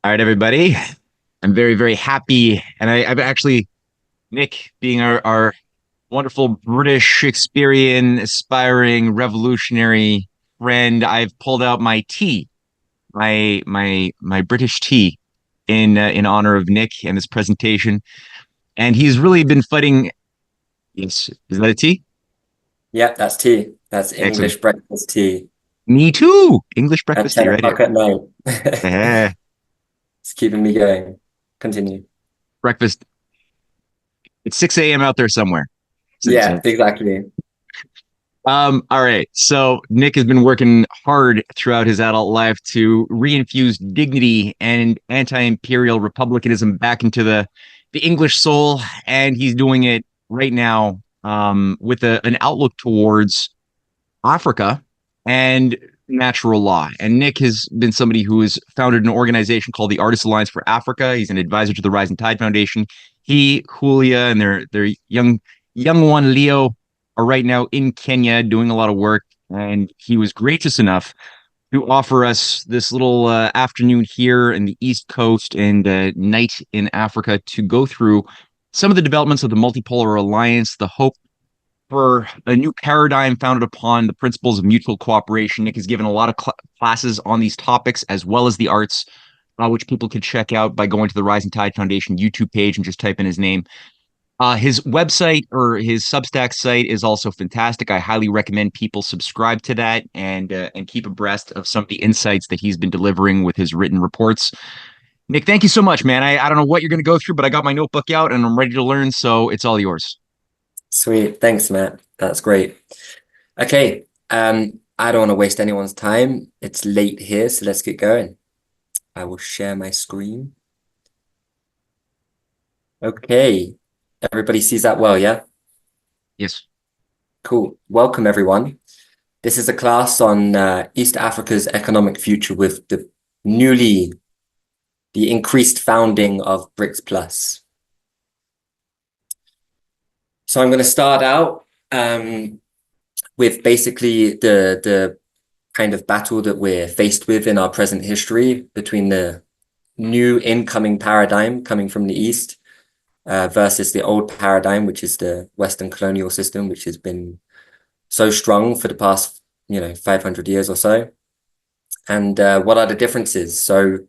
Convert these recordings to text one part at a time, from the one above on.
All right, everybody. I'm very, very happy. And I've actually, Nick, being our wonderful British Shakespearean aspiring revolutionary friend, I've pulled out my tea, my British tea in honor of Nick and this presentation. And he's really been fighting. Yes, is that a tea? Yeah, that's tea. That's Excellent. English breakfast tea Me too. English at breakfast tea 10 right here. o'clock at night. Eh, It's keeping me going. Continue. breakfast. It's 6 a.m. out there somewhere. Yeah, exactly. All right. So Nick has been working hard throughout his adult life to reinfuse dignity and anti-imperial republicanism back into the English soul, and he's doing it right now with an outlook towards Africa and natural law. And Nick has been somebody who has founded an organization called the Artists Alliance for Africa. He's an advisor to the Rising Tide Foundation. He, Julia, and their young one Leo are right now in Kenya doing a lot of work. And he was gracious enough to offer us this little afternoon here in the East Coast and night in Africa to go through some of the developments of the multipolar alliance, the hope for a new paradigm founded upon the principles of mutual cooperation. Nick has given a lot of classes on these topics as well as the arts, which people could check out by going to the Rising Tide Foundation YouTube page and just type in his name. His website or his Substack site is also fantastic. I highly recommend people subscribe to that and keep abreast of some of the insights that he's been delivering with his written reports. Nick, thank you so much, man. I don't know what you're going to go through, but I got my notebook out and I'm ready to learn. So it's all yours. Sweet. Thanks, Matt. That's great. Okay. I don't want to waste anyone's time. It's late here, so let's get going. I will share my screen. Okay. Everybody sees that well, yeah? Yes. Cool. Welcome, everyone. This is a class on East Africa's economic future with the increased founding of BRICS Plus. So I'm going to start out with basically the kind of battle that we're faced with in our present history between the new incoming paradigm coming from the East versus the old paradigm, which is the Western colonial system, which has been so strong for the past, 500 years or so. And what are the differences? So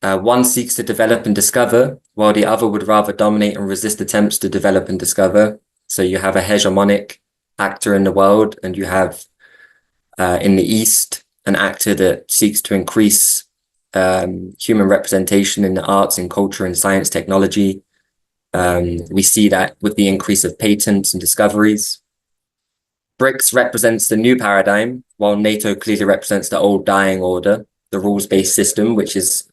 one seeks to develop and discover, while the other would rather dominate and resist attempts to develop and discover. So you have a hegemonic actor in the world, and you have in the East an actor that seeks to increase human representation in the arts and culture and science technology. We see that with the increase of patents and discoveries. BRICS represents the new paradigm, while NATO clearly represents the old dying order, the rules-based system, which is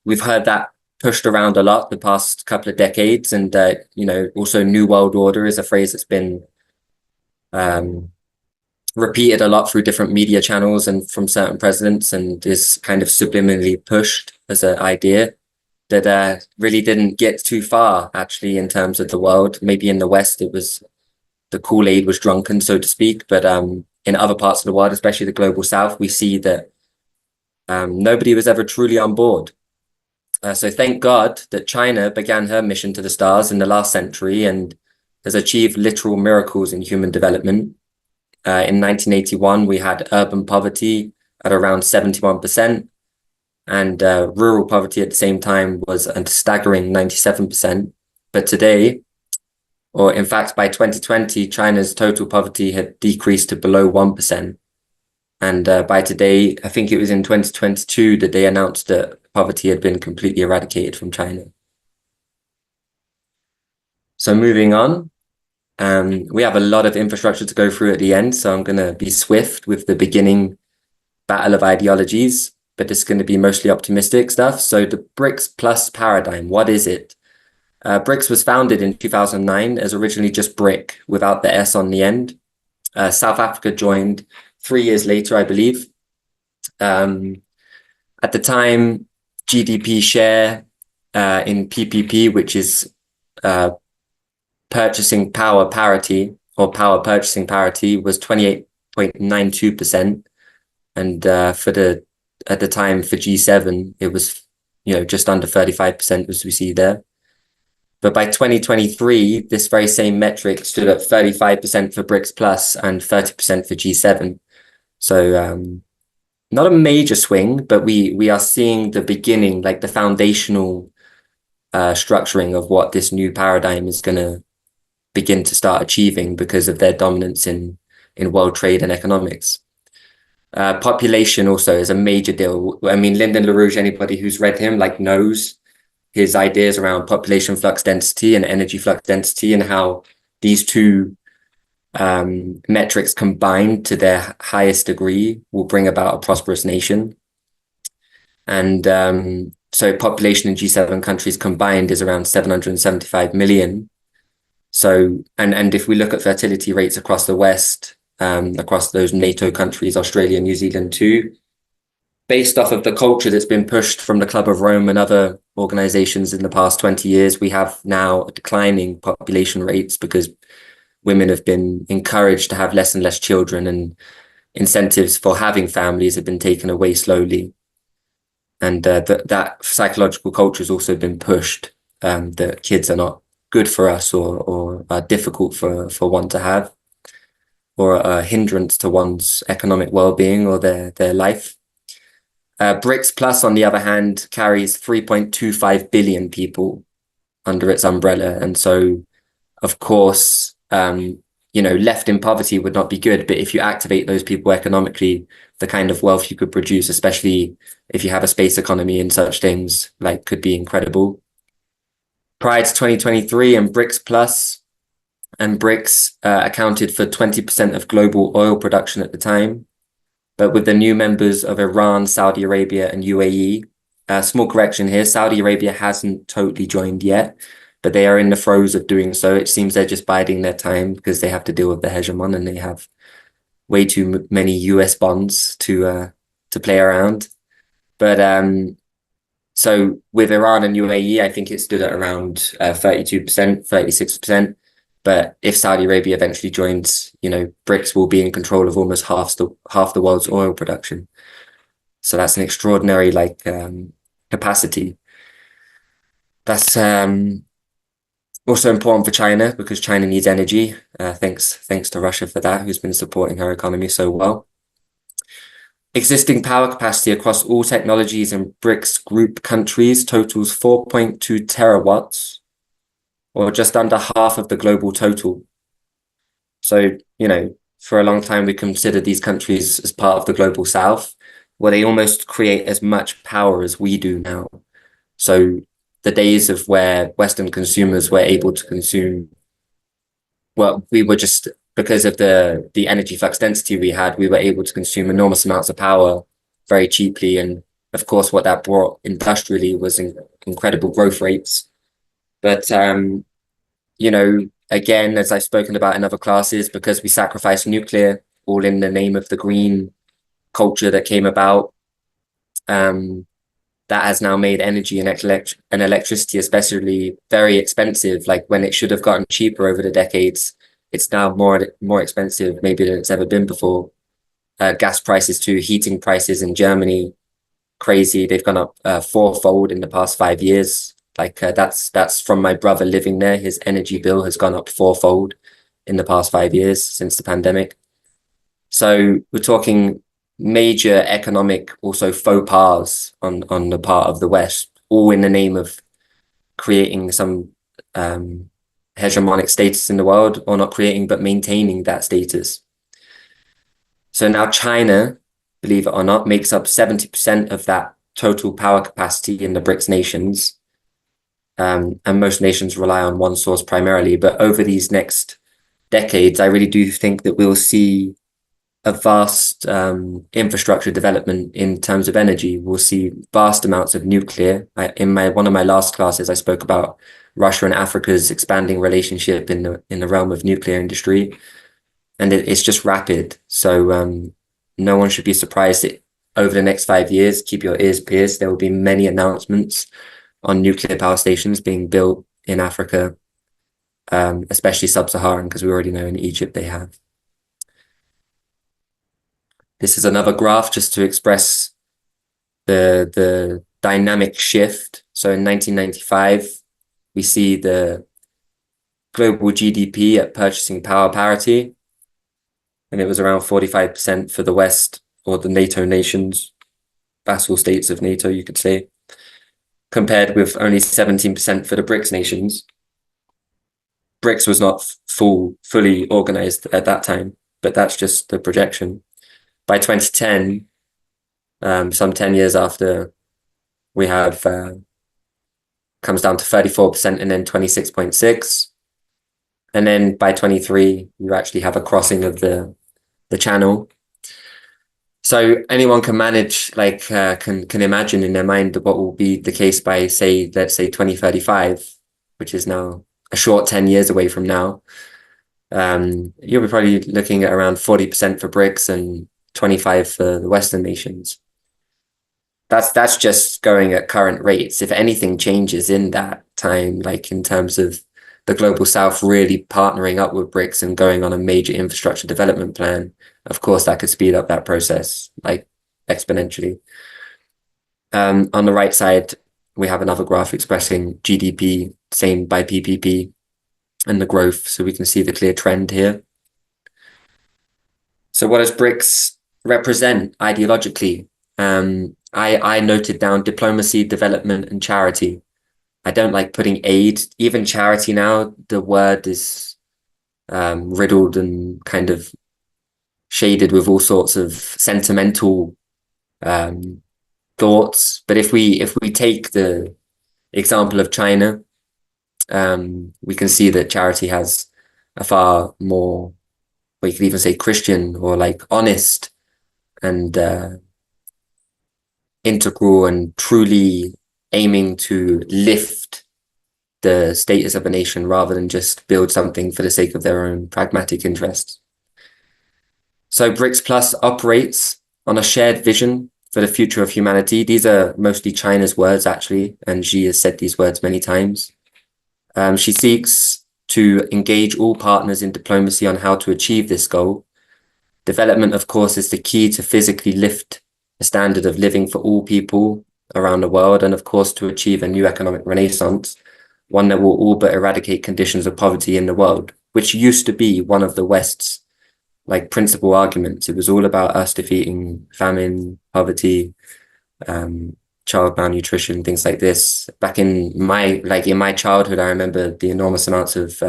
we've heard that pushed around a lot the past couple of decades. And, also New World Order is a phrase that's been repeated a lot through different media channels and from certain presidents, and is kind of subliminally pushed as an idea that really didn't get too far, actually, in terms of the world. Maybe in the West, it was the Kool-Aid was drunken, so to speak. But in other parts of the world, especially the global South, we see that nobody was ever truly on board. So thank God that China began her mission to the stars in the last century and has achieved literal miracles in human development. In 1981, we had urban poverty at around 71%, and rural poverty at the same time was a staggering 97%. But today, or in fact, by 2020, China's total poverty had decreased to below 1%. And by today, I think it was in 2022 that they announced that poverty had been completely eradicated from China. So moving on, we have a lot of infrastructure to go through at the end. So I'm going to be swift with the beginning battle of ideologies, but it's going to be mostly optimistic stuff. So the BRICS plus paradigm, what is it? BRICS was founded in 2009 as originally just BRIC without the S on the end. South Africa joined 3 years later, I believe. At the time, GDP share in PPP, which is purchasing power parity or power purchasing parity, was 28.92%. And for the at the time for G7, it was, just under 35% as we see there. But by 2023, this very same metric stood at 35% for BRICS Plus and 30% for G7. So not a major swing, but we are seeing the beginning, like the foundational structuring of what this new paradigm is going to begin to start achieving because of their dominance in world trade and economics. Population also is a major deal. I mean, Lyndon LaRouche, anybody who's read him knows his ideas around population flux density and energy flux density, and how these two metrics combined to their highest degree will bring about a prosperous nation. And so population in G7 countries combined is around 775 million. So, and if we look at fertility rates across the West, across those NATO countries, Australia, New Zealand too, based off of the culture that's been pushed from the Club of Rome and other organizations in the past 20 years, we have now declining population rates because women have been encouraged to have less and less children, and incentives for having families have been taken away slowly. And that psychological culture has also been pushed, that kids are not good for us, or are difficult for one to have, or a hindrance to one's economic well-being or their life. BRICS Plus, on the other hand, carries 3.25 billion people under its umbrella. And so, of course, left in poverty would not be good. But if you activate those people economically, the kind of wealth you could produce, especially if you have a space economy and such things, could be incredible. Prior to 2023, and BRICS Plus and BRICS accounted for 20% of global oil production at the time. But with the new members of Iran, Saudi Arabia, and UAE, small correction here, Saudi Arabia hasn't totally joined yet, but they are in the throes of doing so. It seems they're just biding their time because they have to deal with the hegemon, and they have way too many US bonds to play around. But so with Iran and UAE, I think it stood at around 32%, 36%. But if Saudi Arabia eventually joins, BRICS will be in control of almost half the world's oil production. So that's an extraordinary capacity. That's also important for China because China needs energy. Thanks to Russia for that, who's been supporting her economy so well. Existing power capacity across all technologies in BRICS group countries totals 4.2 terawatts, or just under half of the global total. So, for a long time, we considered these countries as part of the global south, where they almost create as much power as we do now. So the days of where Western consumers were able to consume, well, we were just, because of the energy flux density we had, we were able to consume enormous amounts of power very cheaply. And of course, what that brought industrially was incredible growth rates. But, again, as I've spoken about in other classes, because we sacrificed nuclear, all in the name of the green culture that came about, that has now made energy and electricity especially very expensive. Like when it should have gotten cheaper over the decades, it's now more expensive maybe than it's ever been before. Gas prices too, heating prices in Germany, crazy. They've gone up fourfold in the past 5 years. That's from my brother living there. His energy bill has gone up fourfold in the past 5 years since the pandemic. So we're talking major economic also faux pas on the part of the West, all in the name of creating some hegemonic status in the world, or not creating, but maintaining that status. So now China, believe it or not, makes up 70% of that total power capacity in the BRICS nations. And most nations rely on one source primarily. But over these next decades, I really do think that we'll see a vast infrastructure development in terms of energy. We'll see vast amounts of nuclear. In one of my last classes, I spoke about Russia and Africa's expanding relationship in the realm of nuclear industry, and it's just rapid. So no one should be surprised that over the next 5 years, keep your ears pierced, there will be many announcements on nuclear power stations being built in Africa, especially sub-Saharan, because we already know in Egypt they have. This is another graph just to express the dynamic shift. So in 1995, we see the global GDP at purchasing power parity, and it was around 45% for the West or the NATO nations, vassal states of NATO, you could say, compared with only 17% for the BRICS nations. BRICS was not fully organized at that time, but that's just the projection. By 2010, some 10 years after, we have comes down to 34% and then 26.6. And then by 23, you actually have a crossing of the channel. So anyone can manage, like, can imagine in their mind what will be the case by, say, let's say 2035, which is now a short 10 years away from now. You'll be probably looking at around 40% for BRICS and 25 for the Western nations. That's just going at current rates. If anything changes in that time, like in terms of the global south really partnering up with BRICS and going on a major infrastructure development plan, of course, that could speed up that process like exponentially. On the right side, we have another graph expressing GDP, same by PPP, and the growth. So we can see the clear trend here. So what does BRICS represent ideologically? I noted down diplomacy, development, and charity. I don't like putting aid, even charity now, the word is riddled and kind of shaded with all sorts of sentimental thoughts. But if we take the example of China, we can see that charity has a far more, we could even say Christian or like honest and integral and truly aiming to lift the status of a nation rather than just build something for the sake of their own pragmatic interests. So BRICS Plus operates on a shared vision for the future of humanity. These are mostly China's words, actually, and Xi has said these words many times. She seeks to engage all partners in diplomacy on how to achieve this goal. Development, of course, is the key to physically lift the standard of living for all people around the world, and of course to achieve a new economic renaissance, one that will all but eradicate conditions of poverty in the world, which used to be one of the West's like principal arguments. It was all about us defeating famine, poverty, child malnutrition, things like this. Back in my childhood, I remember the enormous amounts of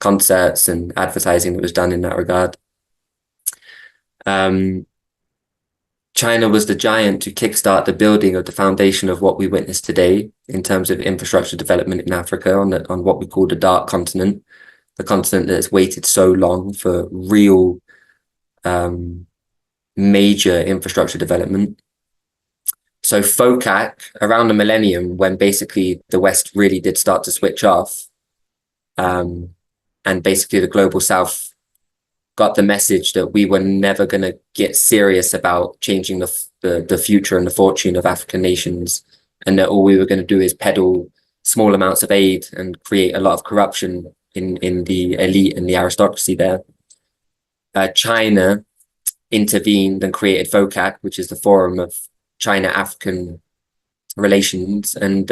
concerts and advertising that was done in that regard. China was the giant to kickstart the building of the foundation of what we witness today in terms of infrastructure development in Africa on what we call the dark continent, the continent that has waited so long for real major infrastructure development. So FOCAC, around the millennium, when basically the West really did start to switch off, and basically the global South got the message that we were never going to get serious about changing the future and the fortune of African nations, and that all we were going to do is peddle small amounts of aid and create a lot of corruption in the elite and the aristocracy there. China intervened and created FOCAC, which is the Forum of China-African Relations, and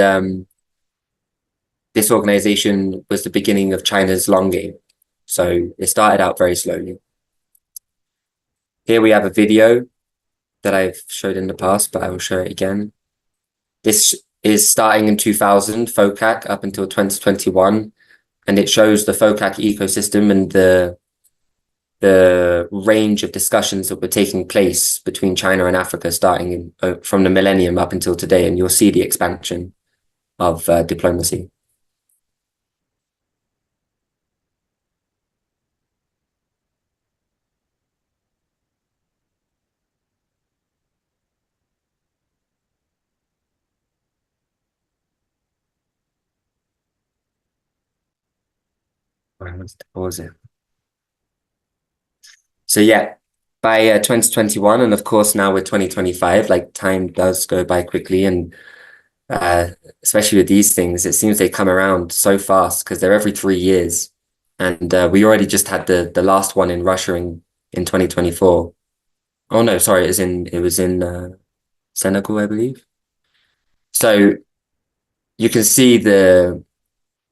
this organization was the beginning of China's long game. So it started out very slowly. Here we have a video that I've showed in the past, but I will show it again. This is starting in 2000, FOCAC, up until 2021, and it shows the FOCAC ecosystem and the range of discussions that were taking place between China and Africa starting from the millennium up until today, and you'll see the expansion of diplomacy. Let's pause it. So yeah, by 2021, and of course now with 2025, like time does go by quickly, and especially with these things, it seems they come around so fast because they're every 3 years, and we already just had the last one in Russia in 2024. Oh no, sorry, it was in Senegal, I believe. So you can see the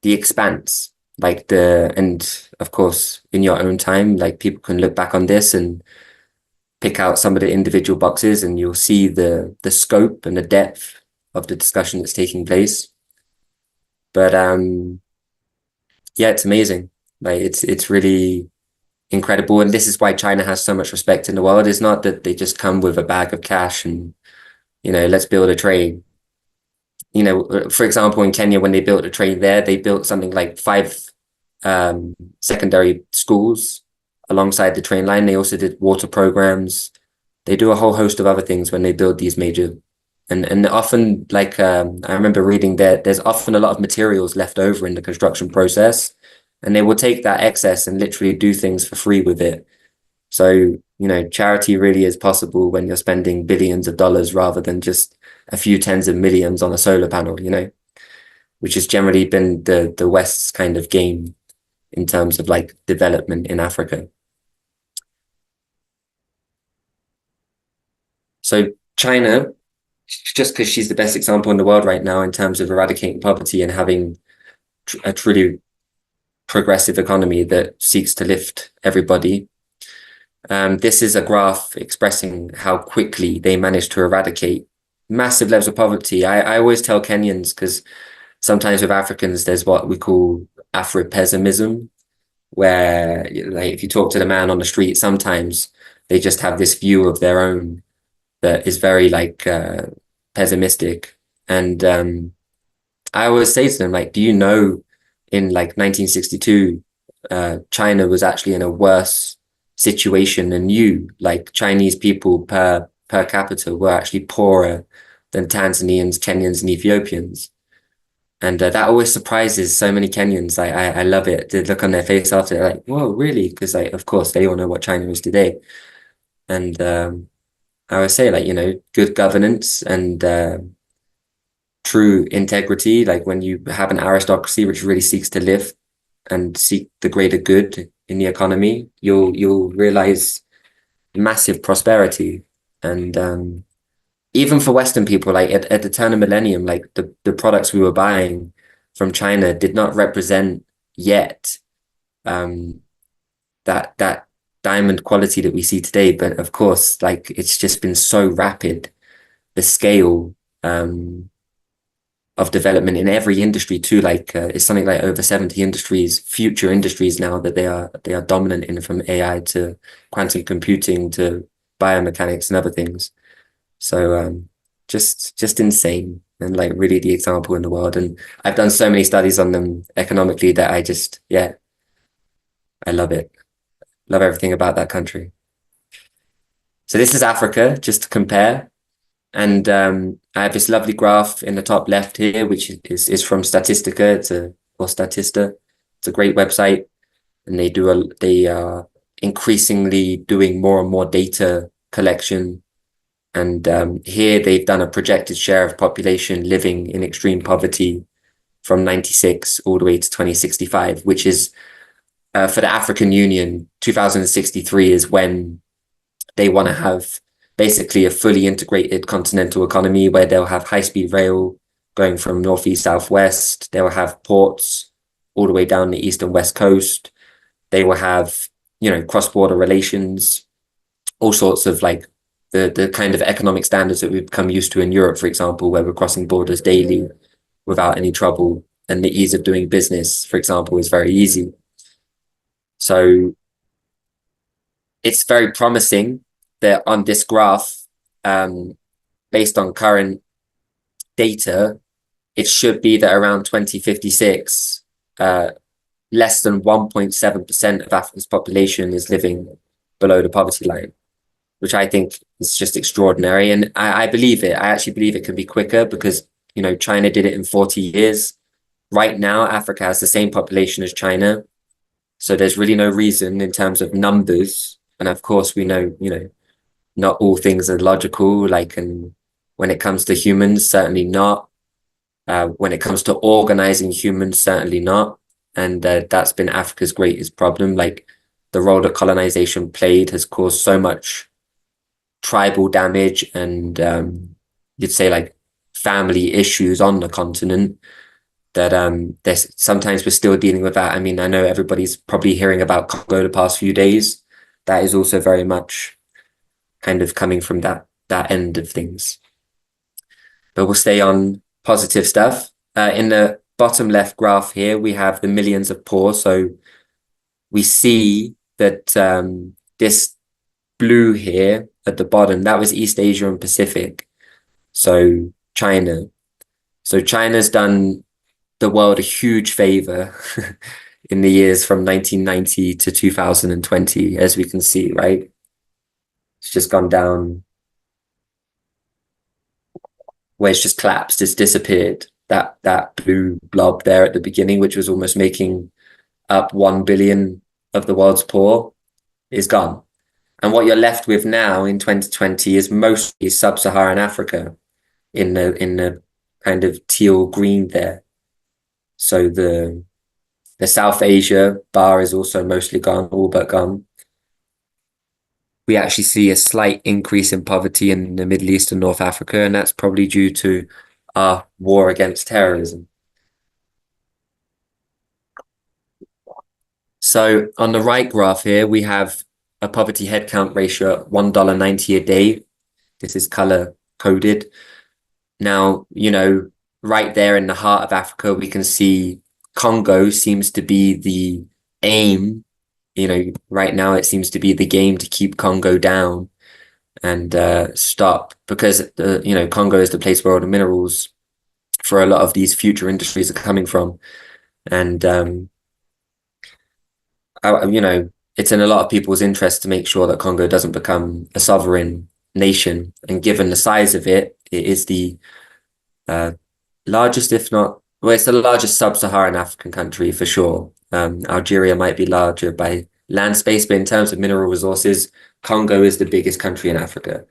expanse, like and of course, in your own time, like people can look back on this and pick out some of the individual boxes, and you'll see the scope and the depth of the discussion that's taking place. But yeah, it's amazing. Like it's really incredible, and this is why China has so much respect in the world. It's not that they just come with a bag of cash and let's build a train. For example, in Kenya, when they built a train there, they built something like five secondary schools alongside the train line. They also did water programs. They do a whole host of other things when they build these major, and often, like I remember reading that there's often a lot of materials left over in the construction process, and they will take that excess and literally do things for free with it. So, charity really is possible when you're spending billions of dollars rather than just a few tens of millions on a solar panel, which has generally been the West's kind of game in terms of like development in Africa. So China, just because she's the best example in the world right now in terms of eradicating poverty and having a truly progressive economy that seeks to lift everybody. This is a graph expressing how quickly they managed to eradicate massive levels of poverty. I always tell Kenyans, because sometimes with Africans, there's what we call Afro-pessimism, where like if you talk to the man on the street, sometimes they just have this view of their own that is very like pessimistic. And I always say to them, like, do you know in like 1962, China was actually in a worse situation than you? Like Chinese people per capita were actually poorer than Tanzanians, Kenyans, and Ethiopians. And that always surprises so many Kenyans. I love it. The look on their face after, they're like, whoa, really? Because like, of course, they all know what China is today. And I would say, like, good governance and true integrity. Like when you have an aristocracy which really seeks to live and seek the greater good in the economy, you'll realize massive prosperity. And even for Western people, like at the turn of millennium, like the products we were buying from China did not represent yet that diamond quality that we see today. But of course, like it's just been so rapid, the scale of development in every industry too. Like it's something like over 70 industries, future industries now that they are dominant in, from AI to quantum computing to biomechanics and other things. So just insane, and like really the example in the world. And I've done so many studies on them economically that I love it. Love everything about that country. So this is Africa, just to compare. And I have this lovely graph in the top left here, which is from Statistica, or Statista. It's a great website, and they are increasingly doing more and more data collection. And here they've done a projected share of population living in extreme poverty from 96 all the way to 2065, which is for the African Union, 2063 is when they want to have basically a fully integrated continental economy where they'll have high-speed rail going from northeast, southwest. They will have ports all the way down the east and west coast. They will have, cross-border relations, all sorts of like the kind of economic standards that we've become used to in Europe, for example, where we're crossing borders daily without any trouble. And the ease of doing business, for example, is very easy. So it's very promising that on this graph, based on current data, it should be that around 2056, less than 1.7% of Africa's population is living below the poverty line, which I think is just extraordinary. And I believe it. I actually believe it can be quicker because, China did it in 40 years. Right now, Africa has the same population as China. So there's really no reason in terms of numbers. And of course, we know, not all things are logical. Like, and when it comes to humans, certainly not. When it comes to organizing humans, certainly not. And that's been Africa's greatest problem. Like the role that colonization played has caused so much tribal damage and you'd say like family issues on the continent that there's sometimes we're still dealing with that. I mean, I know everybody's probably hearing about Congo the past few days. That is also very much kind of coming from that end of things. But we'll stay on positive stuff. In the bottom left graph here, we have the millions of poor. So we see that this blue here at the bottom, that was East Asia and Pacific. So China. So China's done the world a huge favor in the years from 1990 to 2020, as we can see, right? It's just gone down where it's just collapsed, it's disappeared. That blue blob there at the beginning, which was almost making up 1 billion of the world's poor, is gone. And what you're left with now in 2020 is mostly sub-Saharan Africa in the kind of teal green there. So the South Asia bar is also mostly gone, all but gone. We actually see a slight increase in poverty in the Middle East and North Africa, and that's probably due to our war against terrorism. So on the right graph here, we have a poverty headcount ratio at $1.90 a day. This is color coded. Now, you know, right there in the heart of Africa, we can see Congo seems to be the aim. You know, right now it seems to be the game to keep Congo down and stop, because you know, Congo is the place where all the minerals for a lot of these future industries are coming from. And you know, it's in a lot of people's interest to make sure that Congo doesn't become a sovereign nation. And given the size of it, it is the largest, if not, well, it's the largest sub-Saharan African country for sure. Algeria might be larger by land space, but in terms of mineral resources, Congo is the biggest country in Africa.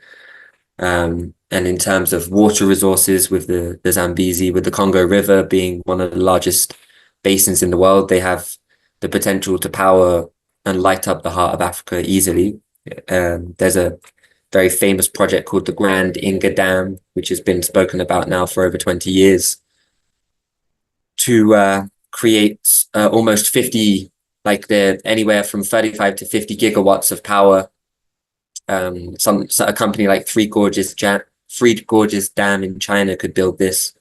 And in terms of water resources, with the Zambezi, with the Congo River being one of the largest basins in the world, they have the potential to power and light up the heart of Africa easily. There's a very famous project called the Grand Inga Dam, which has been spoken about now for over 20 years, to create almost 50, like anywhere from 35 to 50 gigawatts of power. A company like Three Gorges Dam in China could build this.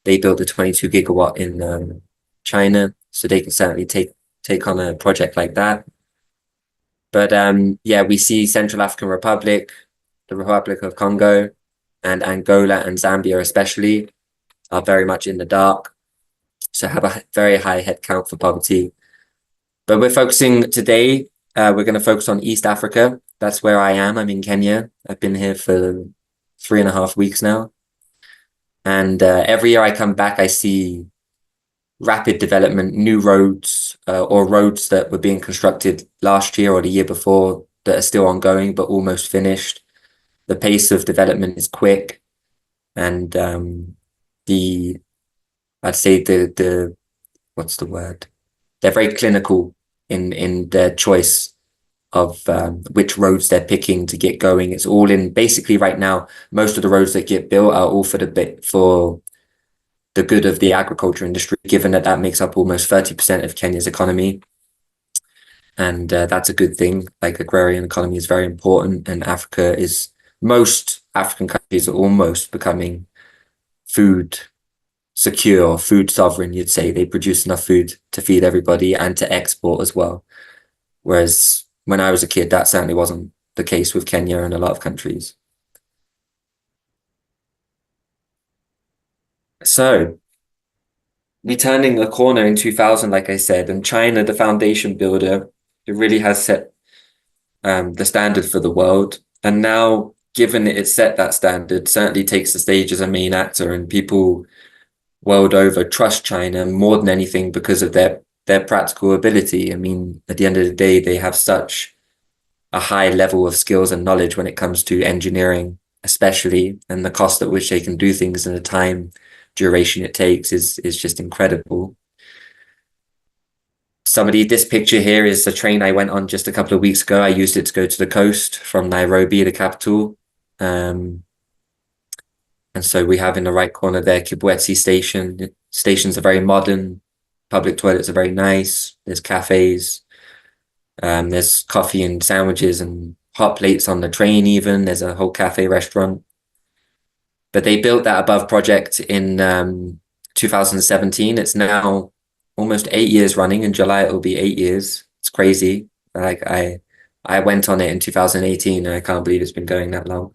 They built a 22 gigawatt in China, so they can certainly take on a project like that. But yeah, we see Central African Republic, the Republic of Congo, and Angola and Zambia especially are very much in the dark, so have a very high head count for poverty. But we're focusing today, we're going to focus on East Africa. That's where I am. I'm in Kenya. I've been here for 3.5 weeks now. And every year I come back, I see rapid development, new roads, or roads that were being constructed last year or the year before that are still ongoing, but almost finished. The pace of development is quick. And I'd say what's the word? They're very clinical in their choice of which roads they're picking to get going. It's all in basically right now. Most of the roads that get built are all for the good of the agriculture industry, given that makes up almost 30% of Kenya's economy. And that's a good thing. Like, agrarian economy is very important, and most African countries are almost becoming food secure, food sovereign, you'd say. They produce enough food to feed everybody and to export as well. Whereas when I was a kid, that certainly wasn't the case with Kenya and a lot of countries. So we're turning a corner in 2000, like I said, and China, the foundation builder, it really has set the standard for the world. And now, given it set that standard, certainly takes the stage as a main actor, and people world over trust China more than anything because of their practical ability. I mean, at the end of the day, they have such a high level of skills and knowledge when it comes to engineering, especially, and the cost at which they can do things and the time duration it takes is just incredible. This picture here is a train I went on just a couple of weeks ago. I used it to go to the coast from Nairobi, the capital. And so we have in the right corner there Kibwezi Station. Stations are very modern. Public toilets are very nice. There's cafes. There's coffee and sandwiches and hot plates on the train even. There's a whole cafe restaurant. But they built that above project in 2017. It's now almost 8 years running. In July, it will be 8 years. It's crazy. Like I went on it in 2018 and I can't believe it's been going that long.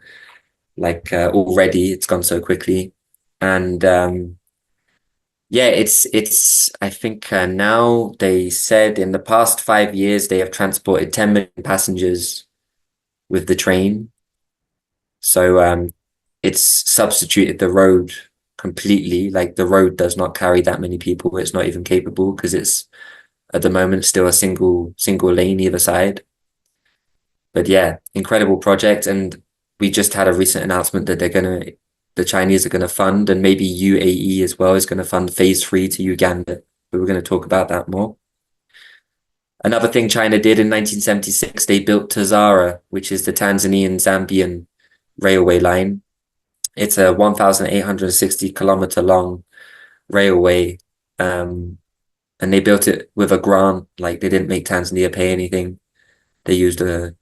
Like already it's gone so quickly. And yeah, it's I think now they said in the past 5 years they have transported 10 million passengers with the train. So it's substituted the road completely. Like the road does not carry that many people. It's not even capable because it's at the moment still a single lane either side. But yeah, incredible project. And we just had a recent announcement that the Chinese are gonna fund, and maybe UAE as well is gonna fund phase 3 to Uganda. But we're gonna talk about that more. Another thing China did in 1976, they built Tazara, which is the Tanzanian-Zambian railway line. It's a 1,860 kilometer long railway. And they built it with a grant, like they didn't make Tanzania pay anything. They used a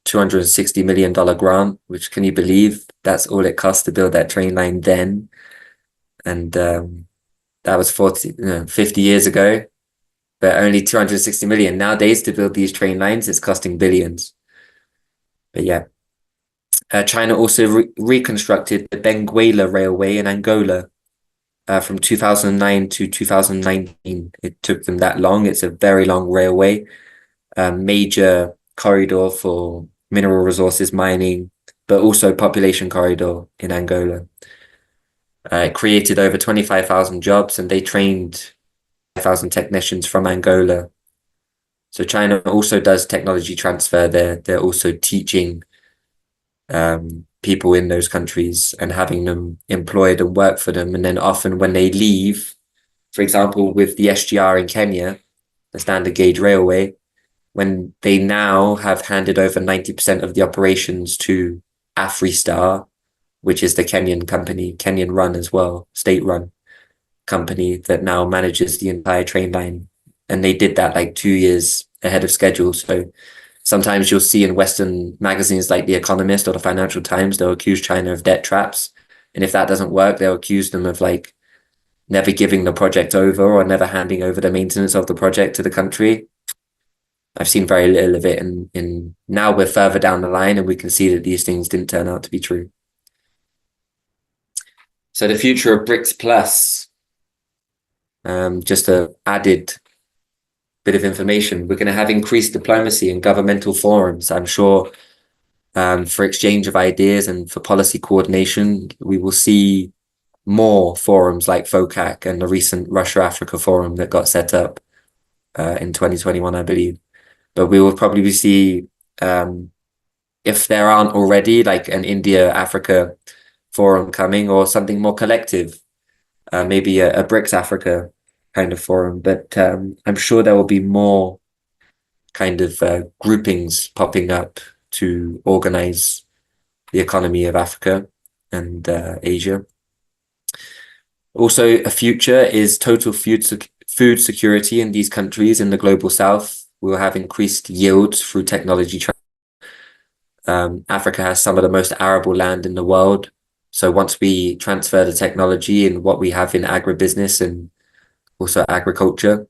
$260 million grant, which can you believe that's all it cost to build that train line then? And that was 50 years ago, but only 260 million. Nowadays, to build these train lines, it's costing billions. But yeah. China also reconstructed the Benguela Railway in Angola from 2009 to 2019. It took them that long. It's a very long railway, a major corridor for mineral resources mining, but also population corridor in Angola. It created over 25,000 jobs and they trained 5,000 technicians from Angola. So China also does technology transfer there. They're also teaching people in those countries and having them employed and work for them. And then often when they leave, for example, with the SGR in Kenya, the standard gauge railway, when they now have handed over 90% of the operations to Afristar, which is the Kenyan company, Kenyan run as well, state run company that now manages the entire train line. And they did that like 2 years ahead of schedule. So sometimes you'll see in Western magazines like The Economist or the Financial Times, they'll accuse China of debt traps. And if that doesn't work, they'll accuse them of like never giving the project over or never handing over the maintenance of the project to the country. I've seen very little of it. And now we're further down the line and we can see that these things didn't turn out to be true. So the future of BRICS Plus, just a added bit of information. We're going to have increased diplomacy and governmental forums. I'm sure for exchange of ideas and for policy coordination, we will see more forums like FOCAC and the recent Russia-Africa forum that got set up in 2021, I believe. But we will probably see, if there aren't already, like an India-Africa forum coming or something more collective, maybe a BRICS Africa kind of forum. But I'm sure there will be more kind of groupings popping up to organize the economy of Africa and Asia. Also, a future is total food security in these countries in the global south. We'll have increased yields through technology. Africa has some of the most arable land in the world. So once we transfer the technology and what we have in agribusiness and also agriculture,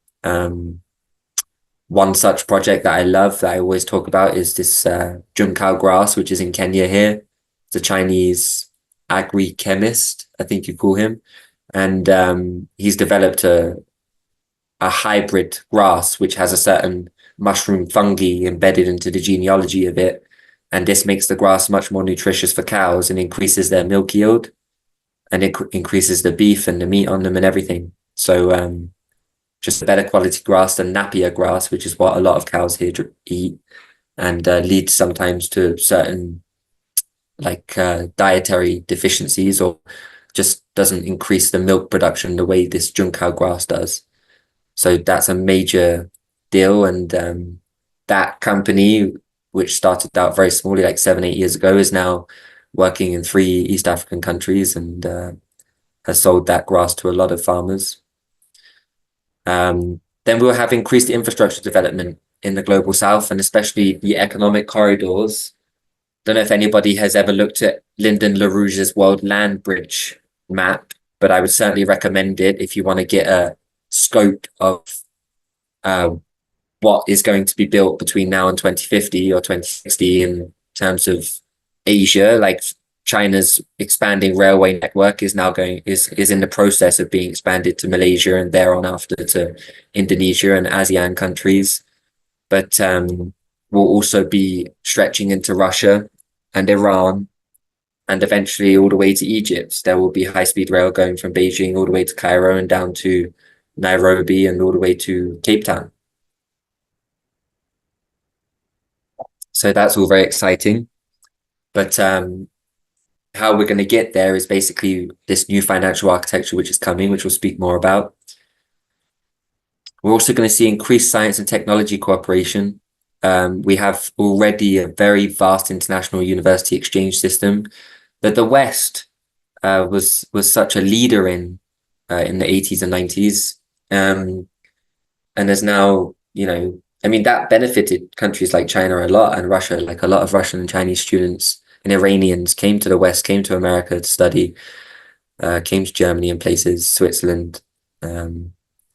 one such project that I love that I always talk about is this Junkao grass, which is in Kenya here. It's a Chinese agri-chemist, I think you call him. And he's developed a hybrid grass, which has a certain mushroom fungi embedded into the genealogy of it. And this makes the grass much more nutritious for cows and increases their milk yield. And it increases the beef and the meat on them and everything. So just a better quality grass than Napier grass, which is what a lot of cows here eat, and leads sometimes to certain like dietary deficiencies, or just doesn't increase the milk production the way this Junkao grass does. So that's a major deal. And that company, which started out very small, like 7, 8 years ago, is now working in 3 East African countries and has sold that grass to a lot of farmers. Then we'll have increased infrastructure development in the global south, and especially the economic corridors. Don't know if anybody has ever looked at Lyndon LaRouche's World Land Bridge map, but I would certainly recommend it if you want to get a scope of uh, what is going to be built between now and 2050 or 2060 in terms of Asia. Like China's expanding railway network is now is in the process of being expanded to Malaysia and thereon after to Indonesia and ASEAN countries. But will also be stretching into Russia and Iran and eventually all the way to Egypt. There will be high-speed rail going from Beijing all the way to Cairo and down to Nairobi and all the way to Cape Town. So that's all very exciting. But how we're going to get there is basically this new financial architecture which is coming, which we'll speak more about. We're also going to see increased science and technology cooperation. We have already a very vast international university exchange system that the West was such a leader in the 80s and 90s. And there's now, I mean, that benefited countries like China a lot and Russia. Like a lot of Russian and Chinese students and Iranians came to the West, came to America to study, came to Germany and places, Switzerland.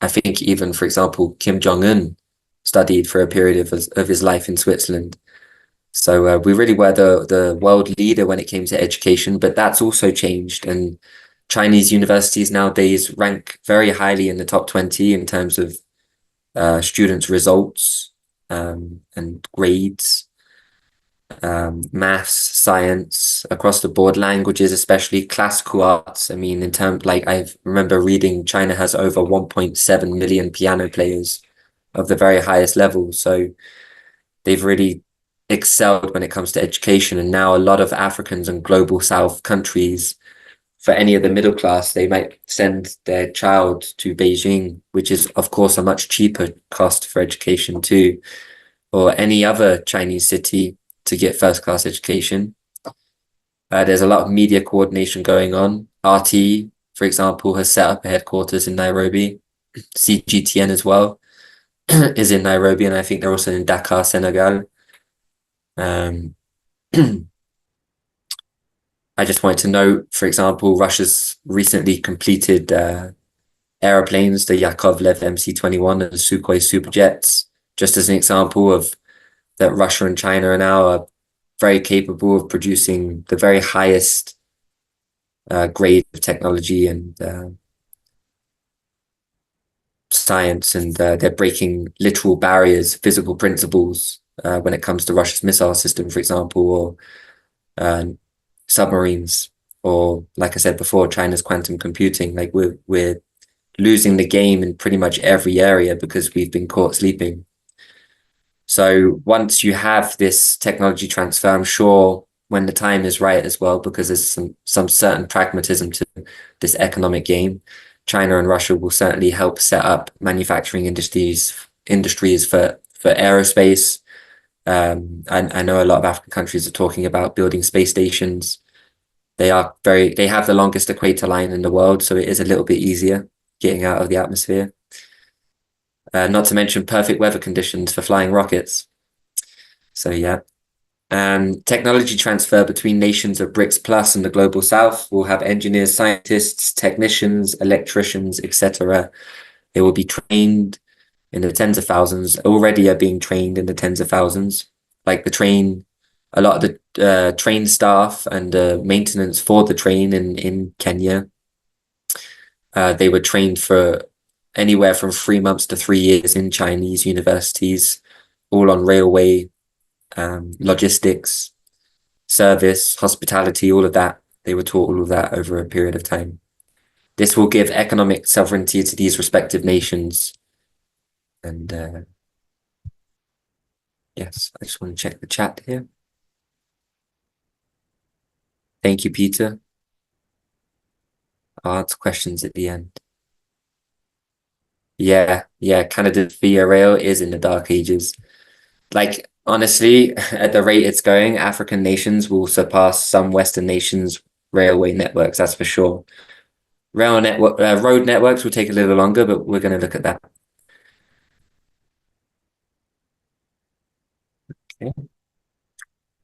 I think even, for example, Kim Jong-un studied for a period of his life in Switzerland. So we really were the world leader when it came to education, but that's also changed. And Chinese universities nowadays rank very highly in the top 20 in terms of students' results and grades, maths, science, across the board, languages, especially classical arts. I mean, in terms like I remember reading, China has over 1.7 million piano players of the very highest level. So they've really excelled when it comes to education. And now a lot of Africans and global South countries, for any of the middle class, they might send their child to Beijing, which is, of course, a much cheaper cost for education too, or any other Chinese city to get first class education. There's a lot of media coordination going on. RT, for example, has set up a headquarters in Nairobi. CGTN as well is in Nairobi, and I think they're also in Dakar, Senegal. I just wanted to note, for example, Russia's recently completed aeroplanes, the Yakovlev MC-21 and the Sukhoi superjets, just as an example of that Russia and China are now very capable of producing the very highest grade of technology and science, and they're breaking literal barriers, physical principles when it comes to Russia's missile system, for example, or submarines, or like I said before, China's quantum computing. Like we're losing the game in pretty much every area because we've been caught sleeping. So once you have this technology transfer, I'm sure when the time is right as well, because there's some certain pragmatism to this economic game, China and Russia will certainly help set up manufacturing industries for aerospace. I know a lot of African countries are talking about building space stations. They have the longest equator line in the world, so it is a little bit easier getting out of the atmosphere. Not to mention perfect weather conditions for flying rockets. So yeah. Technology transfer between nations of BRICS Plus and the Global South will have engineers, scientists, technicians, electricians, etc. They will be trained in the tens of thousands, already are being trained in the tens of thousands. Like a lot of the train staff and maintenance for the train in Kenya, they were trained for anywhere from 3 months to 3 years in Chinese universities, all on railway, logistics, service, hospitality, all of that. They were taught all of that over a period of time. This will give economic sovereignty to these respective nations. And yes, I just want to check the chat here. Thank you, Peter. I'll answer questions at the end. Yeah, Canada Via Rail is in the Dark Ages. Like Honestly, at the rate it's going, African nations will surpass some Western nations' railway networks, that's for sure. Road networks will take a little longer, but we're going to look at that. Okay.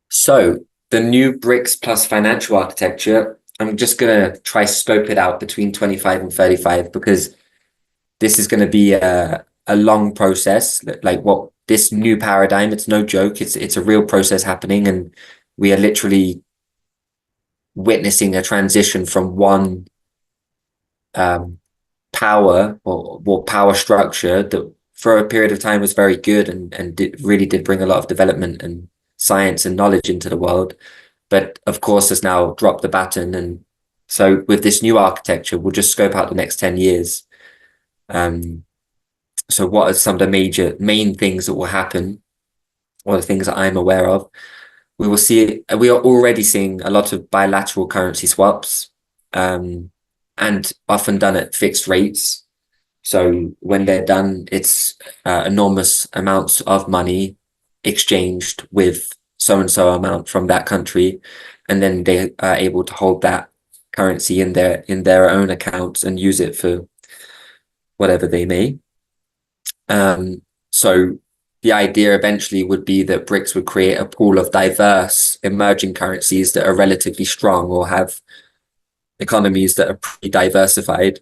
So the new BRICS plus financial architecture, I'm just going to try scope it out between 25 and 35 because this is going to be a long process. Like what this new paradigm, it's no joke. It's a real process happening, and we are literally witnessing a transition from one um, power or power structure that for a period of time was very good and really did bring a lot of development and science and knowledge into the world, but of course has now dropped the baton. And so with this new architecture, we'll just scope out the next 10 years. So what are some of the main things that will happen, or the things that I'm aware of? We are already seeing a lot of bilateral currency swaps, um, and often done at fixed rates. So when they're done, it's enormous amounts of money exchanged with so and so amount from that country, and then they are able to hold that currency in their own accounts and use it for whatever they may. So the idea eventually would be that BRICS would create a pool of diverse emerging currencies that are relatively strong or have economies that are pretty diversified.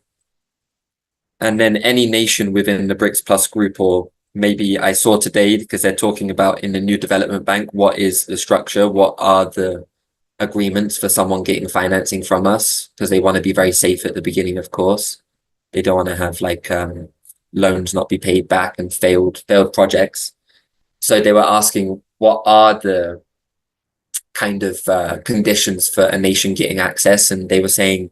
And then any nation within the BRICS Plus group, or maybe I saw today, because they're talking about in the new development bank, what is the structure? What are the agreements for someone getting financing from us? Because they want to be very safe at the beginning, of course. They don't want to have like loans not be paid back and failed projects. So they were asking, what are the kind of conditions for a nation getting access? And they were saying,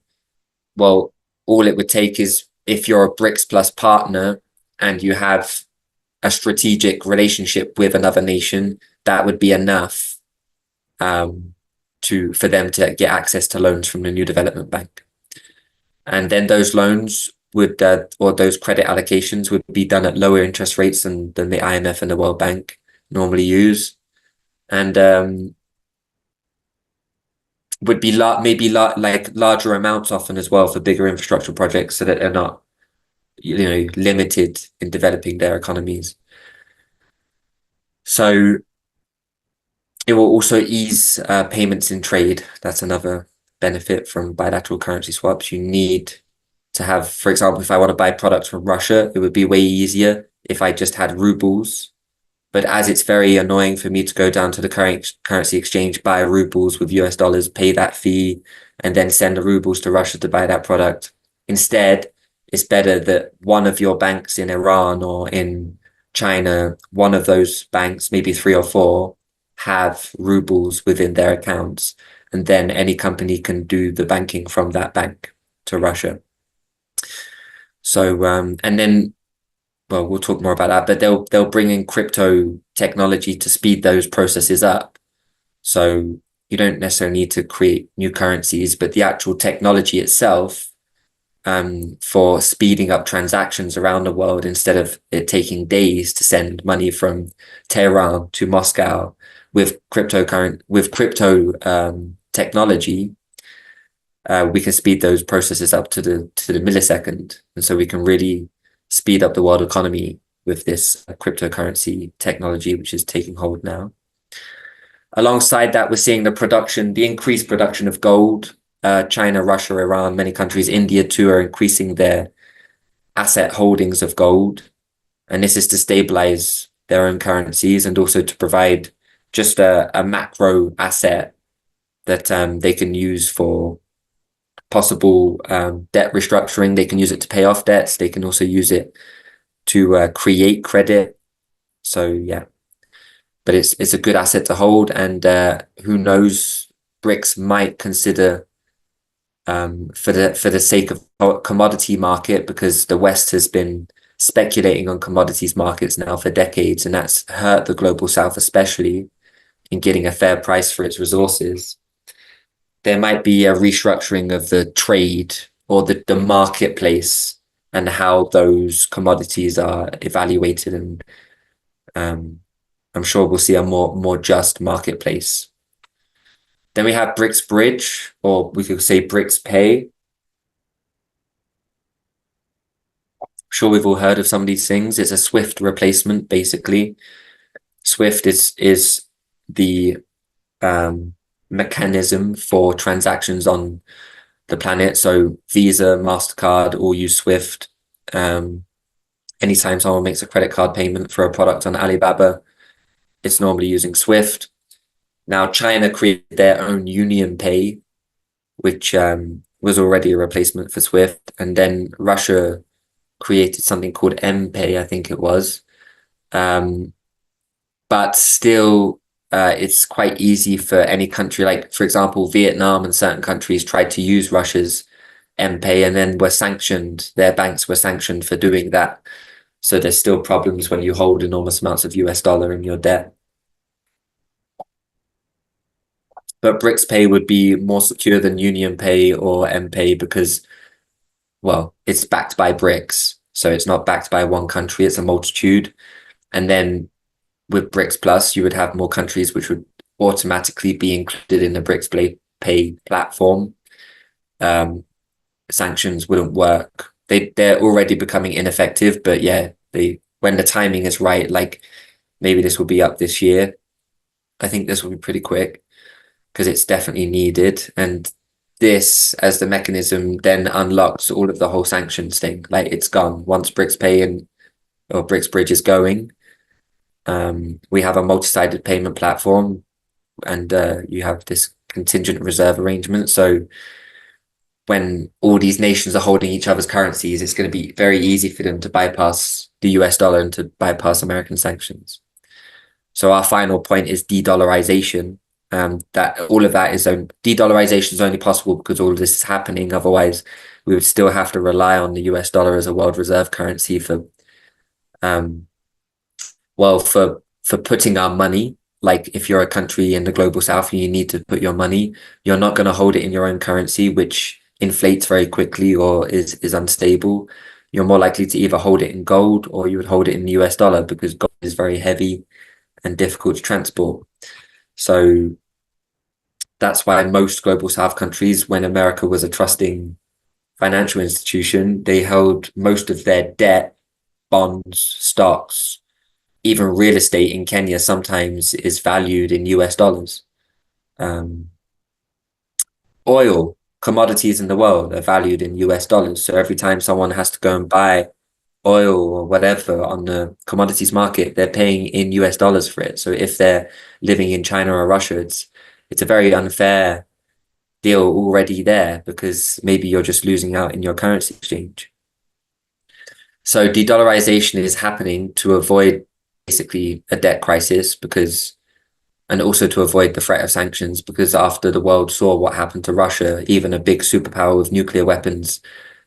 well, all it would take is if you're a BRICS Plus partner and you have a strategic relationship with another nation, that would be enough for them to get access to loans from the new development bank. And then those loans would or those credit allocations would be done at lower interest rates than the IMF and the World Bank normally use, and would be maybe like larger amounts often as well for bigger infrastructure projects, so that they're not limited in developing their economies. So it will also ease payments in trade. That's another benefit from bilateral currency swaps. You need to have, for example, if I want to buy products from Russia, it would be way easier if I just had rubles. But as it's very annoying for me to go down to the currency exchange, buy rubles with US dollars, pay that fee, and then send the rubles to Russia to buy that product. Instead, it's better that one of your banks in Iran or in China, one of those banks, maybe three or four, have rubles within their accounts. And then any company can do the banking from that bank to Russia. So, and then, well, we'll talk more about that, but they'll bring in crypto technology to speed those processes up. So you don't necessarily need to create new currencies, but the actual technology itself, for speeding up transactions around the world, instead of it taking days to send money from Tehran to Moscow with crypto technology, we can speed those processes up to the millisecond, and so we can really speed up the world economy with this cryptocurrency technology, which is taking hold now. Alongside that, we're seeing the increased production of gold. China, Russia, Iran, many countries, India too, are increasing their asset holdings of gold. And this is to stabilize their own currencies and also to provide just a macro asset that they can use for possible debt restructuring. They can use it to pay off debts. They can also use it to create credit. So yeah, but it's a good asset to hold, and who knows, BRICS might consider for the sake of commodity market, because the West has been speculating on commodities markets now for decades, and that's hurt the global South, especially in getting a fair price for its resources. There might be a restructuring of the trade or the marketplace and how those commodities are evaluated and I'm sure we'll see a more just marketplace. Then we have BRICS Bridge, or we could say BRICS Pay. Sure, we've all heard of some of these things. It's a SWIFT replacement, basically. SWIFT is the mechanism for transactions on the planet. So Visa, MasterCard all use SWIFT. Anytime someone makes a credit card payment for a product on Alibaba, it's normally using SWIFT. Now, China created their own Union Pay, which was already a replacement for SWIFT. And then Russia created something called M-Pay, I think it was. But still, it's quite easy for any country, like, for example, Vietnam and certain countries tried to use Russia's M-Pay and then were sanctioned. Their banks were sanctioned for doing that. So there's still problems when you hold enormous amounts of US dollar in your debt. But BRICS Pay would be more secure than Union Pay or M-Pay because, well, it's backed by BRICS. So it's not backed by one country, it's a multitude. And then with BRICS Plus, you would have more countries which would automatically be included in the BRICS Pay platform. Sanctions wouldn't work. They're already becoming ineffective, but yeah, when the timing is right, like maybe this will be up this year. I think this will be pretty quick because it's definitely needed. And this, as the mechanism, then unlocks all of the whole sanctions thing. Like it's gone once BRICS Pay or BRICS Bridge is going. We have a multi-sided payment platform, and you have this contingent reserve arrangement. So when all these nations are holding each other's currencies, it's going to be very easy for them to bypass the US dollar and to bypass American sanctions. So our final point is de-dollarization. That all of that is de-dollarization is only possible because all of this is happening. Otherwise, we would still have to rely on the US dollar as a world reserve currency for putting our money. Like if you're a country in the global south and you need to put your money, you're not going to hold it in your own currency, which inflates very quickly or is unstable. You're more likely to either hold it in gold or you would hold it in the US dollar because gold is very heavy and difficult to transport. So that's why most global south countries, when America was a trusting financial institution, they held most of their debt, bonds, stocks, even real estate in Kenya sometimes is valued in US dollars. Oil, commodities in the world are valued in US dollars. So every time someone has to go and buy oil or whatever on the commodities market, they're paying in US dollars for it. So if they're living in China or Russia, it's a very unfair deal already there because maybe you're just losing out in your currency exchange. So de-dollarization is happening to avoid basically a debt crisis and also to avoid the threat of sanctions because after the world saw what happened to Russia, even a big superpower with nuclear weapons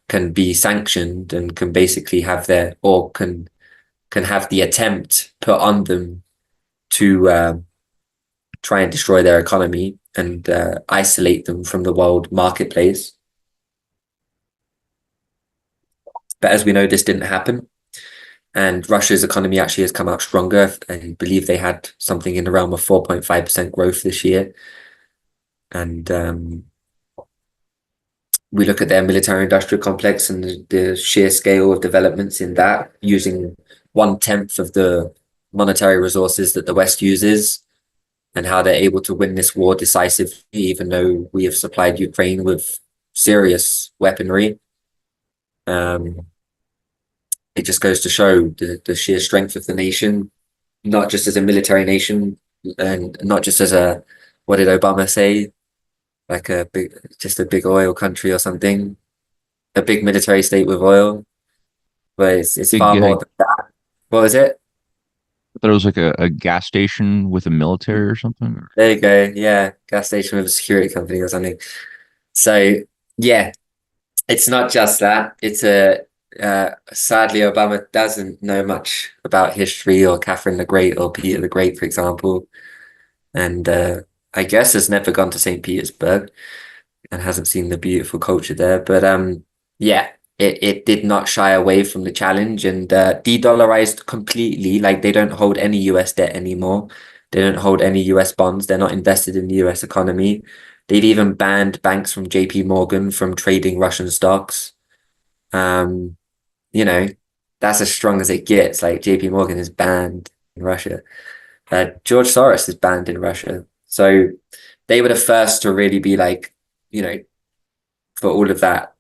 can be sanctioned and can basically have can have the attempt put on them to try and destroy their economy and isolate them from the world marketplace. But as we know, this didn't happen. And Russia's economy actually has come out stronger. I believe they had something in the realm of 4.5% growth this year. And we look at their military industrial complex and the sheer scale of developments in that, using 1/10 of the monetary resources that the West uses, and how they're able to win this war decisively, even though we have supplied Ukraine with serious weaponry. It just goes to show the sheer strength of the nation, not just as a military nation and not just as what did Obama say? Like just a big oil country or something, a big military state with oil, but it's Big, far more than that. What was it? I thought it was like a gas station with a military or something. There you go. Yeah, gas station with a security company or something. So yeah, it's not just that. It's sadly Obama doesn't know much about history or Catherine the Great or Peter the Great, for example, and I guess has never gone to St. Petersburg and hasn't seen the beautiful culture there. But yeah, it did not shy away from the challenge and de-dollarized completely. Like they don't hold any US debt anymore. They don't hold any US bonds. They're not invested in the US economy. They've even banned banks from JP Morgan from trading Russian stocks. Um, you know, that's as strong as it gets. Like JP Morgan is banned in Russia. George Soros is banned in Russia. So they were the first to really be like, you know, for all of that.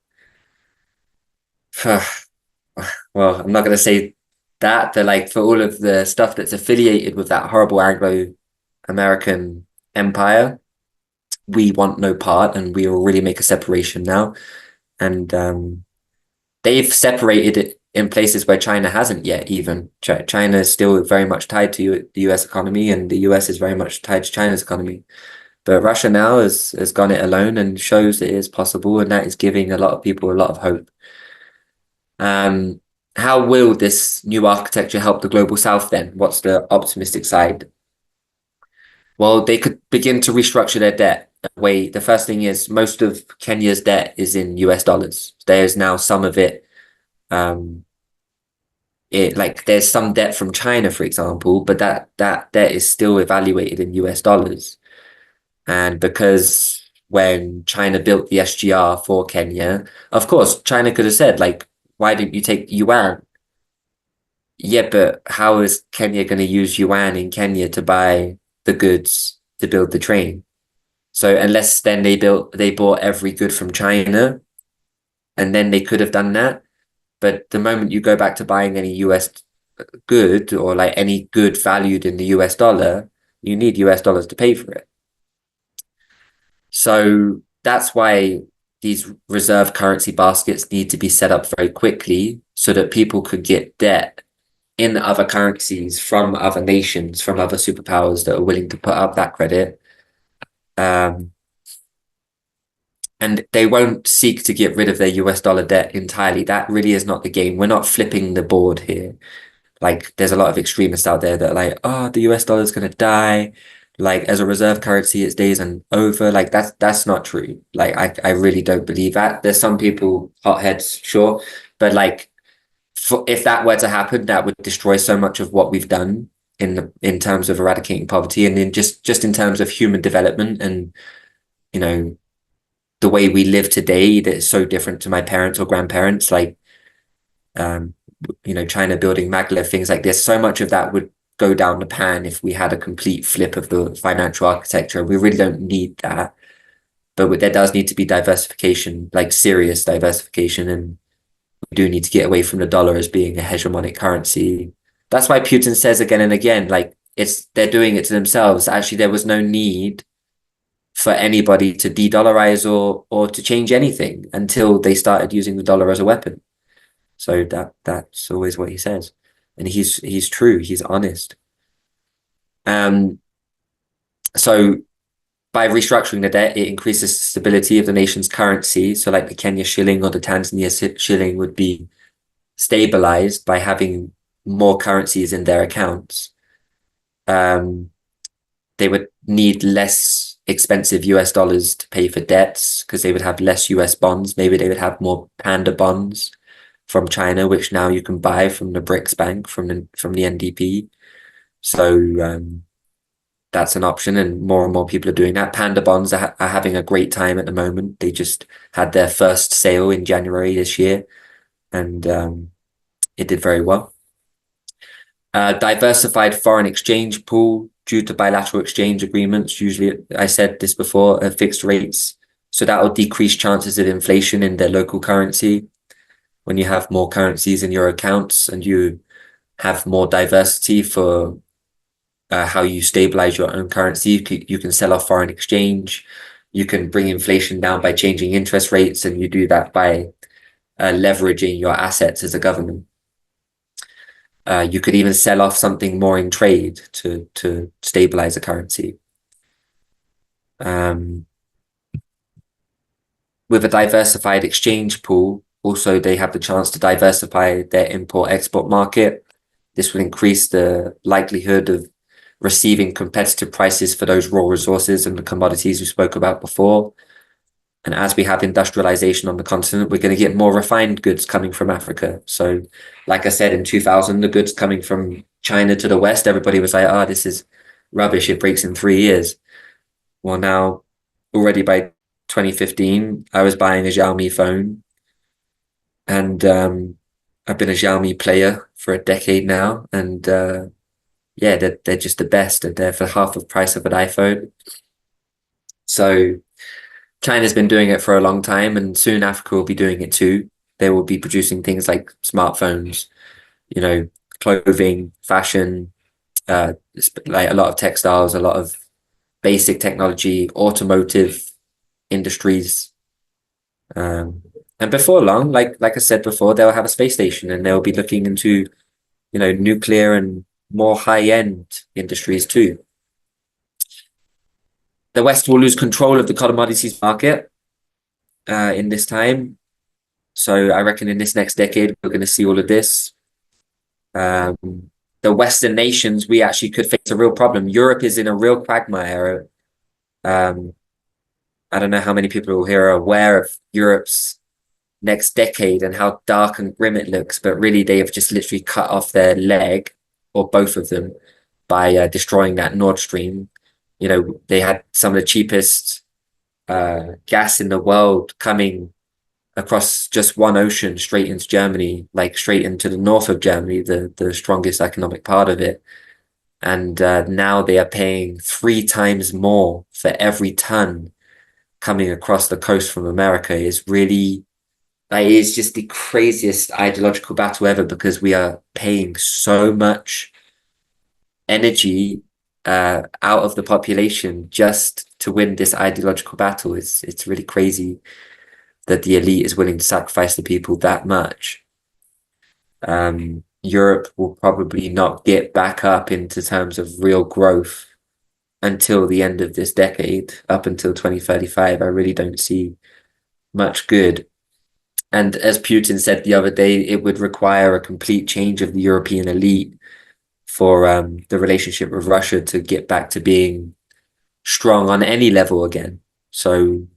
Well, I'm not going to say that, but like for all of the stuff that's affiliated with that horrible Anglo-American empire, we want no part, and we will really make a separation now. And they've separated it in places where China hasn't yet. Even China is still very much tied to the U.S. economy, and the U.S. is very much tied to China's economy. But Russia now has gone it alone and shows it is possible, and that is giving a lot of people a lot of hope. Um, how will this new architecture help the global south then? What's the optimistic side? Well, they could begin to restructure their debt. Way the first thing is most of Kenya's debt is in US dollars. There's now some of it, um, there's some debt from China, for example, but that debt is still evaluated in US dollars. And because when China built the SGR for Kenya, of course, China could have said, like, why didn't you take yuan? Yeah, but how is Kenya going to use yuan in Kenya to buy the goods to build the train? So unless then they bought every good from China, and then they could have done that. But the moment you go back to buying any US good or like any good valued in the US dollar, you need US dollars to pay for it. So that's why these reserve currency baskets need to be set up very quickly so that people could get debt in other currencies from other nations, from other superpowers that are willing to put up that credit. Um, and they won't seek to get rid of their US dollar debt entirely. That really is not the game. We're not flipping the board here. Like there's a lot of extremists out there that are like, oh, the US dollar is going to die. Like as a reserve currency, its days are over. Like that's not true. Like I really don't believe that. There's some people, hotheads, sure. But like if that were to happen, that would destroy so much of what we've done in terms of eradicating poverty and in just in terms of human development and you know the way we live today that is so different to my parents or grandparents. Like um, China building maglev, things like this. So much of that would go down the pan if we had a complete flip of the financial architecture. We really don't need that, but there does need to be diversification, like serious diversification, and we do need to get away from the dollar as being a hegemonic currency. That's why Putin says again and again, like they're doing it to themselves. Actually, there was no need for anybody to de-dollarize or to change anything until they started using the dollar as a weapon. So that's always what he says, and he's true. He's honest. Um, so by restructuring the debt, it increases the stability of the nation's currency. So like the Kenya shilling or the Tanzania shilling would be stabilized by having more currencies in their accounts. They would need less expensive US dollars to pay for debts because they would have less US bonds. Maybe they would have more panda bonds from China, which now you can buy from the BRICS Bank from the NDP. So that's an option, and more people are doing that. Panda bonds are having a great time at the moment. They just had their first sale in January this year, and it did very well. Diversified foreign exchange pool due to bilateral exchange agreements. Usually, I said this before, fixed rates. So that will decrease chances of inflation in their local currency. When you have more currencies in your accounts and you have more diversity for how you stabilize your own currency, you can sell off foreign exchange. You can bring inflation down by changing interest rates, and you do that by leveraging your assets as a government. You could even sell off something more in trade to stabilize a currency. With a diversified exchange pool, also they have the chance to diversify their import-export market. This will increase the likelihood of receiving competitive prices for those raw resources and the commodities we spoke about before. And as we have industrialization on the continent, we're going to get more refined goods coming from Africa. So, like I said, in 2000, the goods coming from China to the West, everybody was like, oh, this is rubbish. It breaks in 3 years. Well, now, already by 2015, I was buying a Xiaomi phone, and I've been a Xiaomi player for a decade now. And yeah, they're just the best. And they're for half the price of an iPhone. So, China's been doing it for a long time, and soon Africa will be doing it too. They will be producing things like smartphones, you know, clothing, fashion, like a lot of textiles, a lot of basic technology, automotive industries. Um, and before long, like I said before, they'll have a space station, and they'll be looking into, nuclear and more high-end industries too. The West will lose control of the commodities market in this time. So I reckon in this next decade, we're going to see all of this. The Western nations, we actually could face a real problem. Europe is in a real quagmire. I don't know how many people here are aware of Europe's next decade and how dark and grim it looks, but really they have just literally cut off their leg, or both of them, by destroying that Nord Stream. They had some of the cheapest gas in the world coming across just one ocean straight into Germany, like straight into the north of Germany, the strongest economic part of it. And now they are paying 3 times more for every ton coming across the coast from America. Is really, like, it's just the craziest ideological battle ever, because we are paying so much energy out of the population just to win this ideological battle. It's really crazy that the elite is willing to sacrifice the people that much. Europe will probably not get back up into terms of real growth until the end of this decade, up until 2035. I really don't see much good. And as Putin said the other day, it would require a complete change of the European elite for the relationship with Russia to get back to being strong on any level again. So,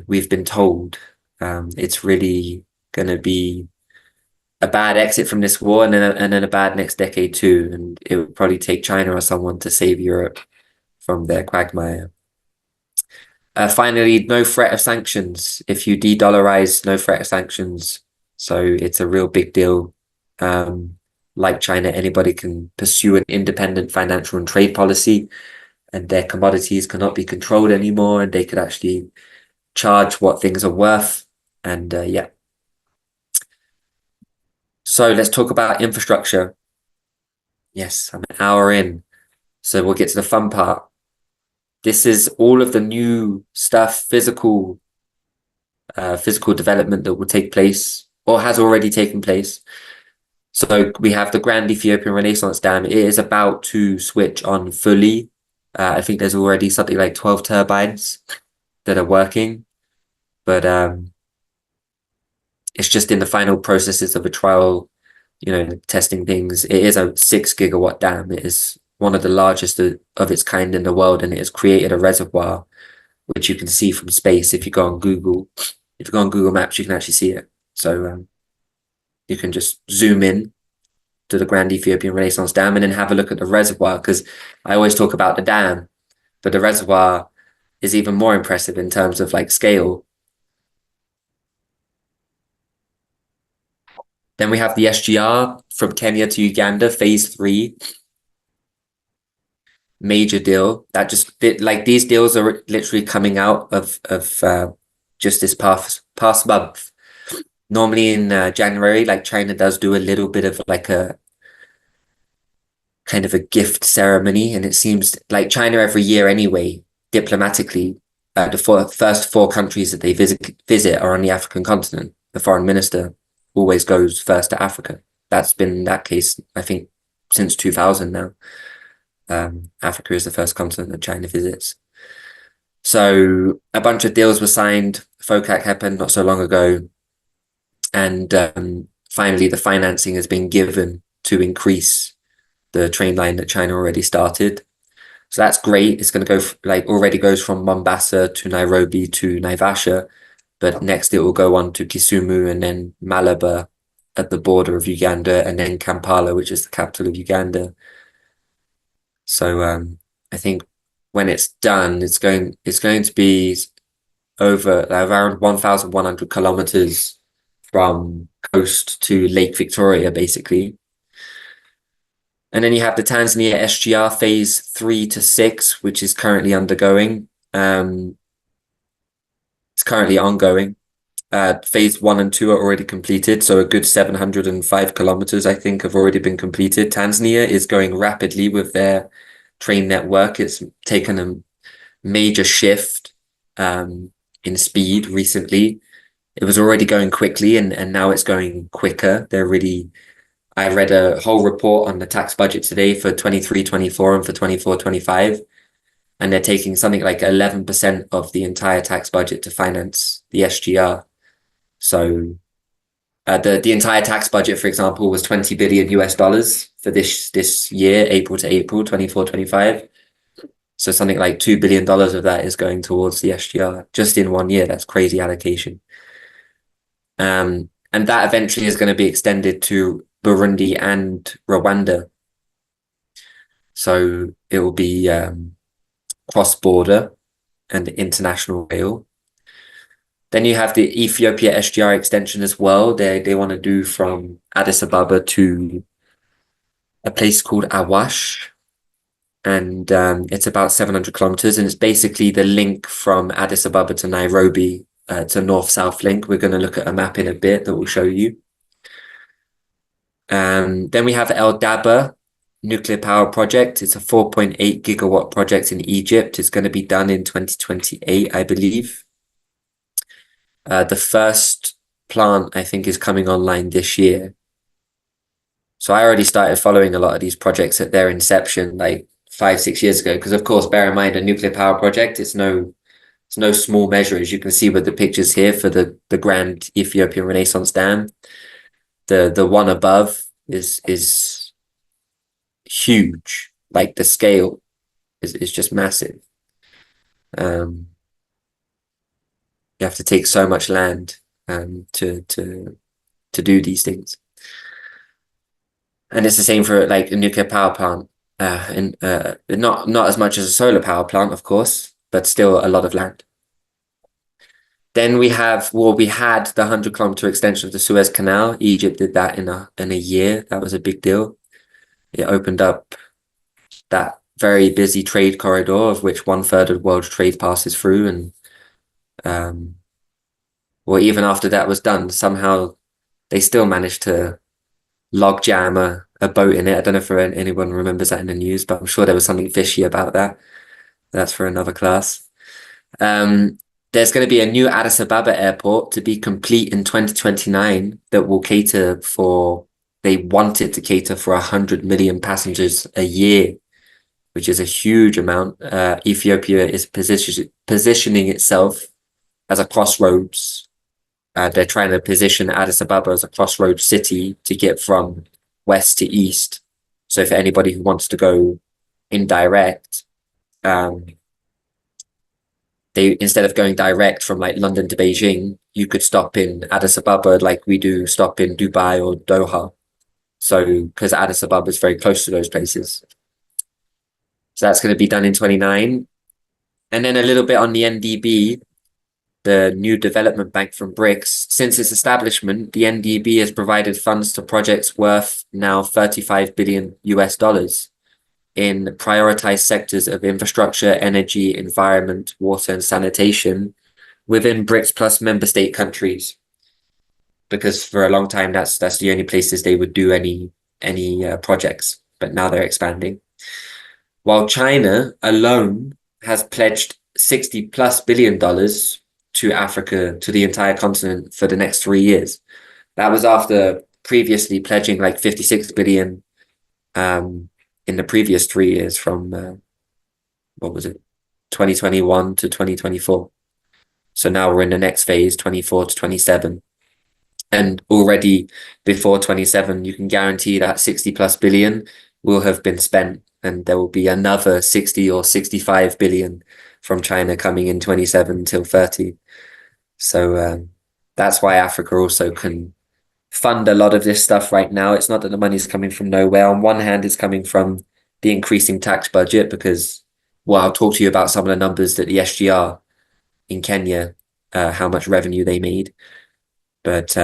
we've been told it's really going to be a bad exit from this war, and then a bad next decade too. And it would probably take China or someone to save Europe from their quagmire. Finally, no threat of sanctions. If you de-dollarize, no threat of sanctions. So it's a real big deal. Like China, anybody can pursue an independent financial and trade policy, and their commodities cannot be controlled anymore, and they could actually charge what things are worth. And yeah. So let's talk about infrastructure. Yes, I'm an hour in, so we'll get to the fun part. This is all of the new stuff, physical development that will take place or has already taken place. So we have the Grand Ethiopian Renaissance Dam. It is about to switch on fully. I think there's already something like 12 turbines that are working, but it's just in the final processes of a trial, testing things. It is a 6 gigawatt dam. It is one of the largest of its kind in the world, and it has created a reservoir, which you can see from space if you go on Google. If you go on Google Maps, you can actually see it. So you can just zoom in to the Grand Ethiopian Renaissance Dam and then have a look at the reservoir, because I always talk about the dam, but the reservoir is even more impressive in terms of like scale. Then we have the SGR from Kenya to Uganda, phase 3. Major deal. That just, like, these deals are literally coming out of just this past month. Normally in January, like, China does do a little bit of like a kind of a gift ceremony, and it seems like China every year anyway, diplomatically, the first 4 countries that they visit are on the African continent. The foreign minister always goes first to Africa. That's been that case, I think, since 2000 now. Africa is the first continent that China visits. So a bunch of deals were signed. FOCAC happened not so long ago. And finally, the financing has been given to increase the train line that China already started. So that's great. It's going to go like already goes from Mombasa to Nairobi to Naivasha, but next it will go on to Kisumu and then Malaba at the border of Uganda and then Kampala, which is the capital of Uganda. So I think when it's done, it's going to be over around 1,100 kilometers from coast to Lake Victoria, basically. And then you have the Tanzania SGR phase 3 to 6, which is currently undergoing. It's currently ongoing. Phase 1 and 2 are already completed, so a good 705 kilometers, I think, have already been completed. Tanzania is going rapidly with their train network. It's taken a major shift in speed recently. It was already going quickly, and now it's going quicker. I read a whole report on the tax budget today for 23-24 and for 24-25, and they're taking something like 11% of the entire tax budget to finance the SGR. So the entire tax budget, for example, was 20 billion US dollars for this year, April to April, 24-25. So something like $2 billion of that is going towards the SGR just in 1 year. That's crazy allocation. And that eventually is going to be extended to Burundi and Rwanda. So it will be cross-border and international rail. Then you have the Ethiopia SGR extension as well. They want to do from Addis Ababa to a place called Awash, and it's about 700 kilometers, and it's basically the link from Addis Ababa to Nairobi to North-South link. We're going to look at a map in a bit that will show you. Then we have El Daba nuclear power project. It's a 4.8 gigawatt project in Egypt. It's going to be done in 2028, I believe. The first plant, I think, is coming online this year. So I already started following a lot of these projects at their inception, like 5-6 years ago. Because of course, bear in mind, a nuclear power project, it's no small measure, as you can see with the pictures here for the Grand Ethiopian Renaissance Dam. The one above is huge. Like the scale is just massive. You have to take so much land to do these things. And it's the same for like a nuclear power plant. And not as much as a solar power plant, of course, but still a lot of land. Then we had the 100-kilometer extension of the Suez Canal. Egypt did that in a year. That was a big deal. It opened up that very busy trade corridor, of which 1/3 of world trade passes through. And well, even after that was done, somehow they still managed to log jam a boat in it. I don't know if anyone remembers that in the news, but I'm sure there was something fishy about that. That's for another class. There's going to be a new Addis Ababa airport to be complete in 2029 that will they wanted to cater for 100 million passengers a year, which is a huge amount. Ethiopia is positioning itself as a crossroads. They're trying to position Addis Ababa as a crossroads city to get from west to east. So for anybody who wants to go indirect, they, instead of going direct from like London to Beijing, you could stop in Addis Ababa like we do stop in Dubai or Doha. So because Addis Ababa is very close to those places. So that's going to be done in 29. And then a little bit on the NDB, the new development bank from BRICS. Since its establishment, the NDB has provided funds to projects worth now 35 billion US dollars in prioritized sectors of infrastructure, energy, environment, water, and sanitation within BRICS plus member state countries. Because for a long time, that's the only places they would do any projects, but now they're expanding. While China alone has pledged $60+ billion to Africa, to the entire continent for the next 3 years. That was after previously pledging like 56 billion in the previous 3 years from, what was it, 2021 to 2024. So now we're in the next phase, 24 to 27. And already before 27, you can guarantee that 60+ billion will have been spent and there will be another 60 or 65 billion from China coming in 27 till 30. So that's why Africa also can fund a lot of this stuff right now. It's not that the money's coming from nowhere. On one hand, it's coming from the increasing tax budget because, well, I'll talk to you about some of the numbers that the SGR in Kenya, how much revenue they made. But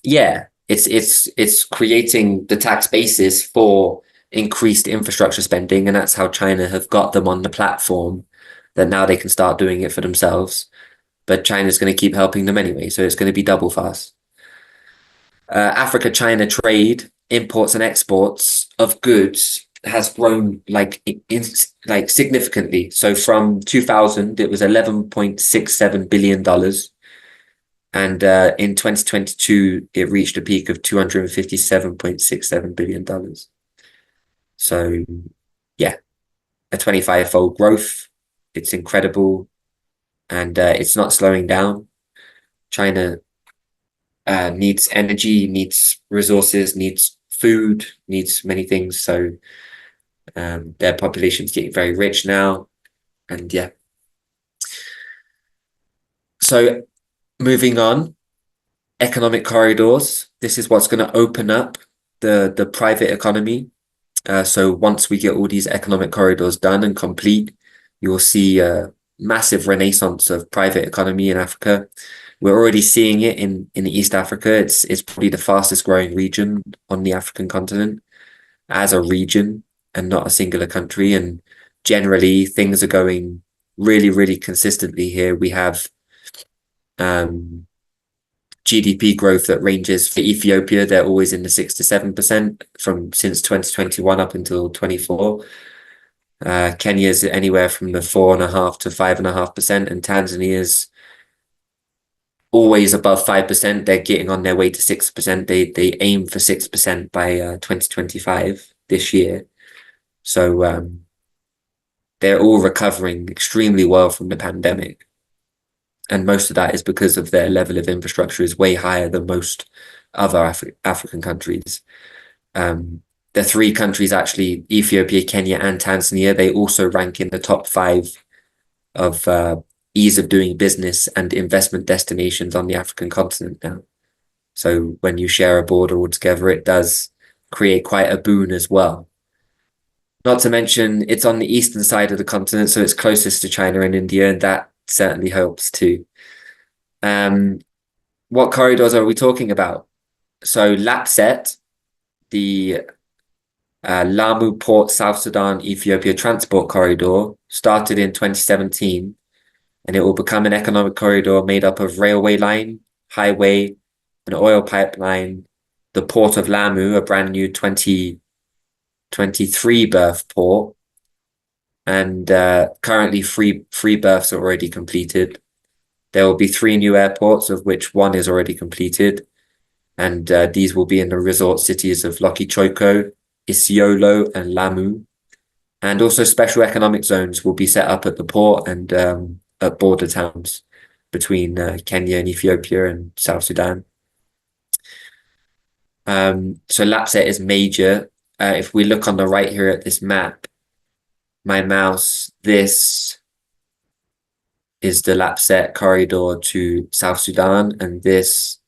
yeah, it's creating the tax basis for increased infrastructure spending, and that's how China have got them on the platform that now they can start doing it for themselves. But China's going to keep helping them anyway, so it's going to be double fast. Africa-China trade, imports and exports of goods has grown like significantly. So from 2000, it was $11.67 billion. And in 2022, it reached a peak of $257.67 billion. So yeah, a 25-fold growth. It's incredible. And it's not slowing down. China needs energy, needs resources, needs food, needs many things. So their population's getting very rich now. And yeah. So moving on, economic corridors. This is what's going to open up the private economy. So once we get all these economic corridors done and complete, you'll see a massive renaissance of private economy in Africa. We're already seeing it in East Africa. It's probably the fastest growing region on the African continent as a region and not a singular country. And generally, things are going really, really consistently here. We have GDP growth that ranges for Ethiopia. They're always in the 6 to 7% from since 2021 up until 24. Kenya's anywhere from the 4.5 to 5.5%, and Tanzania's always above 5%. They're getting on their way to 6%. They aim for 6% by 2025 this year. So they're all recovering extremely well from the pandemic. And most of that is because of their level of infrastructure is way higher than most other African countries. The three countries, actually, Ethiopia, Kenya, and Tanzania, they also rank in the top 5 of ease of doing business and investment destinations on the African continent now. So when you share a border altogether, it does create quite a boon as well. Not to mention, it's on the eastern side of the continent, so it's closest to China and India, and that certainly helps too. What corridors are we talking about? So LAPSET, the Lamu Port South Sudan Ethiopia Transport Corridor, started in 2017, and it will become an economic corridor made up of railway line, highway, an oil pipeline, the port of Lamu, a brand new 2023 berth port, and currently three berths are already completed. There will be 3 new airports, of which 1 is already completed, and these will be in the resort cities of Lokichoko, Isiolo, and Lamu. And also special economic zones will be set up at the port and at border towns between Kenya and Ethiopia and South Sudan. So LAPSET is major. If we look on the right here at this map, my mouse, this is the LAPSET corridor to South Sudan, and this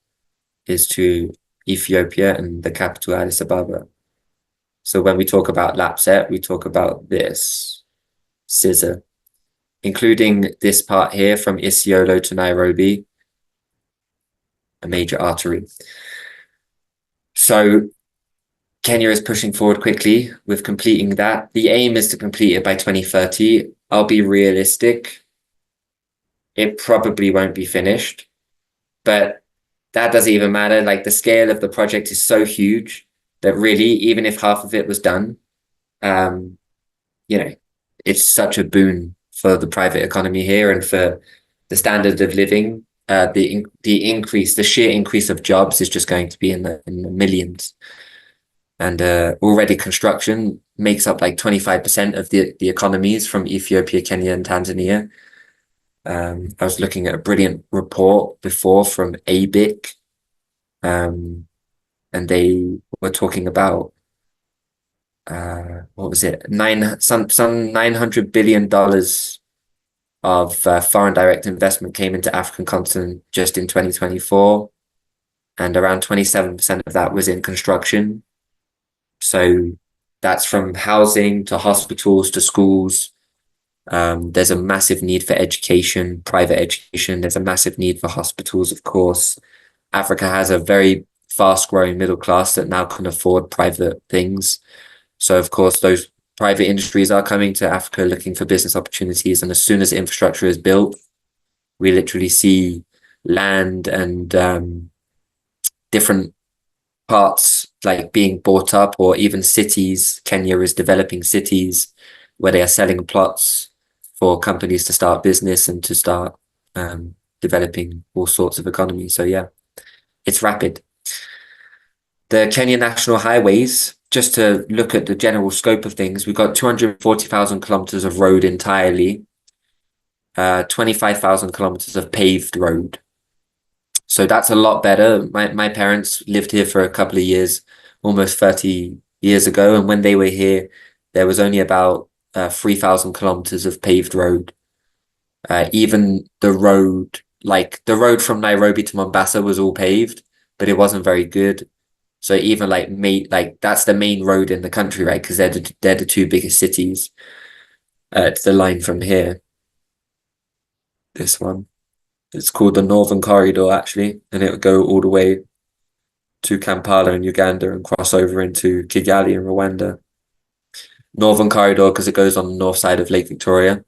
is to Ethiopia and the capital Addis Ababa. So when we talk about LAPSET, we talk about this scissor, including this part here from Isiolo to Nairobi, a major artery. So Kenya is pushing forward quickly with completing that. The aim is to complete it by 2030. I'll be realistic. It probably won't be finished, but that doesn't even matter. Like, the scale of the project is so huge that really, even if half of it was done, it's such a boon for the private economy here and for the standard of living. The sheer increase of jobs is just going to be in the millions. And already construction makes up like 25% of the economies from Ethiopia, Kenya, and Tanzania. I was looking at a brilliant report before from ABIC, and they were talking about what was it? Some $900 billion of foreign direct investment came into African continent just in 2024, and around 27% of that was in construction. So that's from housing to hospitals to schools. There's a massive need for education, private education. There's a massive need for hospitals, of course. Africa has a very fast growing middle class that now can afford private things. So, of course, those private industries are coming to Africa looking for business opportunities. And as soon as infrastructure is built, we literally see land and different parts like being bought up, or even cities. Kenya is developing cities where they are selling plots for companies to start business and to start developing all sorts of economies. So yeah, it's rapid. The Kenya national highways, just to look at the general scope of things, we've got 240,000 kilometers of road entirely, 25,000 kilometers of paved road. So that's a lot better. My parents lived here for a couple of years, almost 30 years ago. And when they were here, there was only about 3,000 kilometers of paved road. Even the road, like the road from Nairobi to Mombasa was all paved, but it wasn't very good. So even like that's the main road in the country, right? Because they're the two biggest cities. It's the line from here, this one. It's called the Northern Corridor, actually, and it would go all the way to Kampala in Uganda and cross over into Kigali in Rwanda. Northern Corridor because it goes on the north side of Lake Victoria.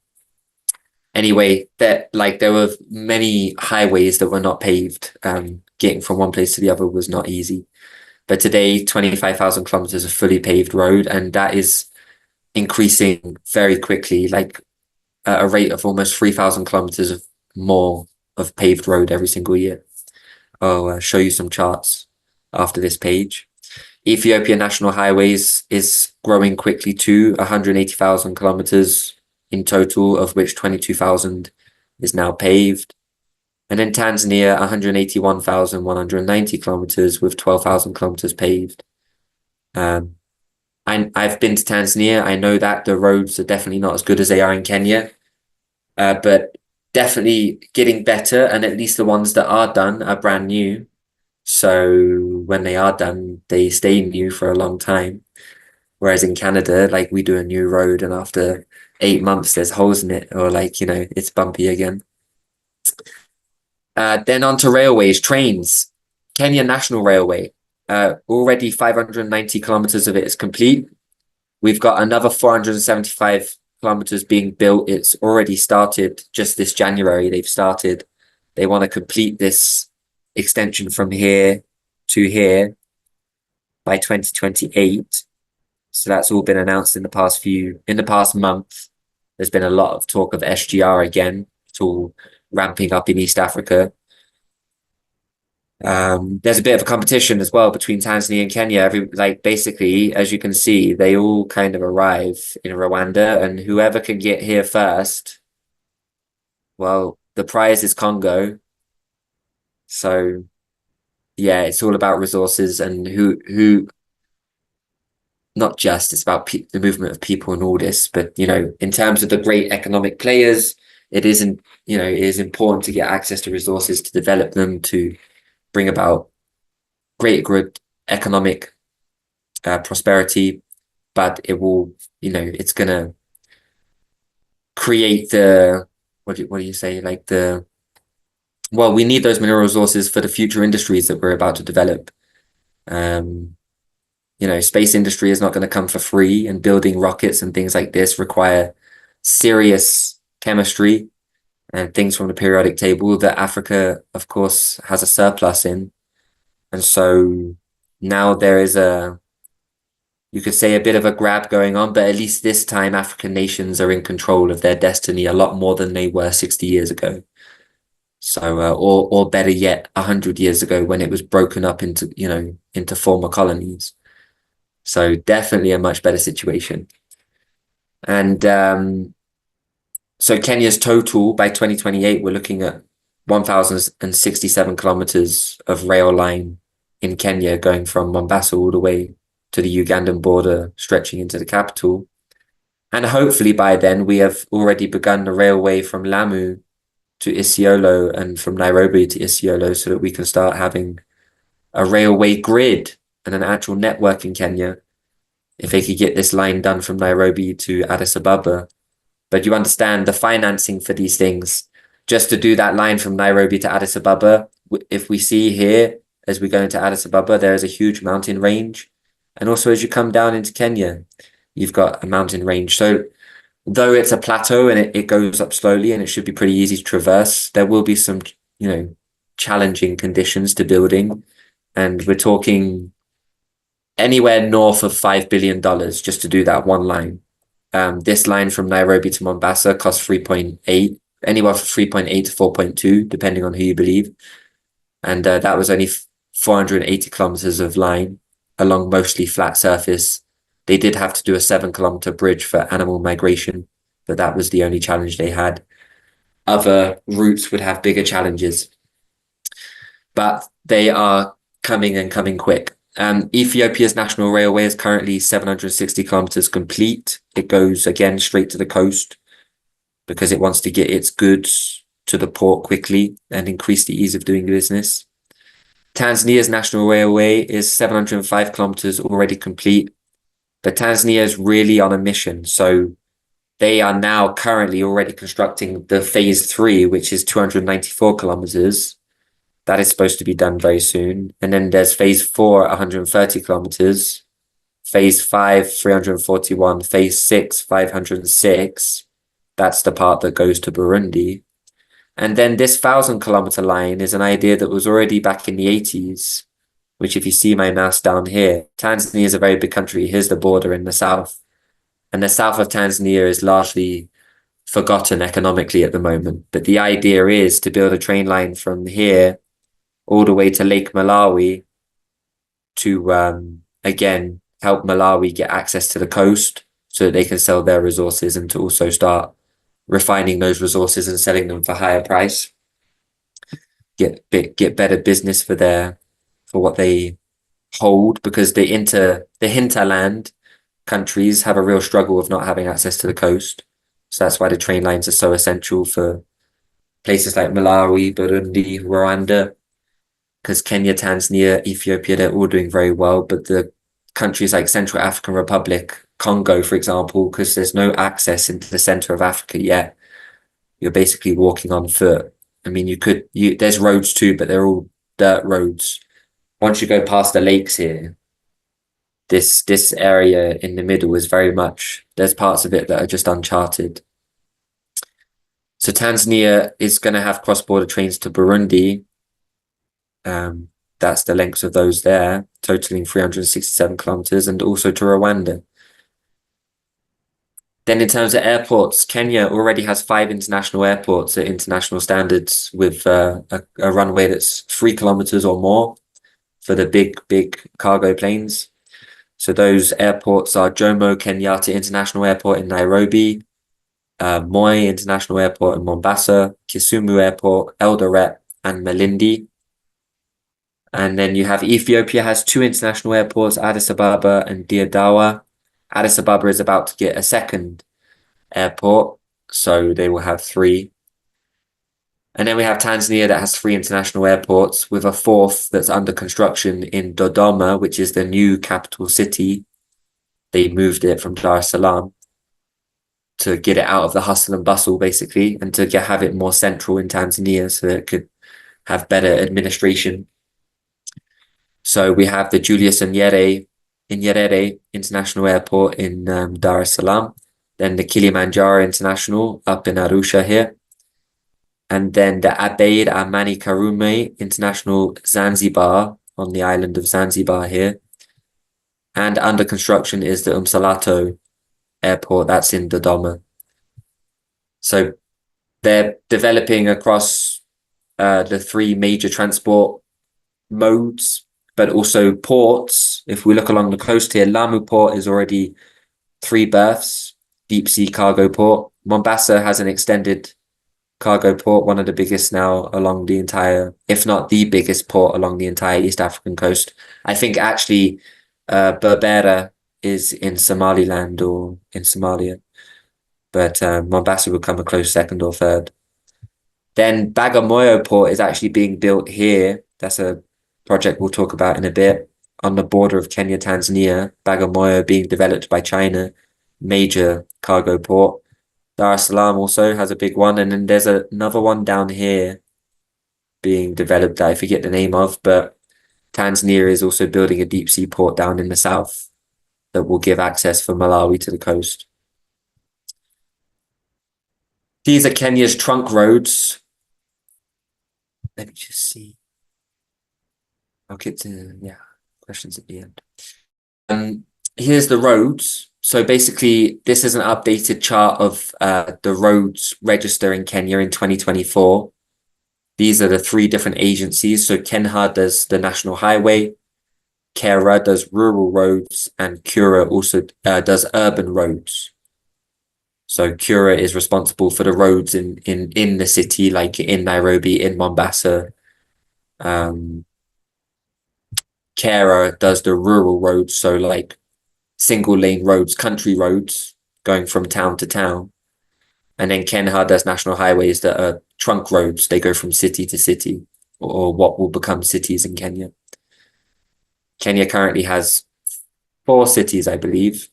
Anyway, there were many highways that were not paved. Getting from one place to the other was not easy. But today, 25,000 kilometers of fully paved road, and that is increasing very quickly, like at a rate of almost 3,000 kilometers of more of paved road every single year. I'll show you some charts after this page. Ethiopia National Highways is growing quickly to 180,000 kilometers in total, of which 22,000 is now paved. And in Tanzania, 181,190 kilometers with 12,000 kilometers paved. I've been to Tanzania. I know that the roads are definitely not as good as they are in Kenya, but definitely getting better. And at least the ones that are done are brand new. So when they are done, they stay new for a long time. Whereas in Canada, like we do a new road and after 8 months, there's holes in it, or it's bumpy again. Then on to railways, trains. Kenya National Railway, already 590 kilometers of it is complete. We've got another 475 kilometers being built. It's already started just this January. They've started. They want to complete this extension from here to here by 2028. So that's all been announced in the past month. There's been a lot of talk of SGR again. It's all ramping up in East Africa. There's a bit of a competition as well between Tanzania and Kenya. Basically, as you can see, they all kind of arrive in Rwanda, and whoever can get here first, well, the prize is Congo. So yeah, it's all about resources and who not just, it's about the movement of people and all this, but in terms of the great economic players, it is important to get access to resources, to develop them, to bring about great good economic prosperity. But it will, it's gonna create what do you say, well, we need those mineral resources for the future industries that we're about to develop. Space industry is not going to come for free, and building rockets and things like this require serious chemistry and things from the periodic table that Africa, of course, has a surplus in. And so now there is you could say, a bit of a grab going on, but at least this time African nations are in control of their destiny a lot more than they were 60 years ago. So, or better yet, 100 years ago when it was broken up into former colonies. So definitely a much better situation. And so Kenya's total by 2028, we're looking at 1,067 kilometers of rail line in Kenya, going from Mombasa all the way to the Ugandan border, stretching into the capital. And hopefully by then we have already begun the railway from Lamu to Isiolo and from Nairobi to Isiolo so that we can start having a railway grid and an actual network in Kenya if they could get this line done from Nairobi to Addis Ababa. But you understand the financing for these things, just to do that line from Nairobi to Addis Ababa, if we see here, as we go into Addis Ababa, there is a huge mountain range. And also as you come down into Kenya, you've got a mountain range. So though it's a plateau and it goes up slowly and it should be pretty easy to traverse, there will be some, challenging conditions to building. And we're talking anywhere north of $5 billion just to do that one line. This line from Nairobi to Mombasa costs 3.8, anywhere from 3.8 to 4.2, depending on who you believe. And that was only 480 kilometers of line along mostly flat surface. They did have to do a 7-kilometer bridge for animal migration, but that was the only challenge they had. Other routes would have bigger challenges, but they are coming and coming quick. Ethiopia's national railway is currently 760 kilometers complete. It goes again straight to the coast because it wants to get its goods to the port quickly and increase the ease of doing business. Tanzania's national railway is 705 kilometers already complete, but Tanzania is really on a mission. So they are now currently already constructing the phase 3, which is 294 kilometers. That is supposed to be done very soon. And then there's phase 4, 130 kilometers. Phase 5, 341. Phase 6, 506. That's the part that goes to Burundi. And then this 1,000-kilometer line is an idea that was already back in the 80s, which if you see my mouse down here, Tanzania is a very big country. Here's the border in the south. And the south of Tanzania is largely forgotten economically at the moment. But the idea is to build a train line from here all the way to Lake Malawi to, again, help Malawi get access to the coast so that they can sell their resources and to also start refining those resources and selling them for higher price. Get better business for what they hold, because the hinterland countries have a real struggle with not having access to the coast. So that's why the train lines are so essential for places like Malawi, Burundi, Rwanda, because Kenya, Tanzania, Ethiopia, they're all doing very well. But the countries like Central African Republic, Congo, for example, because there's no access into the center of Africa yet, you're basically walking on foot. I mean, there's roads too, but they're all dirt roads. Once you go past the lakes here, this area in the middle is very much, there's parts of it that are just uncharted. So Tanzania is going to have cross-border trains to Burundi. That's the lengths of those there, totaling 367 kilometers, and also to Rwanda. Then in terms of airports, Kenya already has 5 international airports at international standards with a runway that's 3 kilometers or more for the big cargo planes. So those airports are Jomo Kenyatta International Airport in Nairobi, Moi International Airport in Mombasa, Kisumu Airport, Eldoret, and Malindi. And then you have Ethiopia has 2 international airports, Addis Ababa and Diadawa. Addis Ababa is about to get a second airport, so they will have 3. And then we have Tanzania that has 3 international airports, with a 4th that's under construction in Dodoma, which is the new capital city. They moved it from Dar es Salaam to get it out of the hustle and bustle, basically, and to have it more central in Tanzania so that it could have better administration. So we have the Julius Nyerere International Airport in Dar es Salaam, then the Kilimanjaro International up in Arusha here, and then the Abeid Amani Karume International Zanzibar on the island of Zanzibar here. And under construction is the Umsalato Airport, that's in Dodoma. So they're developing across the 3 major transport modes, but also ports. If we look along the coast here, Lamu Port is already 3 berths, deep sea cargo port. Mombasa has an extended cargo port, one of the biggest now along the entire, if not the biggest port along the entire East African coast. I think actually Berbera is in Somaliland or in Somalia, but Mombasa would come a close second or third. Then Bagamoyo port is actually being built here. That's a project we'll talk about in a bit on the border of Kenya, Tanzania. Bagamoyo being developed by China, major cargo port. Dar es Salaam also has a big one, and then there's another one down here being developed that I forget the name of, but Tanzania is also building a deep sea port down in the south that will give access for Malawi to the coast. These are Kenya's trunk roads. Let me just see. I'll get to questions at the end. Here's the roads. So basically, this is an updated chart of the roads register in Kenya in 2024. These are the three different agencies. So Kenha does the national highway, Kera does rural roads, and Kura also does urban roads. So Kura is responsible for the roads in the city, like in Nairobi, in Mombasa. Kera does the rural roads, so like single lane roads, country roads going from town to town. And then Kenha does national highways that are trunk roads. They go from city to city, or what will become cities in Kenya. Kenya currently has 4 cities, I believe.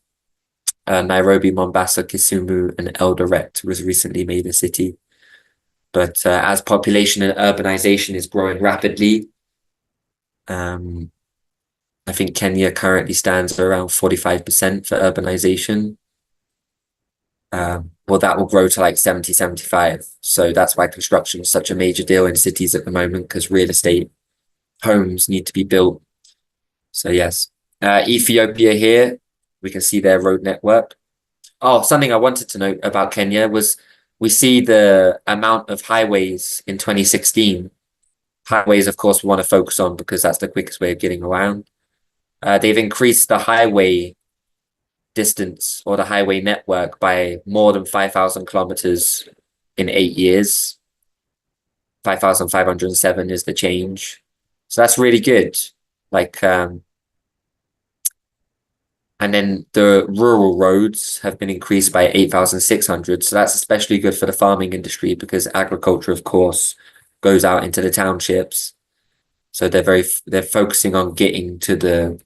Nairobi, Mombasa, Kisumu, and Eldoret was recently made a city. But as population and urbanization is growing rapidly, I think Kenya currently stands at around 45% for urbanization. Well, that will grow to like 70, 75. So that's why construction is such a major deal in cities at the moment, because real estate homes need to be built. So yes, Ethiopia here, we can see their road network. Oh, something I wanted to note about Kenya was we see the amount of highways in 2016. Highways, of course, we want to focus on because that's the quickest way of getting around. They've increased the highway distance or the highway network by more than 5,000 kilometers in 8 years. 5,507 is the change. So that's really good. Like, and then the rural roads have been increased by 8,600. So that's especially good for the farming industry because agriculture, of course, goes out into the townships. So they're focusing on getting to the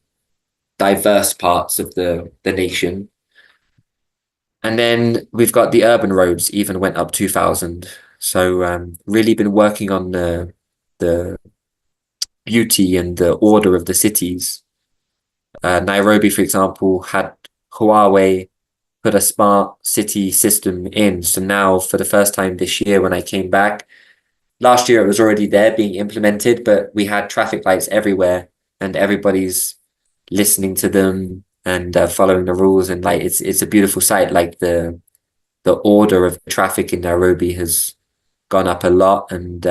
diverse parts of the nation. And then we've got the urban roads even went up 2,000. So really been working on the beauty and the order of the cities. Nairobi, for example, had Huawei put a smart city system in. So now for the first time this year when I came back, last year it was already there being implemented, but we had traffic lights everywhere and everybody's listening to them and following the rules. And like it's a beautiful sight. Like the order of traffic in Nairobi has gone up a lot, and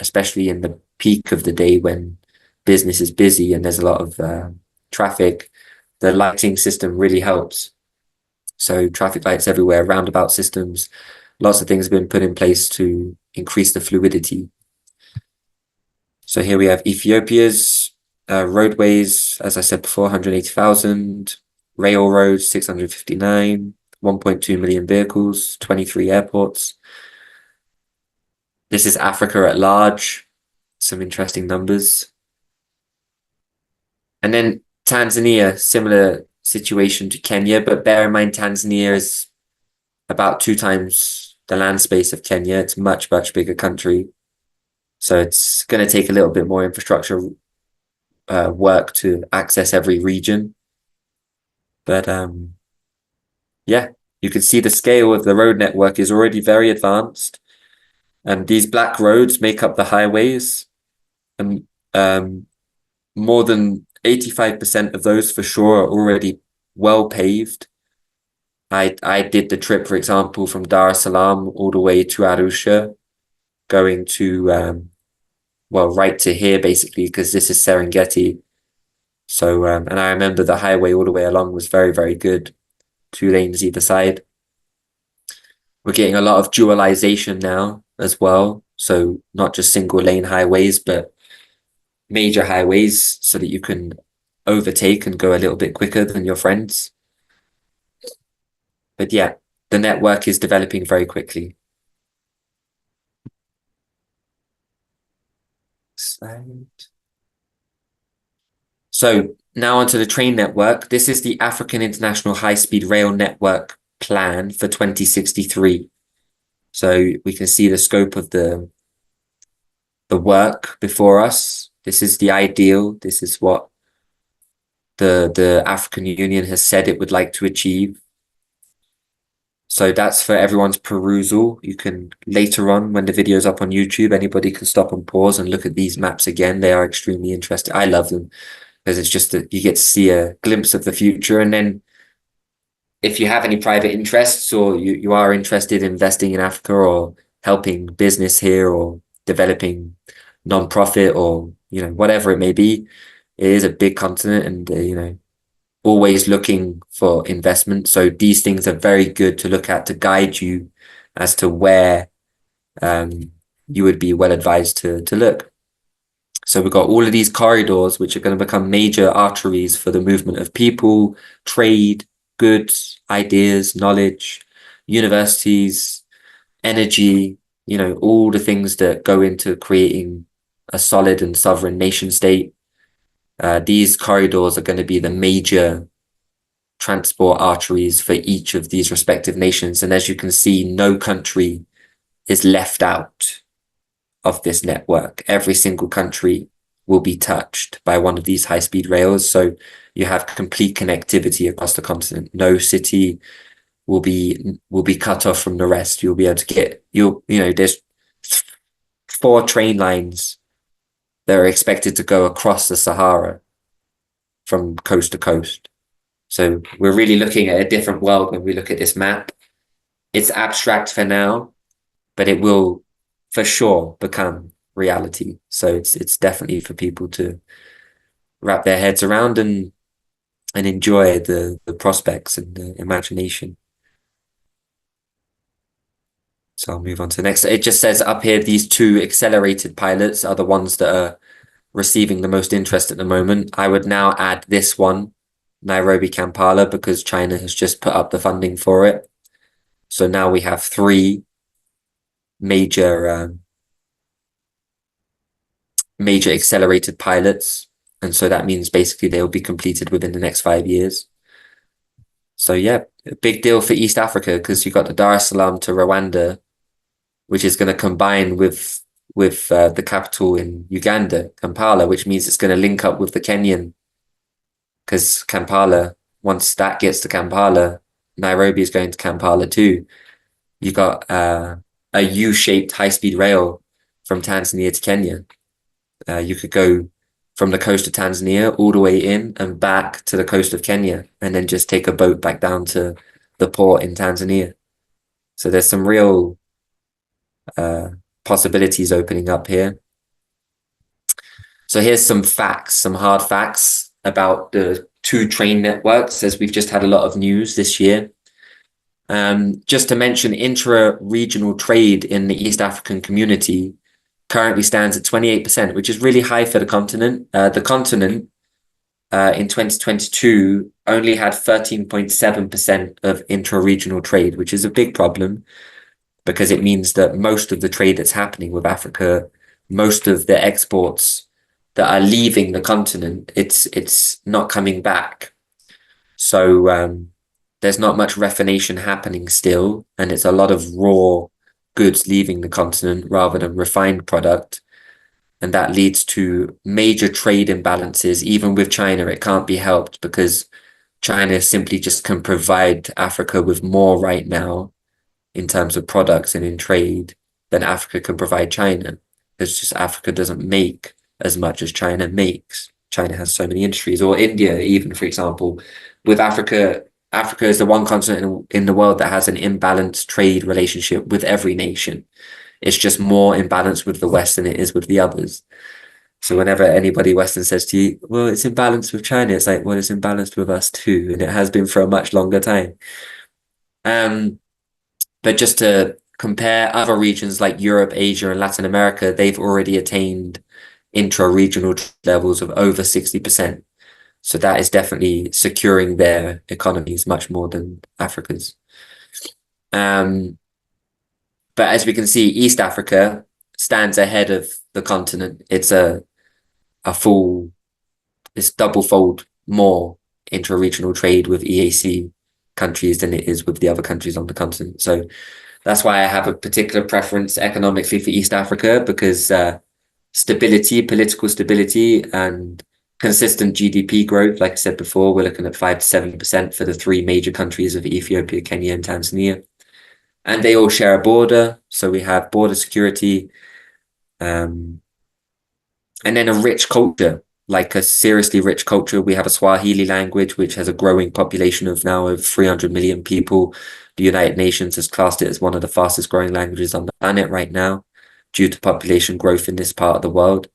especially in the peak of the day when business is busy and there's a lot of traffic, the lighting system really helps. So traffic lights everywhere, roundabout systems, lots of things have been put in place to increase the fluidity. So here we have Ethiopia's roadways, as I said before, 180,000, railroads, 659, 1.2 million vehicles, 23 airports. This is Africa at large, some interesting numbers. And then Tanzania, similar situation to Kenya, but bear in mind Tanzania is about 2 times the land space of Kenya. It's a much, much bigger country. So it's going to take a little bit more infrastructure work to access every region. But yeah, you can see the scale of the road network is already very advanced. And these black roads make up the highways. And more than 85% of those for sure are already well paved. I did the trip, for example, from Dar es Salaam all the way to Arusha, going to well, right to here basically, because this is Serengeti. So and I remember the highway all the way along was very, very good. 2 lanes either side. We're getting a lot of dualization now as well. So not just single lane highways, but major highways so that you can overtake and go a little bit quicker than your friends. But yeah, the network is developing very quickly. So now onto the train network. This is the African International High-Speed Rail Network plan for 2063. So we can see the scope of the work before us. This is the ideal. This is what the African Union has said it would like to achieve. So that's for everyone's perusal. You can later on, when the video's up on YouTube, anybody can stop and pause and look at these maps again. They are extremely interesting. I love them because it's just that you get to see a glimpse of the future. And then if you have any private interests or you are interested in investing in Africa or helping business here or developing non-profit or, whatever it may be, it is a big continent and, always looking for investment. So these things are very good to look at to guide you as to where you would be well advised to look. So we've got all of these corridors, which are going to become major arteries for the movement of people, trade, goods, ideas, knowledge, universities, energy, all the things that go into creating a solid and sovereign nation state. These corridors are going to be the major transport arteries for each of these respective nations. And as you can see, no country is left out of this network. Every single country will be touched by one of these high-speed rails. So you have complete connectivity across the continent. No city will be cut off from the rest. You'll be able to get there's 4 train lines that are expected to go across the Sahara from coast to coast. So we're really looking at a different world when we look at this map. It's abstract for now, but it will for sure become reality. So it's definitely for people to wrap their heads around and enjoy the prospects and the imagination. So I'll move on to the next. It just says up here, these 2 accelerated pilots are the ones that are receiving the most interest at the moment. I would now add this one, Nairobi Kampala, because China has just put up the funding for it. So now we have 3 major accelerated pilots. And so that means basically they will be completed within the next 5 years. So yeah, a big deal for East Africa because you've got the Dar es Salaam to Rwanda, which is going to combine with the capital in Uganda, Kampala, which means it's going to link up with the Kenyan. Because Kampala, once that gets to Kampala, Nairobi is going to Kampala too. You got a U-shaped high-speed rail from Tanzania to Kenya. You could go from the coast of Tanzania all the way in and back to the coast of Kenya, and then just take a boat back down to the port in Tanzania. So there's some real possibilities opening up here. So here's some facts, some hard facts about the 2 train networks, as we've just had a lot of news this year. Just to mention, intra-regional trade in the East African community currently stands at 28%, which is really high for the continent. The continent in 2022 only had 13.7% of intra-regional trade, which is a big problem because it means that most of the trade that's happening with Africa, most of the exports that are leaving the continent, it's not coming back. So there's not much refination happening still, and it's a lot of raw goods leaving the continent rather than refined product. And that leads to major trade imbalances. Even with China, it can't be helped because China simply just can provide Africa with more right now in terms of products and in trade than Africa can provide China. It's just Africa doesn't make as much as China makes. China has so many industries, or India, even, for example. With Africa, Africa is the one continent in the world that has an imbalanced trade relationship with every nation. It's just more imbalanced with the West than it is with the others. So whenever anybody Western says to you, well, it's imbalanced with China, it's like, well, it's imbalanced with us too. And it has been for a much longer time. But just to compare other regions like Europe, Asia, and Latin America, they've already attained intra-regional levels of over 60%. So that is definitely securing their economies much more than Africa's. Um, but as we can see, East Africa stands ahead of the continent. A full, it's double fold more intra-regional trade with EAC countries than it is with the other countries on the continent. So that's why I have a particular preference economically for East Africa, because stability, political stability, and consistent GDP growth. Like I said before, we're looking at 5 to 7% for the three major countries of Ethiopia, Kenya, and Tanzania. And they all share a border. So we have border security, and then a rich culture, like a seriously rich culture. We have a Swahili language, which has a growing population of now over 300 million people. The United Nations has classed it as one of the fastest growing languages on the planet right now, due to population growth in this part of the world.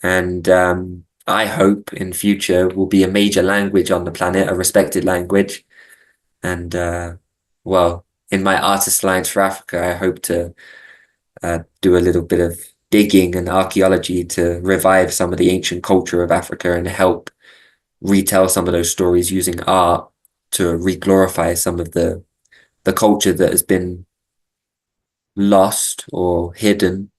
And I hope in future will be a major language on the planet, a respected language. And well, in my Artist Alliance for Africa, I hope to do a little bit of digging and archaeology to revive some of the ancient culture of Africa and help retell some of those stories using art to re-glorify some of the culture that has been lost or hidden.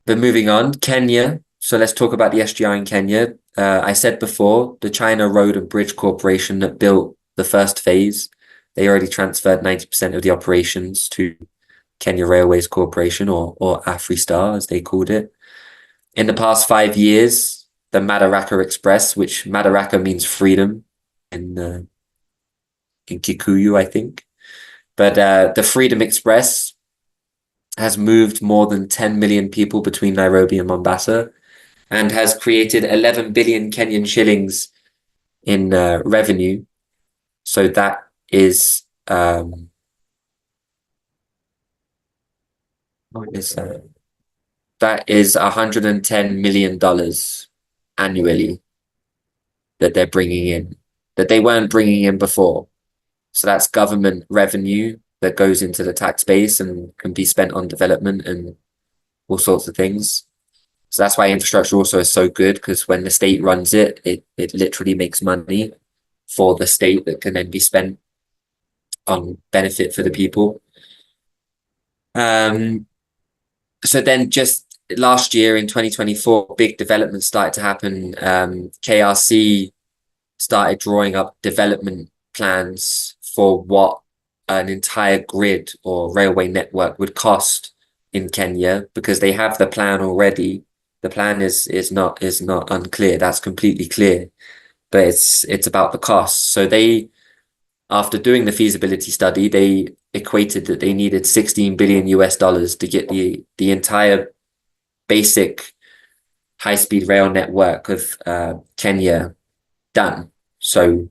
But moving on, Kenya. So let's talk about the SGR in Kenya. I said before, the China Road and Bridge Corporation that built the first phase, they already transferred 90% of the operations to Kenya Railways Corporation, or AfriStar, as they called it. In the past 5 years, the Madaraka Express, which Madaraka means freedom in Kikuyu, I think. But the Freedom Express has moved more than 10 million people between Nairobi and Mombasa, and has created 11 billion Kenyan shillings in revenue. So that is what is that? That is $110 million annually that they're bringing in, that they weren't bringing in before. So that's government revenue that goes into the tax base and can be spent on development and all sorts of things. So that's why infrastructure also is so good, because when the state runs it, it literally makes money for the state that can then be spent on benefit for the people. So then just last year in 2024, big developments started to happen. KRC started drawing up development plans for what an entire grid or railway network would cost in Kenya, because they have the plan already. The plan is not unclear. That's completely clear, but it's about the costs. So they, after doing the feasibility study, they equated that they needed 16 billion US dollars to get the entire basic high-speed rail network of Kenya done. So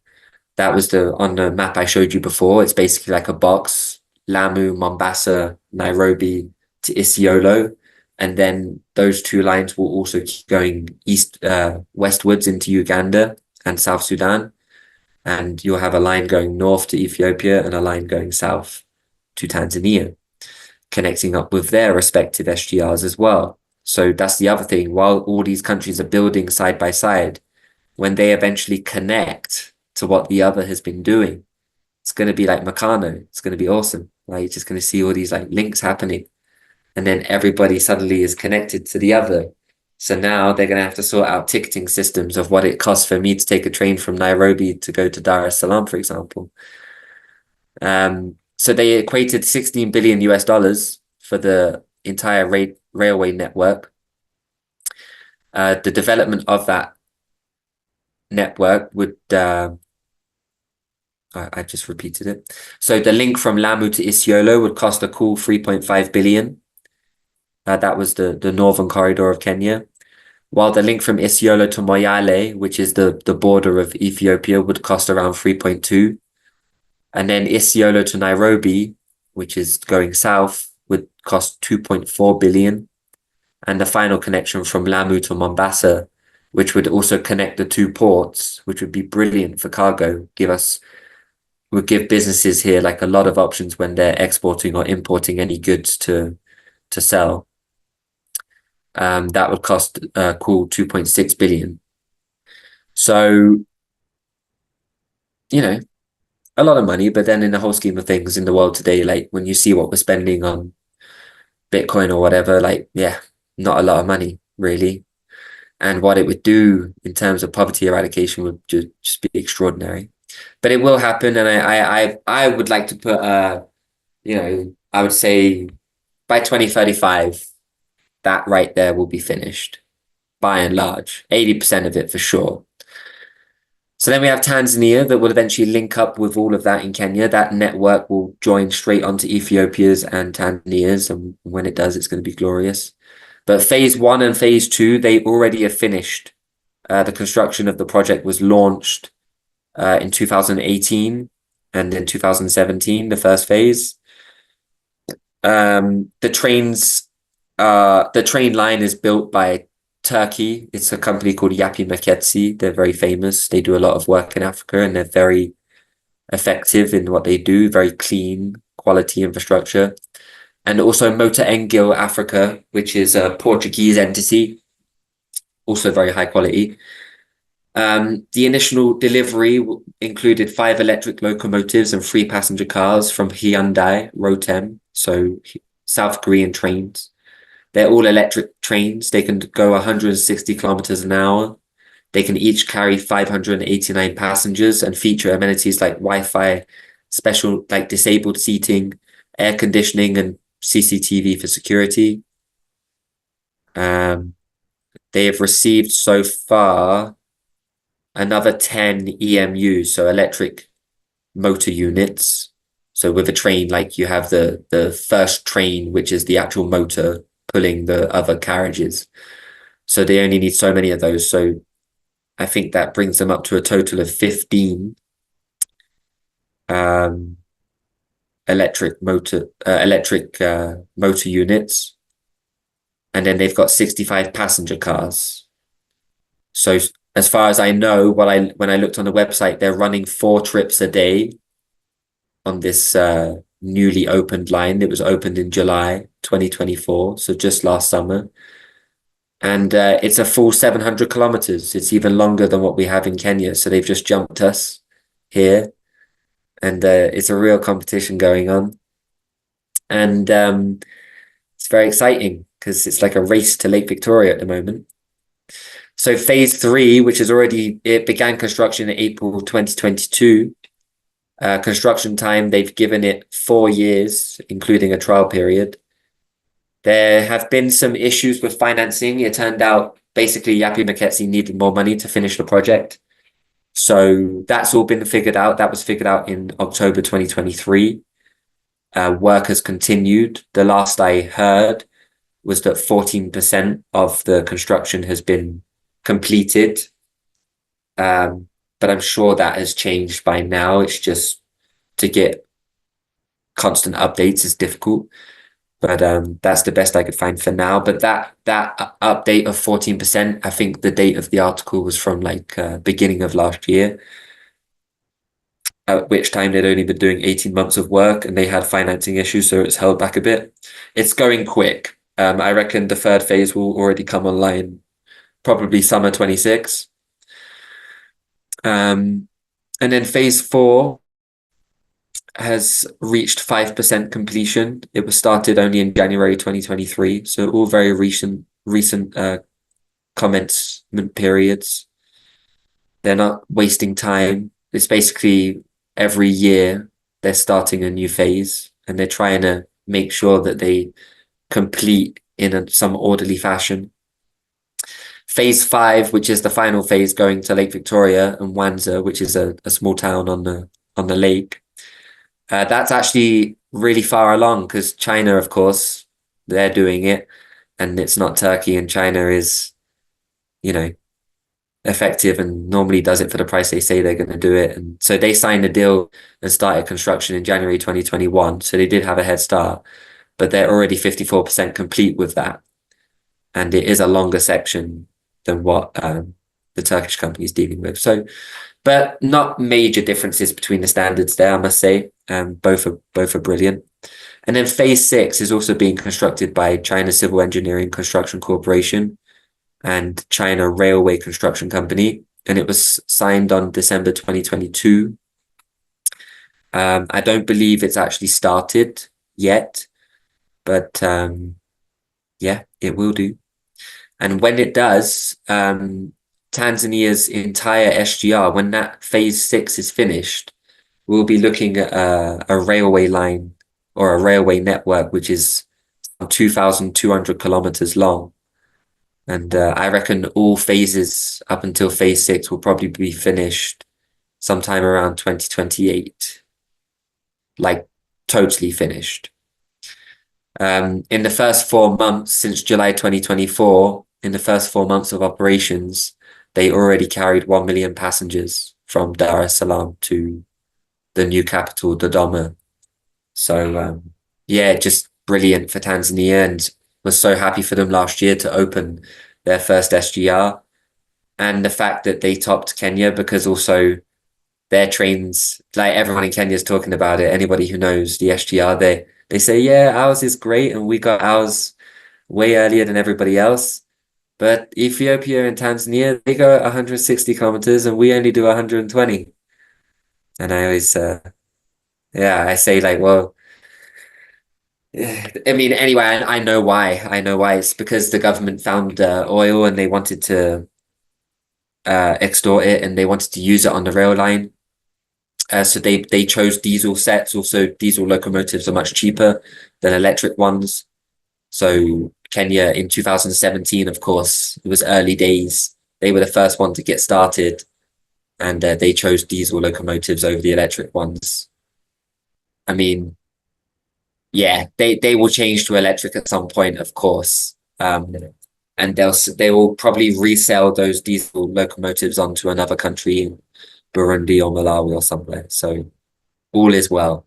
that was on the map I showed you before. It's basically like a box: Lamu, Mombasa, Nairobi to Isiolo. And then those two lines will also keep going westwards into Uganda and South Sudan. And you'll have a line going north to Ethiopia and a line going south to Tanzania, connecting up with their respective SGRs as well. So that's the other thing. While all these countries are building side by side, when they eventually connect to what the other has been doing, it's going to be like Meccano. It's going to be awesome. Like, you're just going to see all these like links happening. And then everybody suddenly is connected to the other. So now they're going to have to sort out ticketing systems of what it costs for me to take a train from Nairobi to go to Dar es Salaam, for example. So they equated 16 billion US dollars for the entire railway network. The development of that network would I just repeated it. So the link from Lamu to Isiolo would cost a cool 3.5 billion. That was the northern corridor of Kenya. While the link from Isiolo to Moyale, which is the border of Ethiopia, would cost around 3.2. And then Isiolo to Nairobi, which is going south, would cost 2.4 billion. And the final connection from Lamu to Mombasa, which would also connect the two ports, which would be brilliant for cargo, would give businesses here like a lot of options when they're exporting or importing any goods to sell. That would cost a cool 2.6 billion. So, you know, a lot of money, but then in the whole scheme of things in the world today, like when you see what we're spending on Bitcoin or whatever, like, yeah, not a lot of money, really. And what it would do in terms of poverty eradication would just be extraordinary. But it will happen, and I would like to put I would say by 2035, that right there will be finished by and large, 80% of it for sure. So then we have Tanzania that will eventually link up with all of that in Kenya. That network will join straight onto Ethiopia's and Tanzania's, and when it does, it's going to be glorious. But phase one and phase two, they already have finished. The construction of the project was launched in 2018 and in 2017, the first phase. The train line is built by Turkey. It's a company called Yapi Meketsi. They're very famous. They do a lot of work in Africa, and they're very effective in what they do, very clean, quality infrastructure. And also Motor Engil Africa, which is a Portuguese entity, also very high quality. The initial delivery included 5 electric locomotives and 3 passenger cars from Hyundai Rotem, so South Korean trains. They're all electric trains. They can go 160 kilometers an hour. They can each carry 589 passengers and feature amenities like Wi-Fi, special like disabled seating, air conditioning, and CCTV for security. They have received so far another 10 EMUs, so electric motor units. So with a train, like you have the first train, which is the actual motor pulling the other carriages. So they only need so many of those. So I think that brings them up to a total of 15 electric motor units. And then they've got 65 passenger cars. So as far as I know, when I looked on the website, they're running 4 trips a day on this newly opened line. It was opened in July 2024, so just last summer. And it's a full 700 kilometers. It's even longer than what we have in Kenya. So they've just jumped us here. And it's a real competition going on. And it's very exciting because it's like a race to Lake Victoria at the moment. So phase 3, which is it began construction in April 2022. Construction time, they've given it 4 years, including a trial period. There have been some issues with financing. It turned out basically Yapi Meketsi needed more money to finish the project. So that's all been figured out. That was figured out in October 2023. Work has continued. The last I heard was that 14% of the construction has been completed. But I'm sure that has changed by now. It's just to get constant updates is difficult. But that's the best I could find for now. But that update of 14%, I think the date of the article was from like beginning of last year, at which time they'd only been doing 18 months of work and they had financing issues, so it's held back a bit. It's going quick. I reckon the 3rd phase will already come online probably summer 26. And then phase 4 has reached 5% completion. It was started only in January 2023, so all very recent commencement periods. They're not wasting time. It's basically every year they're starting a new phase and they're trying to make sure that they complete in some orderly fashion. Phase 5, which is the final phase going to Lake Victoria and Wanza, which is a small town on the lake. That's actually really far along because China, of course, they're doing it, and it's not Turkey, and China is, effective and normally does it for the price they say they're going to do it. And so they signed a deal and started construction in January 2021. So they did have a head start, but they're already 54% complete with that. And it is a longer section than what the Turkish company is dealing with. So, but not major differences between the standards there, I must say. Both are brilliant. And then phase 6 is also being constructed by China Civil Engineering Construction Corporation and China Railway Construction Company. and it was signed on December 2022. I don't believe it's actually started yet, but yeah, it will do. And when it does, Tanzania's entire SGR, when that phase 6 is finished, we'll be looking at a railway line or a railway network, which is 2,200 kilometers long. And I reckon all phases up until phase 6 will probably be finished sometime around 2028, like totally finished. In the first 4 months since July 2024, in the first 4 months of operations, they already carried 1 million passengers from Dar es Salaam to the new capital, Dodoma. So, yeah, just brilliant for Tanzania, and was so happy for them last year to open their first SGR. And the fact that they topped Kenya, because also their trains, like everyone in Kenya is talking about it. Anybody who knows the SGR, they say, yeah, ours is great, and we got ours way earlier than everybody else. But Ethiopia and Tanzania, they go at 160 kilometers, and we only do 120. And I always, yeah, I say like, well, I mean, anyway, I know why. I know why. It's because the government found oil and they wanted to extort it, and they wanted to use it on the rail line. So they chose diesel sets. Also, diesel locomotives are much cheaper than electric ones. So Kenya in 2017, of course, it was early days. They were the first one to get started, and they chose diesel locomotives over the electric ones. I mean, yeah, they will change to electric at some point, of course. And they will probably resell those diesel locomotives onto another country, Burundi or Malawi or somewhere. So all is well.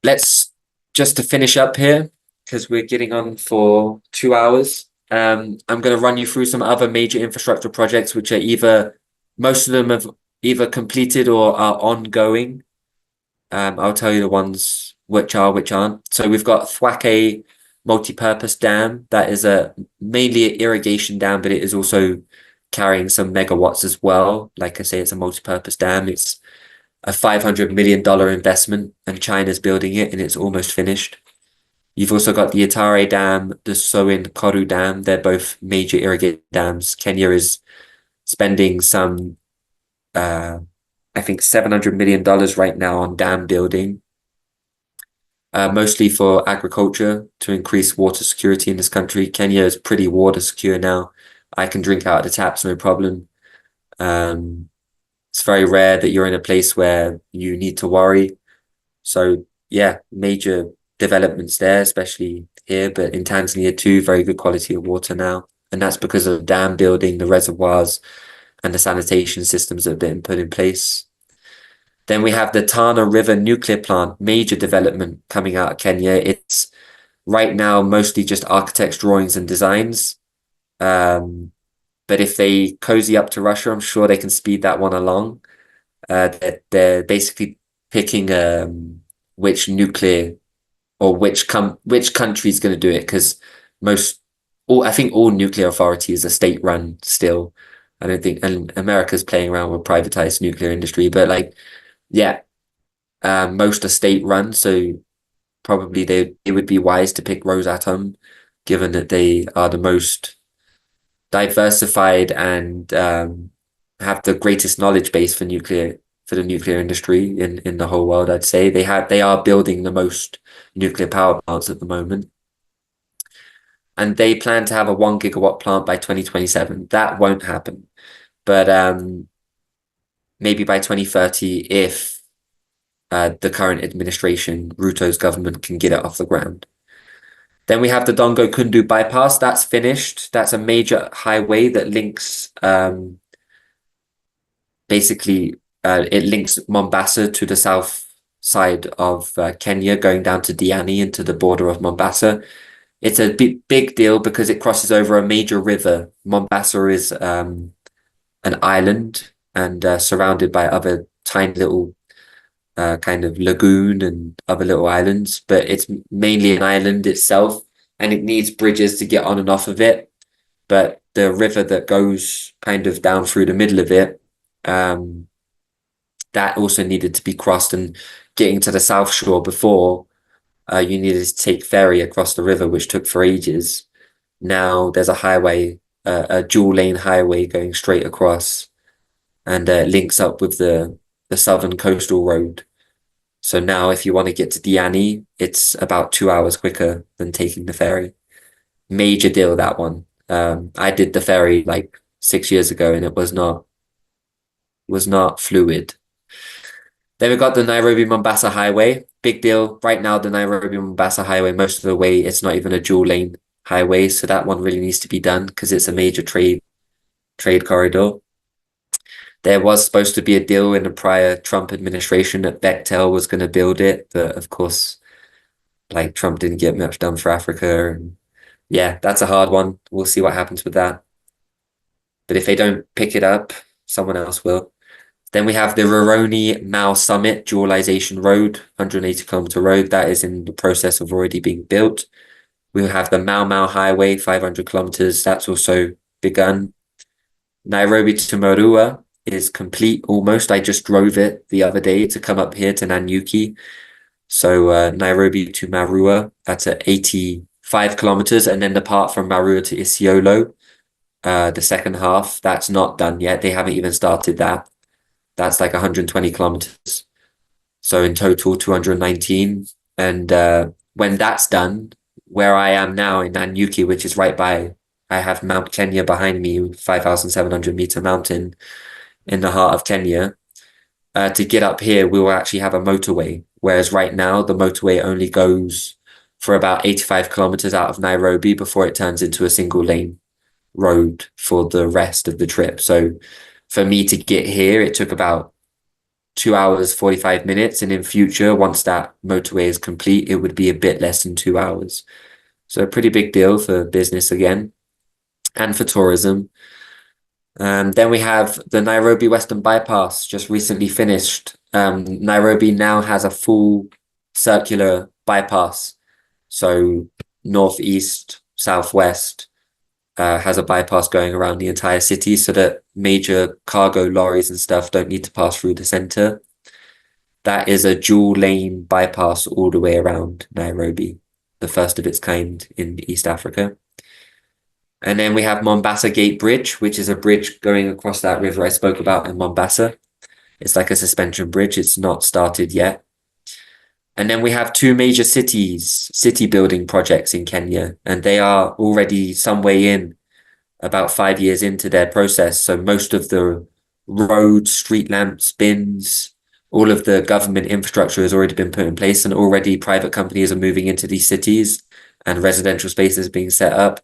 Let's just to finish up here, because we're getting on for 2 hours. I'm going to run you through some other major infrastructure projects, which are either most of them have either completed or are ongoing. I'll tell you the ones which are, which aren't. So we've got Thwake multi-purpose dam. That is a mainly an irrigation dam, but it is also carrying some megawatts as well. Like I say, it's a multi-purpose dam. It's a $500 million investment, and China's building it, and it's almost finished. You've also got the Itare Dam, the Soin Koru Dam. They're both major irrigation dams. Kenya is spending some, I think, $700 million right now on dam building, mostly for agriculture to increase water security in this country. Kenya is pretty water secure now. I can drink out of the taps, no problem. It's very rare that you're in a place where you need to worry. So yeah, major developments there, especially here, but in Tanzania too, very good quality of water now. And that's because of dam building, the reservoirs, and the sanitation systems that have been put in place. Then we have the Tana River nuclear plant, major development coming out of Kenya. It's right now mostly just architects' drawings and designs. But if they cozy up to Russia, I'm sure they can speed that one along. They're basically picking which nuclear or which country is going to do it, because I think all nuclear authorities are state run still. I don't think, and America's playing around with privatized nuclear industry, but like, yeah, most are state run, so probably it would be wise to pick Rosatom, given that they are the most diversified and have the greatest knowledge base for the nuclear industry in the whole world. I'd say they are building the most nuclear power plants at the moment, and they plan to have a 1 gigawatt plant by 2027. That won't happen, but maybe by 2030 if the current administration, Ruto's government, can get it off the ground. Then we have the Dongo Kundu bypass. That's finished. That's a major highway that links, basically, it links Mombasa to the south side of Kenya, going down to Diani and to the border of Mombasa. It's a big deal because it crosses over a major river. Mombasa is an island and surrounded by other tiny little kind of lagoon and other little islands, but it's mainly an island itself, and it needs bridges to get on and off of it. but the river that goes kind of down through the middle of it, um, that also needed to be crossed. And getting to the South Shore before, you needed to take ferry across the river, which took for ages. Now there's a highway, a dual lane highway going straight across, and links up with the Southern Coastal Road. So now, if you want to get to Diani, it's about 2 hours quicker than taking the ferry. Major deal, that one. I did the ferry like 6 years ago, and it was not fluid. Then we got the Nairobi Mombasa Highway. Big deal. Right now, the Nairobi Mombasa Highway, most of the way, it's not even a dual lane highway. So that one really needs to be done because it's a major trade corridor. There was supposed to be a deal in the prior Trump administration that Bechtel was going to build it, but of course, like Trump didn't get much done for Africa. And yeah, that's a hard one. We'll see what happens with that. But if they don't pick it up, someone else will. Then we have the Roroni Mao Summit Dualization Road, 180-kilometer road that is in the process of already being built. We'll have the Mau Mau Highway, 500 kilometers. That's also begun. Nairobi to Marua is complete almost. I just drove it the other day to come up here to Nanyuki. So Nairobi to Marua, that's at 85 kilometers. And then the part from Marua to Isiolo, the second half, that's not done yet. They haven't even started that. That's like 120 kilometers. So in total, 219. And when that's done, where I am now in Nanyuki, which is right by, I have Mount Kenya behind me, 5,700-meter mountain in the heart of Kenya. To get up here, we will actually have a motorway. Whereas right now, the motorway only goes for about 85 kilometers out of Nairobi before it turns into a single lane road for the rest of the trip. So for me to get here, it took about 2 hours, 45 minutes. And in future, once that motorway is complete, it would be a bit less than 2 hours. So a pretty big deal for business again and for tourism. Then we have the Nairobi Western Bypass, just recently finished. Nairobi now has a full circular bypass. So northeast, southwest, has a bypass going around the entire city so that major cargo lorries and stuff don't need to pass through the center. That is a dual lane bypass all the way around Nairobi, the first of its kind in East Africa. And then we have Mombasa Gate Bridge, which is a bridge going across that river I spoke about in Mombasa. It's like a suspension bridge. It's not started yet. And then we have two major city building projects in Kenya, and they are already some way in, about 5 years into their process. So most of the roads, street lamps, bins, all of the government infrastructure has already been put in place, and already private companies are moving into these cities and residential spaces being set up.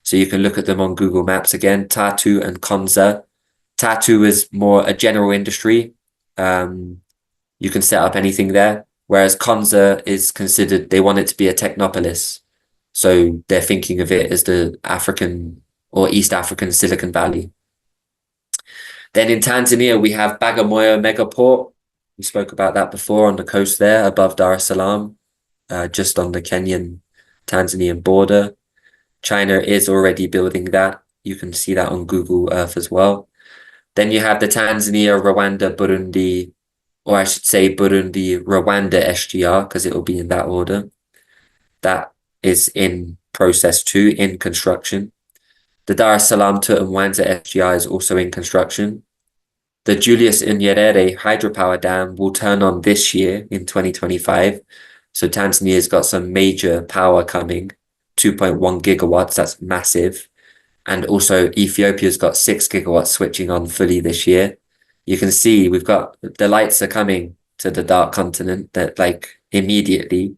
So you can look at them on Google Maps again, Tatu and Konza. Tatu is more a general industry. You can set up anything there. Whereas Konza is considered, they want it to be a technopolis. So they're thinking of it as the African or East African Silicon Valley. Then in Tanzania, we have Bagamoyo Megaport. We spoke about that before on the coast there above Dar es Salaam, just on the Kenyan-Tanzanian border. China is already building that. You can see that on Google Earth as well. Then you have the Tanzania, Rwanda, Burundi, or I should say Burundi, Rwanda SGR, because it will be in that order. That is in process too, in construction. The Dar es Salaam to Mwanza SGR is also in construction. The Julius Nyerere hydropower dam will turn on this year in 2025. So Tanzania's got some major power coming. 2.1 gigawatts, that's massive. And also Ethiopia's got 6 gigawatts switching on fully this year. You can see we've got the lights are coming to the dark continent that like immediately.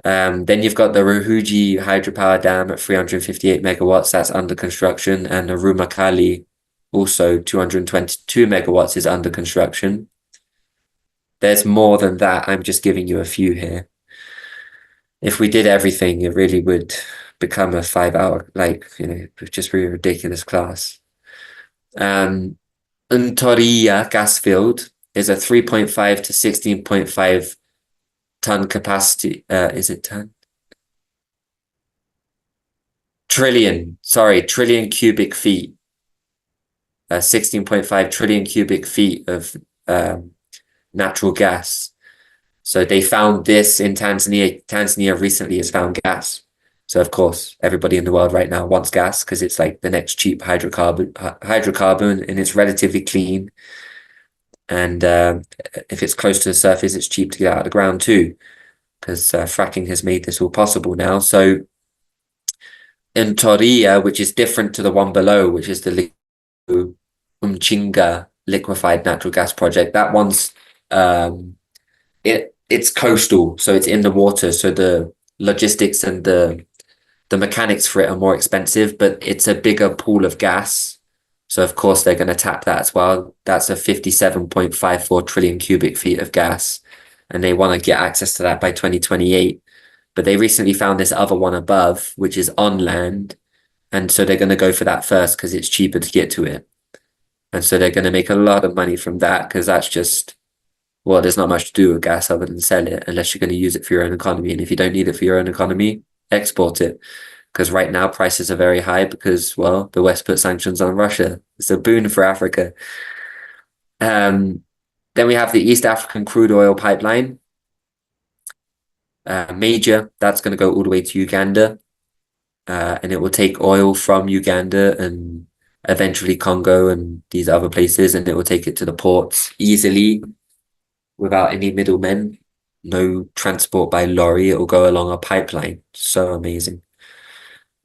Then you've got the Ruhuji hydropower dam at 358 megawatts, that's under construction, and the Rumakali also 222 megawatts is under construction. There's more than that. I'm just giving you a few here. If we did everything, it really would become a 5 hour, like, just really ridiculous class. Ntoria gas field is a 3.5 to 16.5 ton capacity. Is it ton? trillion cubic feet, 16.5 trillion cubic feet of natural gas. So they found this in Tanzania. Tanzania recently has found gas. So of course, everybody in the world right now wants gas because it's like the next cheap hydrocarbon, and it's relatively clean. And if it's close to the surface, it's cheap to get out of the ground too, because fracking has made this all possible now. So in Toria, which is different to the one below, which is the Umchinga liquefied natural gas project, that one's it's coastal, so it's in the water. So the logistics and the mechanics for it are more expensive, but it's a bigger pool of gas. So of course they're going to tap that as well. That's a 57.54 trillion cubic feet of gas, and they want to get access to that by 2028. But they recently found this other one above, which is on land, and so they're going to go for that first because it's cheaper to get to it. And so they're going to make a lot of money from that because that's just, well, there's not much to do with gas other than sell it unless you're going to use it for your own economy. And if you don't need it for your own economy, export it. Because right now prices are very high because, well, the West put sanctions on Russia. It's a boon for Africa. Then we have the East African crude oil pipeline. Major, that's going to go all the way to Uganda. And it will take oil from Uganda and eventually Congo and these other places, and it will take it to the ports easily without any middlemen. No transport by lorry. It will go along a pipeline. So amazing.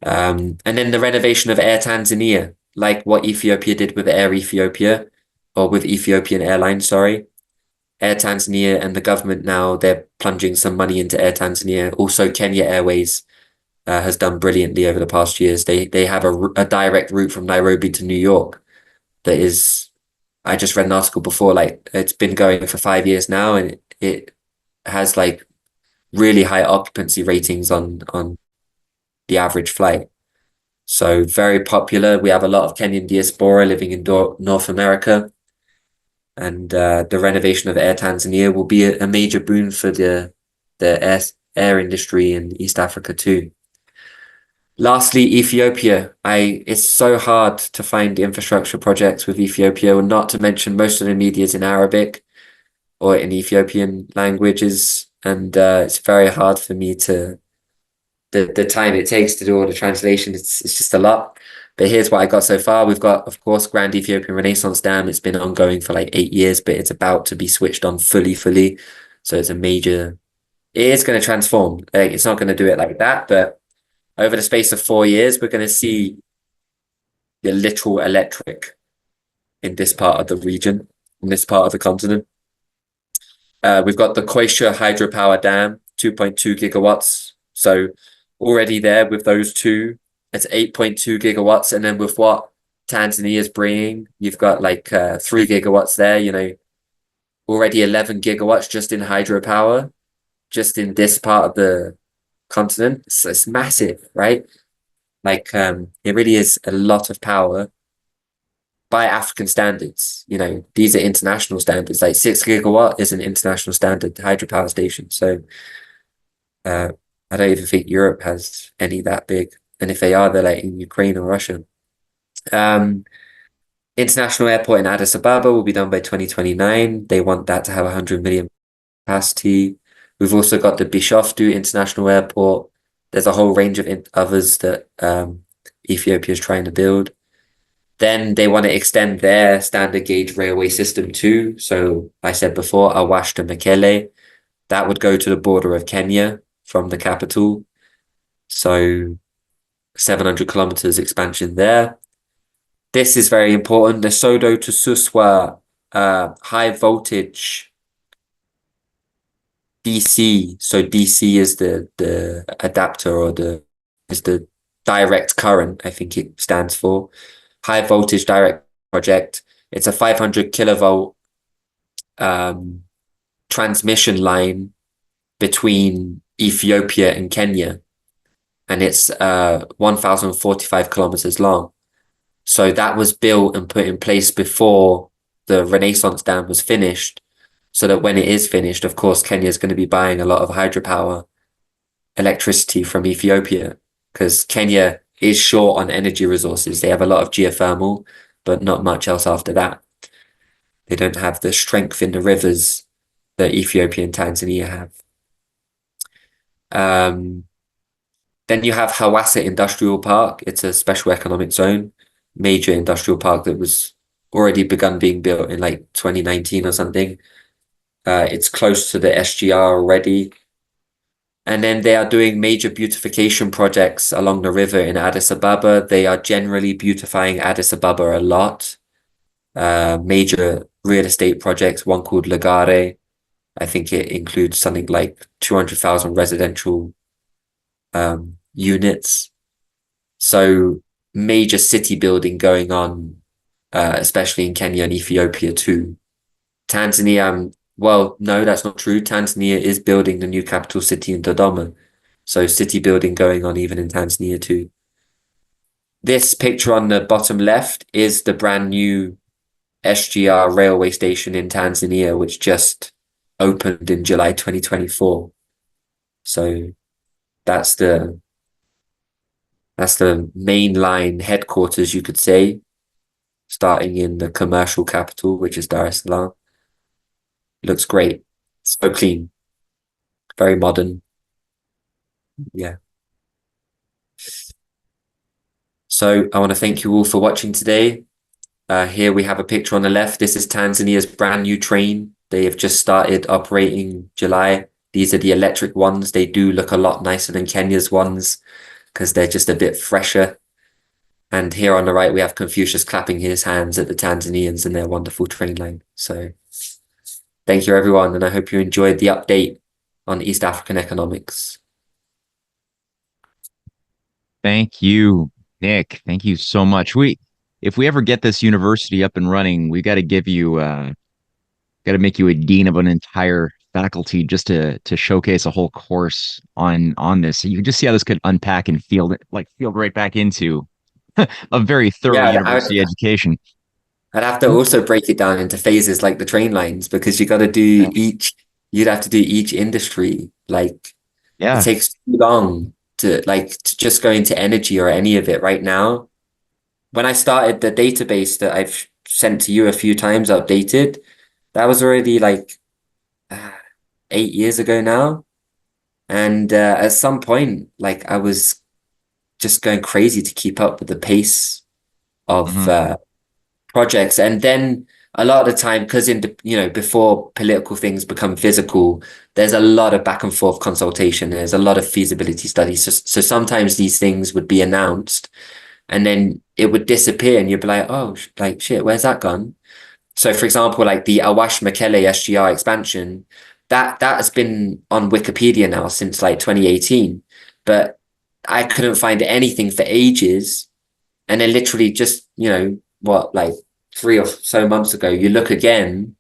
And then the renovation of Air Tanzania, like what Ethiopia did with Air Ethiopia, or with Ethiopian Airlines, sorry. Air Tanzania and the government now, they're plunging some money into Air Tanzania. Also, Kenya Airways has done brilliantly over the past years. They have a direct route from Nairobi to New York that is, I just read an article before, like it's been going for 5 years now, and it has like really high occupancy ratings on the average flight. So very popular. We have a lot of Kenyan diaspora living in North America. And the renovation of Air Tanzania will be a major boon for the air industry in East Africa too. Lastly, Ethiopia. It's so hard to find infrastructure projects with Ethiopia, and not to mention most of the media is in Arabic or in Ethiopian languages, and it's very hard for me to the time it takes to do all the translation. It's just a lot. But here's what I got so far. We've got, of course, Grand Ethiopian Renaissance Dam. It's been ongoing for like 8 years, but it's about to be switched on fully. So it's a major. It is going to transform. It's not going to do it like that, but over the space of 4 years, we're going to see the literal electric in this part of the region, in this part of the continent. We've got the Koisha hydropower dam, 2.2 gigawatts. So already there with those two, it's 8.2 gigawatts. And then with what Tanzania is bringing, you've got like 3 gigawatts there, already 11 gigawatts just in hydropower, just in this part of the continent. It's massive, right? Like it really is a lot of power by African standards. These are international standards. Like 6 gigawatt is an international standard hydropower station. So I don't even think Europe has any that big. And if they are, they're like in Ukraine or Russia. International airport in Addis Ababa will be done by 2029. They want that to have 100 million capacity. We've also got the Bishoftu International Airport. There's a whole range of others that Ethiopia is trying to build. Then they want to extend their standard gauge railway system too. So I said before, Awash to Mekele. That would go to the border of Kenya from the capital. So 700 kilometers expansion there. This is very important. The Sodo to Suswa high voltage DC. So DC is the adapter, or is the direct current, I think it stands for. High voltage direct project. It's a 500 kilovolt transmission line between Ethiopia and Kenya, and it's 1,045 kilometers long. So that was built and put in place before the Renaissance Dam was finished, so that when it is finished, of course, Kenya is going to be buying a lot of hydropower electricity from Ethiopia, because Kenya is short on energy resources. They have a lot of geothermal, but not much else after that. They don't have the strength in the rivers that Ethiopia and Tanzania have. Um, then you have Hawassa Industrial Park. It's a special economic zone, major industrial park that was already begun being built in like 2019 or something. It's close to the SGR already. And then they are doing major beautification projects along the river in Addis Ababa. They are generally beautifying Addis Ababa a lot. Major real estate projects, one called Lagare. I think it includes something like 200,000 residential units. So major city building going on, especially in Kenya and Ethiopia too. Tanzania, well, no, that's not true. Tanzania is building the new capital city in Dodoma. So city building going on even in Tanzania too. This picture on the bottom left is the brand new SGR railway station in Tanzania, which just opened in July 2024. So that's the main line headquarters, you could say, starting in the commercial capital, which is Dar es Salaam. Looks great. So clean, very modern. Yeah. So I want to thank you all for watching today. Here we have a picture on the left. This is Tanzania's brand new train. They have just started operating July. These are the electric ones. They do look a lot nicer than Kenya's ones because they're just a bit fresher. And here on the right, we have Confucius clapping his hands at the Tanzanians and their wonderful train line. So thank you, everyone. And I hope you enjoyed the update on East African economics. Thank you, Nick. Thank you so much. If we ever get this university up and running, we got to give you, got to make you a dean of an entire faculty just to showcase a whole course on this. So you can just see how this could unpack and field right back into a very thorough Yeah, university education. I'd have to also break it down into phases like the train lines because Yeah. you'd have to do each industry. Like it Yeah. takes too long to just go into energy or any of it right now. When I started the database that I've sent to you a few times updated, that was already like uh, 8 years ago now. And at some point, like I was just going crazy to keep up with the pace of Hmm. projects. And then a lot of the time, because before political things become physical, there's a lot of back and forth consultation. There's a lot of feasibility studies. So sometimes these things would be announced and then it would disappear and you'd be like, oh, like shit, where's that gone? So for example, like the Awash Mekelle SGR expansion, that has been on Wikipedia now since like 2018, but I couldn't find anything for ages. And then literally just, like 3 or so months ago, you look again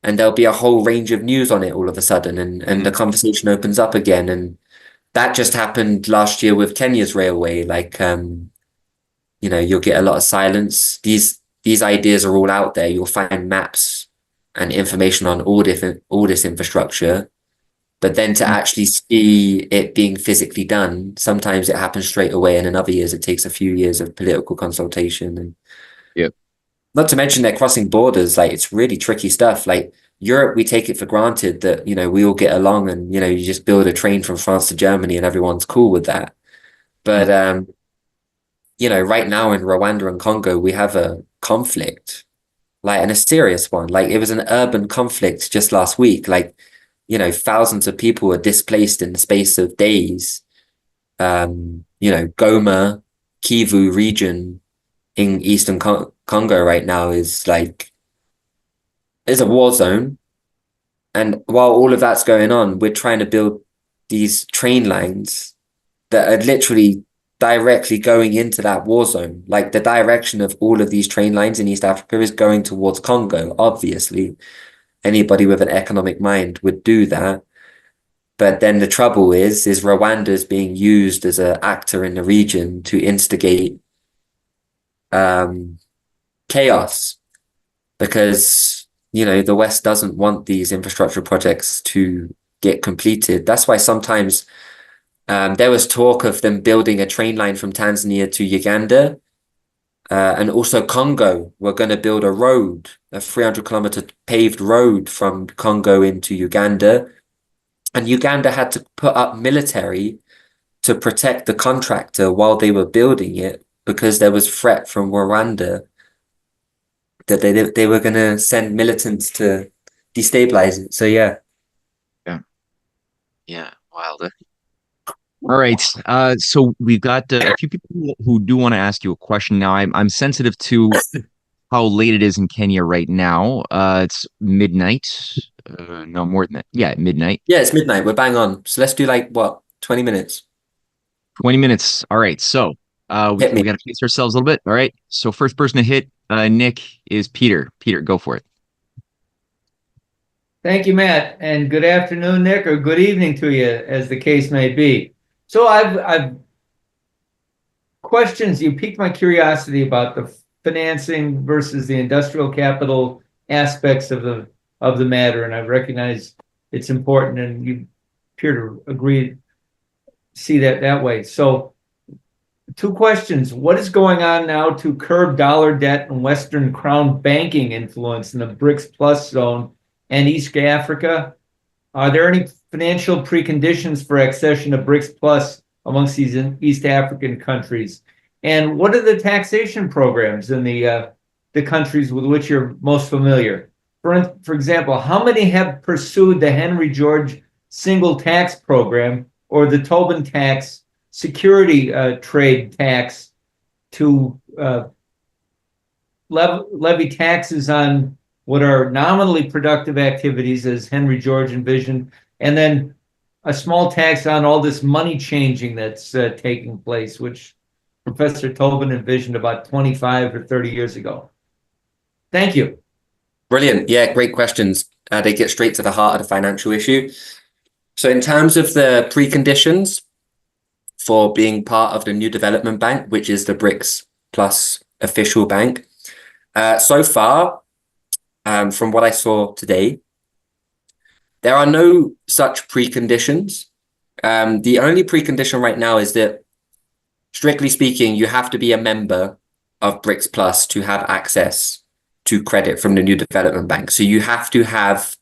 and there'll be a whole range of news on it all of a sudden and Hmm. the conversation opens up again. And that just happened last year with Kenya's railway. Like you'll get a lot of silence. These ideas are all out there. You'll find maps and information on all this infrastructure. But then to actually see it being physically done, sometimes it happens straight away, and in other years it takes a few years of political consultation. And Yep. not to mention they're crossing borders. Like it's really tricky stuff. Like Europe, we take it for granted that, we all get along and, you just build a train from France to Germany and everyone's cool with that. But right now in Rwanda and Congo, we have a conflict, like, and a serious one. Like, it was an urban conflict just last week. Like, thousands of people were displaced in the space of days. Goma, Kivu region in Eastern Congo right now is a war zone. And while all of that's going on, we're trying to build these train lines that are literally directly going into that war zone. Like the direction of all of these train lines in East Africa is going towards Congo. Obviously, anybody with an economic mind would do that. But then the trouble is Rwanda is being used as an actor in the region to instigate chaos because, the West doesn't want these infrastructure projects to get completed. That's why sometimes There was talk of them building a train line from Tanzania to Uganda. And also Congo were going to build a road, a 300-kilometer paved road from Congo into Uganda. And Uganda had to put up military to protect the contractor while they were building it because there was threat from Rwanda that they were going to send militants to destabilize it. So yeah. Yeah. Yeah. Wild. All right. So we've got a few people who do want to ask you a question now. I'm sensitive to how late it is in Kenya right now. It's midnight. No, more than that. Yeah, midnight. Yeah, it's midnight. We're bang on. So let's do like what, 20 minutes? 20 minutes. All right. So Hit me. we got to pace ourselves a little bit. All right. So first person to hit Nick is Peter. Peter, go for it. Thank you, Matt, and good afternoon, Nick, or good evening to you, as the case may be. So I've questions. You piqued my curiosity about the financing versus the industrial capital aspects of the matter, and I recognize it's important, and you appear to agree, see that way. So, two questions: what is going on now to curb dollar debt and Western crown banking influence in the BRICS Plus zone and East Africa? Are there any financial preconditions for accession to BRICS Plus amongst these East African countries? And what are the taxation programs in the countries with which you're most familiar? For example, how many have pursued the Henry George single tax program or the Tobin tax security trade tax to levy taxes on what are nominally productive activities, as Henry George envisioned, and then a small tax on all this money changing that's taking place, which Professor Tobin envisioned about 25 or 30 years ago. Thank you. Brilliant. Yeah, great questions. They get straight to the heart of the financial issue. So in terms of the preconditions for being part of the New Development Bank, which is the BRICS Plus official bank, so far, from what I saw today, there are no such preconditions. The only precondition right now is that, strictly speaking, you have to be a member of BRICS Plus to have access to credit from the New Development Bank. So you have to have,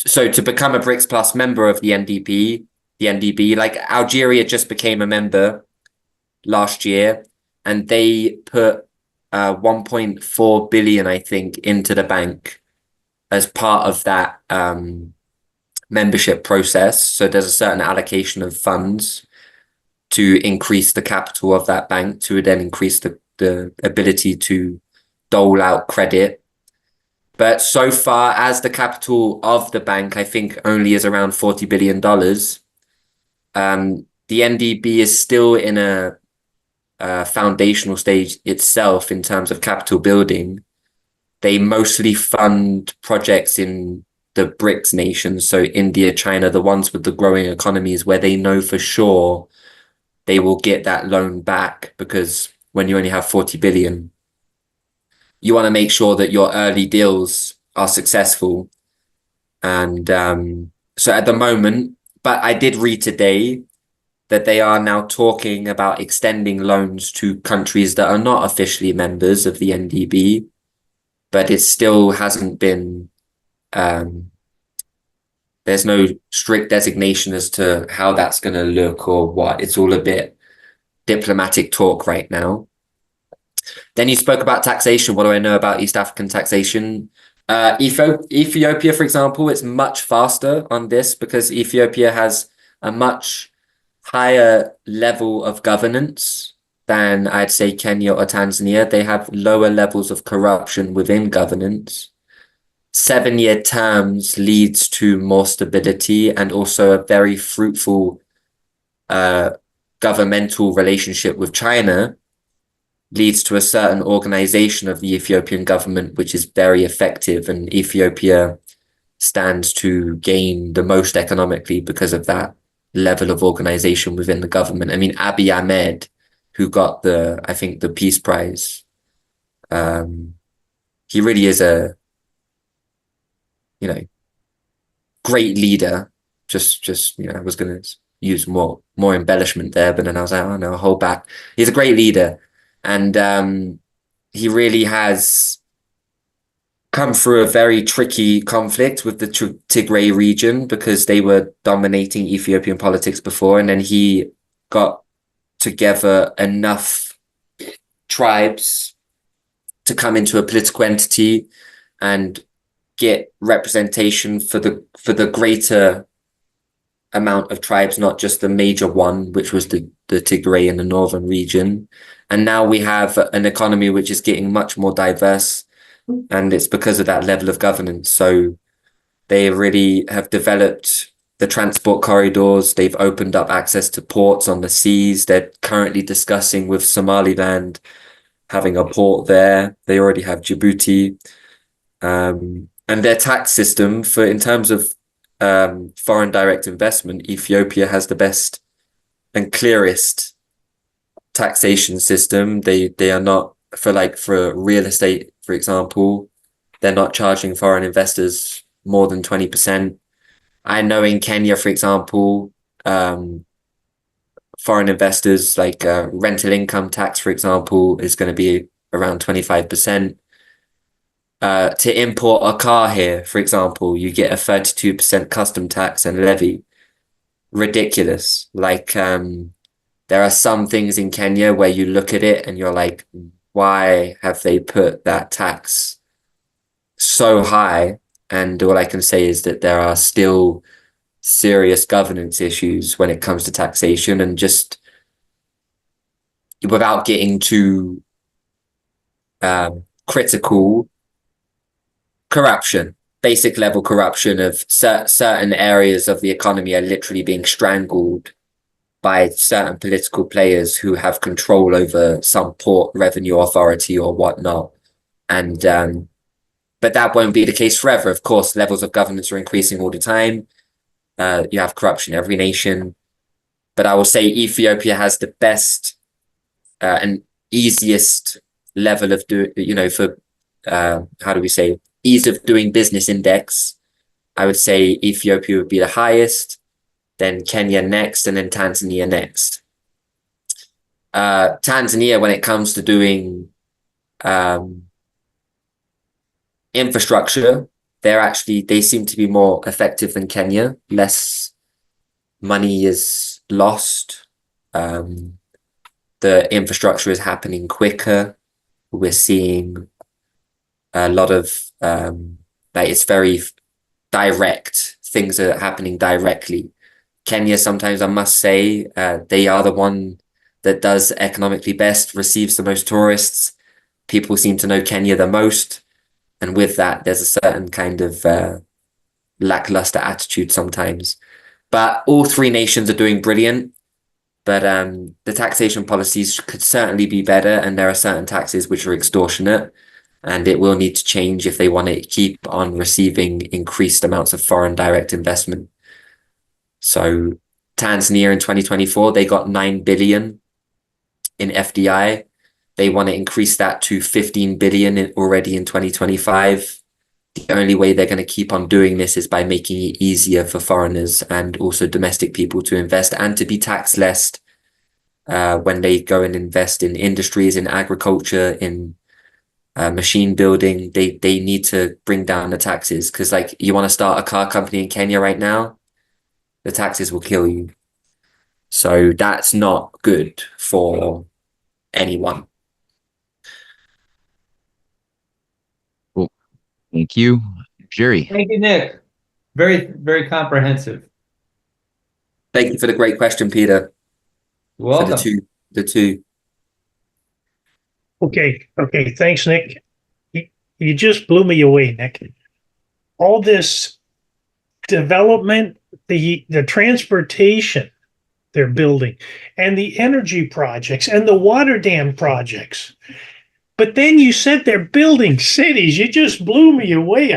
so to become a BRICS Plus member of the NDB, like Algeria just became a member last year, and they put 1.4 billion, I think, into the bank as part of that membership process. So there's a certain allocation of funds to increase the capital of that bank to then increase the ability to dole out credit. But so far as the capital of the bank, I think only is around $40 billion. The NDB is still in a foundational stage itself in terms of capital building. They mostly fund projects in the BRICS nations, so India, China, the ones with the growing economies where they know for sure they will get that loan back, because when you only have 40 billion, you want to make sure that your early deals are successful. And so at the moment, but I did read today that they are now talking about extending loans to countries that are not officially members of the NDB, but it still hasn't been, there's no strict designation as to how that's going to look or what. It's all a bit diplomatic talk right now. Then you spoke about taxation. What do I know about East African taxation? Ethiopia, for example, it's much faster on this because Ethiopia has a much higher level of governance than I'd say Kenya or Tanzania. They have lower levels of corruption within governance. 7-year terms leads to more stability and also a very fruitful governmental relationship with China leads to a certain organization of the Ethiopian government, which is very effective, and Ethiopia stands to gain the most economically because of that level of organization within the government. I mean, Abiy Ahmed, who got I think the Peace Prize, he really is a, great leader. I was going to use more embellishment there. But then I was like, oh no, hold back. He's a great leader, and he really has come through a very tricky conflict with the Tigray region because they were dominating Ethiopian politics before, and then he got together enough tribes to come into a political entity and get representation for the greater amount of tribes, not just the major one, which was the Tigray in the northern region. And now we have an economy which is getting much more diverse, and it's because of that level of governance. So they really have developed the transport corridors. They've opened up access to ports on the seas. They're currently discussing with Somaliland having a port there. They already have Djibouti. And their tax system in terms of foreign direct investment, Ethiopia has the best and clearest taxation system. They are not for real estate, for example, they're not charging foreign investors more than 20%. I know in Kenya, for example, foreign investors rental income tax, for example, is going to be around 25%. To import a car here, for example, you get a 32% custom tax and levy. Ridiculous. There are some things in Kenya where you look at it and you're like, why have they put that tax so high? And all I can say is that there are still serious governance issues when it comes to taxation, and just without getting too critical, corruption, basic level corruption of certain areas of the economy are literally being strangled by certain political players who have control over some port revenue authority or whatnot. And but that won't be the case forever. Of course, levels of governance are increasing all the time. You have corruption in every nation. But I will say Ethiopia has the best and easiest level of ease of doing business index. I would say Ethiopia would be the highest, then Kenya next, and then Tanzania next. Tanzania, when it comes to doing infrastructure, they seem to be more effective than Kenya. Less money is lost. The infrastructure is happening quicker. We're seeing a lot of it's very direct. Things are happening directly. Kenya, sometimes I must say, they are the one that does economically best, receives the most tourists. People seem to know Kenya the most. And with that, there's a certain kind of lackluster attitude sometimes. But all three nations are doing brilliant. But the taxation policies could certainly be better. And there are certain taxes which are extortionate. And it will need to change if they want to keep on receiving increased amounts of foreign direct investment. So Tanzania in 2024, they got 9 billion in FDI. They want to increase that to 15 billion already in 2025. The only way they're going to keep on doing this is by making it easier for foreigners and also domestic people to invest and to be taxed less when they go and invest in industries, in agriculture, in machine building. They need to bring down the taxes, because you want to start a car company in Kenya right now, the taxes will kill you. So that's not good for anyone. Cool. Thank you, Jerry. Thank you, Nick. Very, very comprehensive. Thank you for the great question, Peter. You're welcome. For the two. Okay. Thanks, Nick. You just blew me away, Nick. All this development, the transportation they're building, and the energy projects and the water dam projects. But then you said they're building cities. You just blew me away.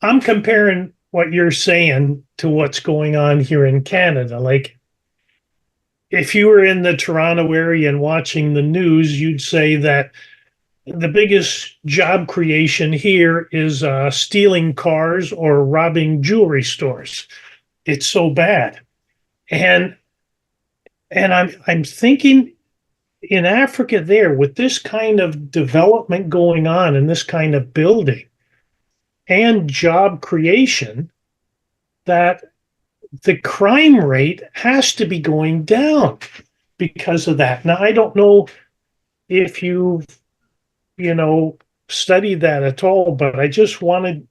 I'm comparing what you're saying to what's going on here in Canada. Like, if you were in the Toronto area and watching the news, you'd say that the biggest job creation here is stealing cars or robbing jewelry stores. it's so bad. And I'm thinking in Africa there with this kind of development going on and this kind of building and job creation, that the crime rate has to be going down because of that. Now, I don't know if you've, studied that at all, but I just wanted,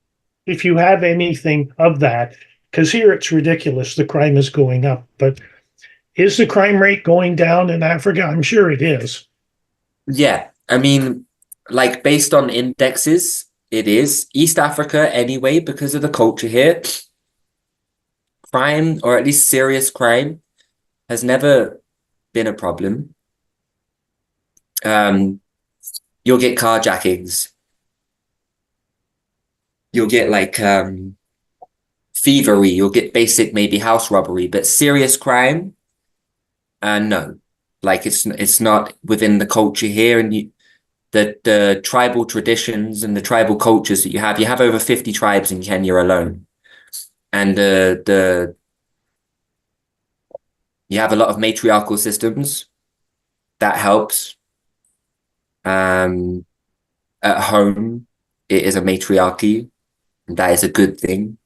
if you have anything of that, because here it's ridiculous. The crime is going up, but is the crime rate going down in Africa? I'm sure it is. Yeah, I mean, like based on indexes, it is. East Africa anyway, because of the culture here, crime, or at least serious crime, has never been a problem. You'll get carjackings. You'll get like thievery. You'll get basic maybe house robbery, but serious crime, no. Like it's not within the culture here, and the tribal traditions and the tribal cultures that you have over 50 tribes in Kenya alone, and you have a lot of matriarchal systems that helps. At home, it is a matriarchy, and that is a good thing,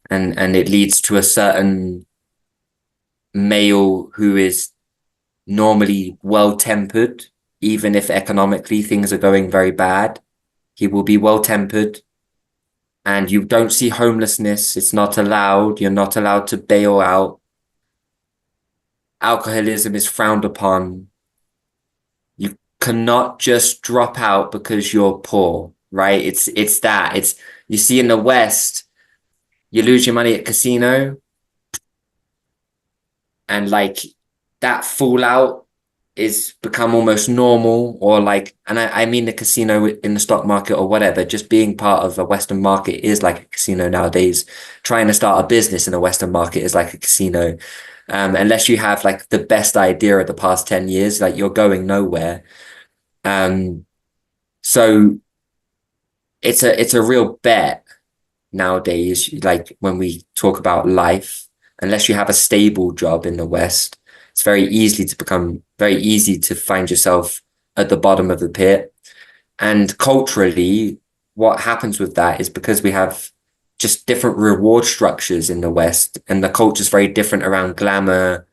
and it leads to a certain male who is normally well-tempered, even if economically things are going very bad. He will be well-tempered, and you don't see homelessness. It's not allowed. You're not allowed to bail out. Alcoholism is frowned upon. You cannot just drop out because you're poor, right? It's you see in the West, you lose your money at casino, and like that fallout is become almost normal, or like, and I mean the casino in the stock market or whatever, just being part of a Western market is like a casino nowadays. Trying to start a business in a Western market is like a casino. Unless you have like the best idea of the past 10 years, like you're going nowhere. So it's a real bet nowadays. Like when we talk about life, unless you have a stable job in the West, it's very easy to find yourself at the bottom of the pit. And culturally, what happens with that is because we have just different reward structures in the West, and the culture is very different around glamour,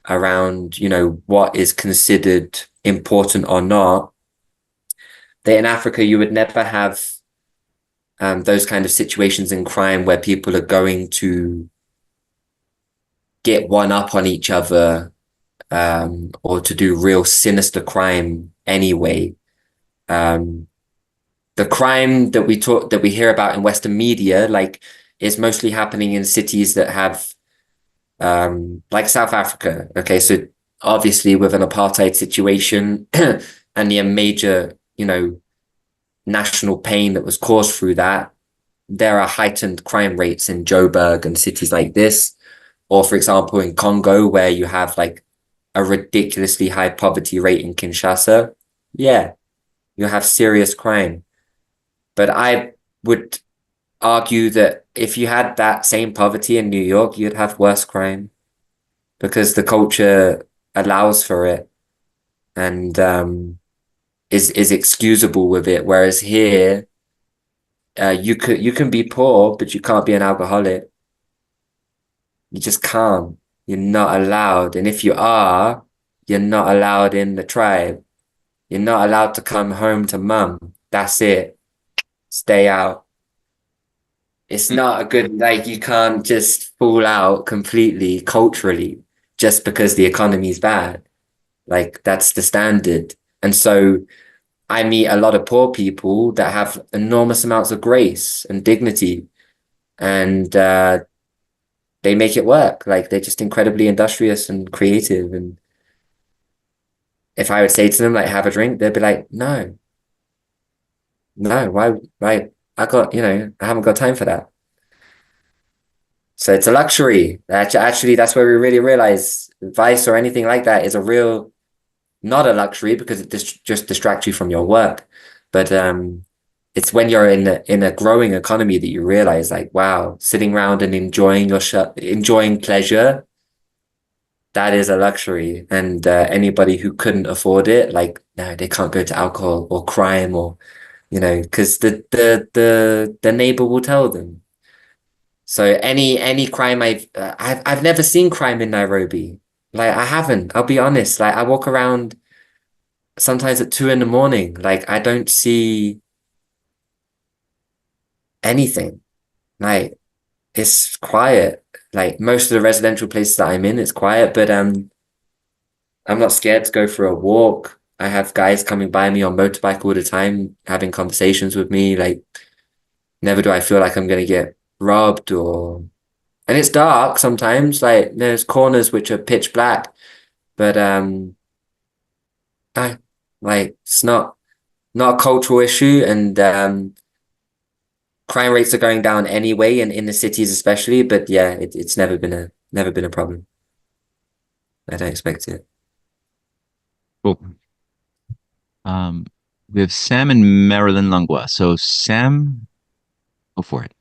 around, what is considered important or not, that in Africa, you would never have those kind of situations in crime where people are going to get one up on each other, or to do real sinister crime anyway. The crime that we hear about in Western media, like, is mostly happening in cities that have, like South Africa. Okay, so obviously with an apartheid situation and the major, national pain that was caused through that, there are heightened crime rates in Joburg and cities like this, or for example in Congo, where you have like a ridiculously high poverty rate in Kinshasa. Yeah, you have serious crime. But I would argue that if you had that same poverty in New York, you'd have worse crime, because the culture allows for it and is excusable with it. Whereas here, you can be poor, but you can't be an alcoholic. You just can't. You're not allowed. And if you are, you're not allowed in the tribe. You're not allowed to come home to mum. That's it. Stay out. It's not a good, like, you can't just fall out completely culturally just because the economy is bad. Like, that's the standard. And so I meet a lot of poor people that have enormous amounts of grace and dignity, and they make it work. Like, they're just incredibly industrious and creative. And if I would say to them, like, have a drink, they'd be like, no, why? I haven't got time for that. So it's a luxury. Actually, that's where we really realize vice or anything like that is not a luxury, because it just distracts you from your work. But it's when you're in a growing economy that you realize, like, wow, sitting around and enjoying pleasure, that is a luxury. And anybody who couldn't afford it, like, no, they can't go to alcohol or crime, or because the neighbor will tell them. So any crime I've never seen crime in Nairobi. Like, I haven't. I'll be honest. Like, I walk around sometimes at 2 a.m. Like, I don't see anything. Like, it's quiet. Like, most of the residential places that I'm in, it's quiet. But I'm not scared to go for a walk. I have guys coming by me on motorbike all the time, having conversations with me. Like, never do I feel like I'm gonna get robbed. And it's dark sometimes. Like, there's corners which are pitch black, but like, it's not a cultural issue, and crime rates are going down anyway, and in the cities especially. But yeah, it's never been a problem. I don't expect it. Cool. We have Sam and Marilyn Langua. So Sam, go for it.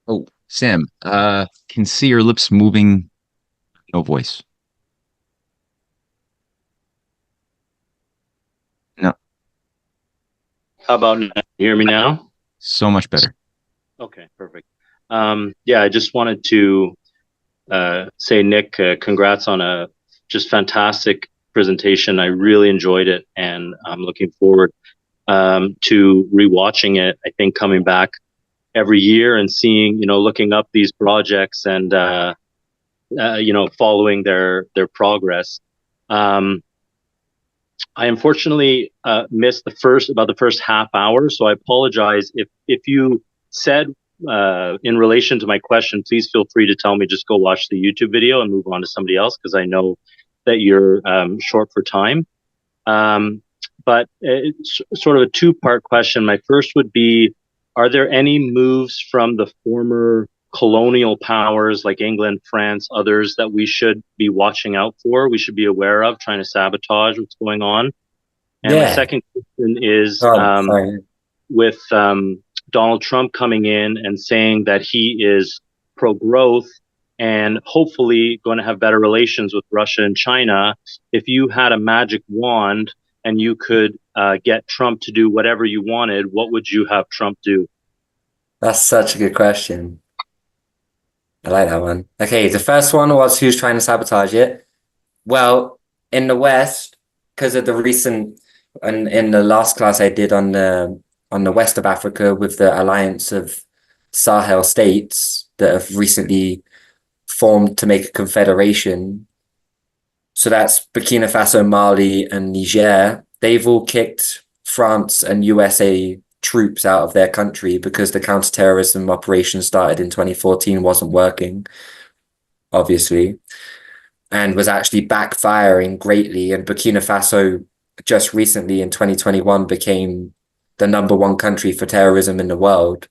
Oh, Sam, can see your lips moving, no voice. No, How about now? You hear me now? so much better. Okay, perfect. Yeah, I just wanted to say, Nick, congrats on a just fantastic presentation. I really enjoyed it, and I'm looking forward to rewatching it. I think coming back every year and seeing, looking up these projects and following their progress. I unfortunately missed the first half hour, so I apologize if you said in relation to my question. Please feel free to tell me. Just go watch the YouTube video and move on to somebody else, because I know that you're short for time. But it's sort of a two-part question. My first would be: are there any moves from the former colonial powers like England, France, others that we should be watching out for? We should be aware of, trying to sabotage what's going on. And my Yeah. second question is Sorry. with Donald Trump coming in and saying that he is pro-growth and hopefully going to have better relations with Russia and China. If you had a magic wand and you could get Trump to do whatever you wanted, what would you have Trump do? That's such a good question. I like that one. Okay, the first one was who's trying to sabotage it. Well, in the West, because of the recent, and in the last class I did on the West of Africa with the alliance of Sahel states that have recently formed to make a confederation. So that's Burkina Faso, Mali, and Niger. They've all kicked France and USA troops out of their country because the counterterrorism operation started in 2014 wasn't working, obviously, and was actually backfiring greatly. And Burkina Faso just recently in 2021 became the #1 country for terrorism in the world.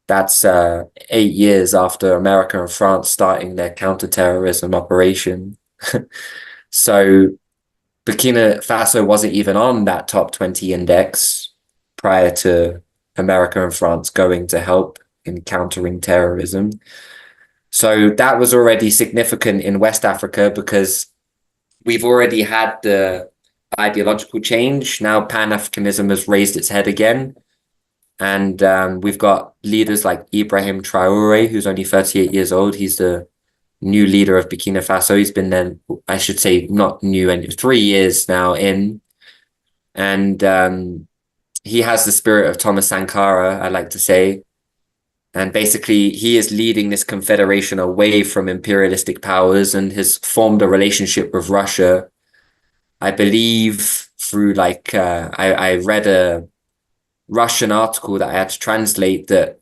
That's 8 years after America and France starting their counterterrorism operation. So Burkina Faso wasn't even on that top 20 index prior to America and France going to help in countering terrorism. So that was already significant in West Africa because we've already had the ideological change. Now Pan-Africanism has raised its head again. And we've got leaders like Ibrahim Traore, who's only 38 years old. He's the new leader of Burkina Faso. He's been there, I should say, not new, and 3 years now in. And he has the spirit of Thomas Sankara, I like to say. And basically, he is leading this confederation away from imperialistic powers and has formed a relationship with Russia. I believe through I read a Russian article that I had to translate that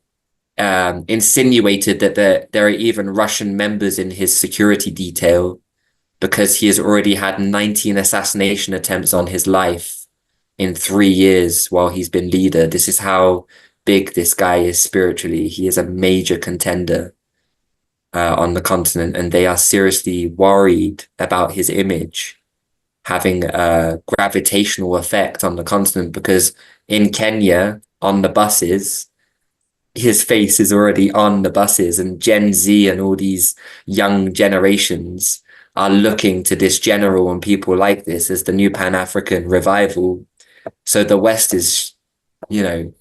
insinuated that there are even Russian members in his security detail because he has already had 19 assassination attempts on his life in 3 years while he's been leader. This is how big this guy is spiritually. He is a major contender on the continent, and they are seriously worried about his image. having a gravitational effect on the continent, because in Kenya, on the buses, his face is already on the buses, and Gen Z and all these young generations are looking to this general and people like this as the new Pan-African revival. So the West is, you know,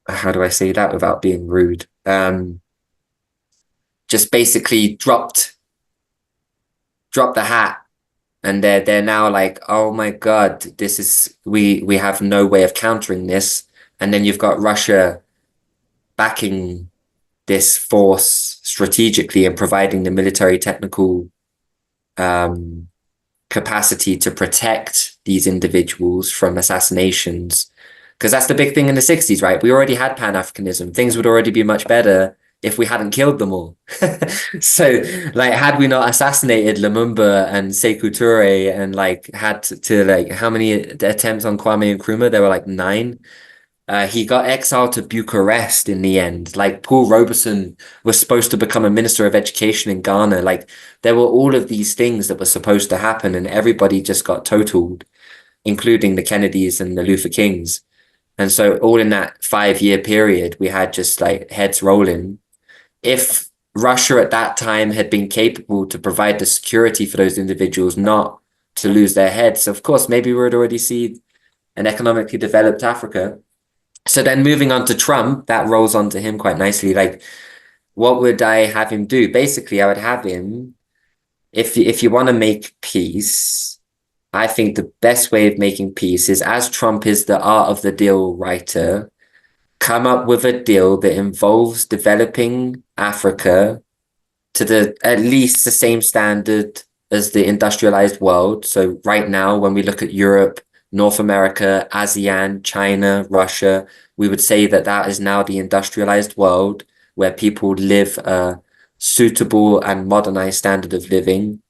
how do I say that without being rude? Just basically dropped the hat, and they're now like, oh my God, this is we have no way of countering this. And then you've got Russia backing this force strategically and providing the military technical capacity to protect these individuals from assassinations. Because that's the big thing in the 60s, right? We already had Pan-Africanism. Things would already be much better if we hadn't killed them all. So, like, had we not assassinated Lumumba and Sekou Toure and, like, had to like, how many attempts on Kwame Nkrumah? There were, like, 9. He got exiled to Bucharest in the end. Like, Paul Robeson was supposed to become a minister of education in Ghana. Like, there were all of these things that were supposed to happen, and everybody just got totaled, including the Kennedys and the Luther Kings. And so all in that 5-year period, we had just like heads rolling. If Russia at that time had been capable to provide the security for those individuals not to lose their heads, of course, maybe we would already see an economically developed Africa. So then moving on to Trump, that rolls onto him quite nicely. Like, what would I have him do? Basically, I would have him, if you want to make peace, I think the best way of making peace is, as Trump is the art of the deal writer, come up with a deal that involves developing Africa to at least the same standard as the industrialized world. So right now, when we look at Europe, North America, ASEAN, China, Russia, we would say that that is now the industrialized world where people live a suitable and modernized standard of living,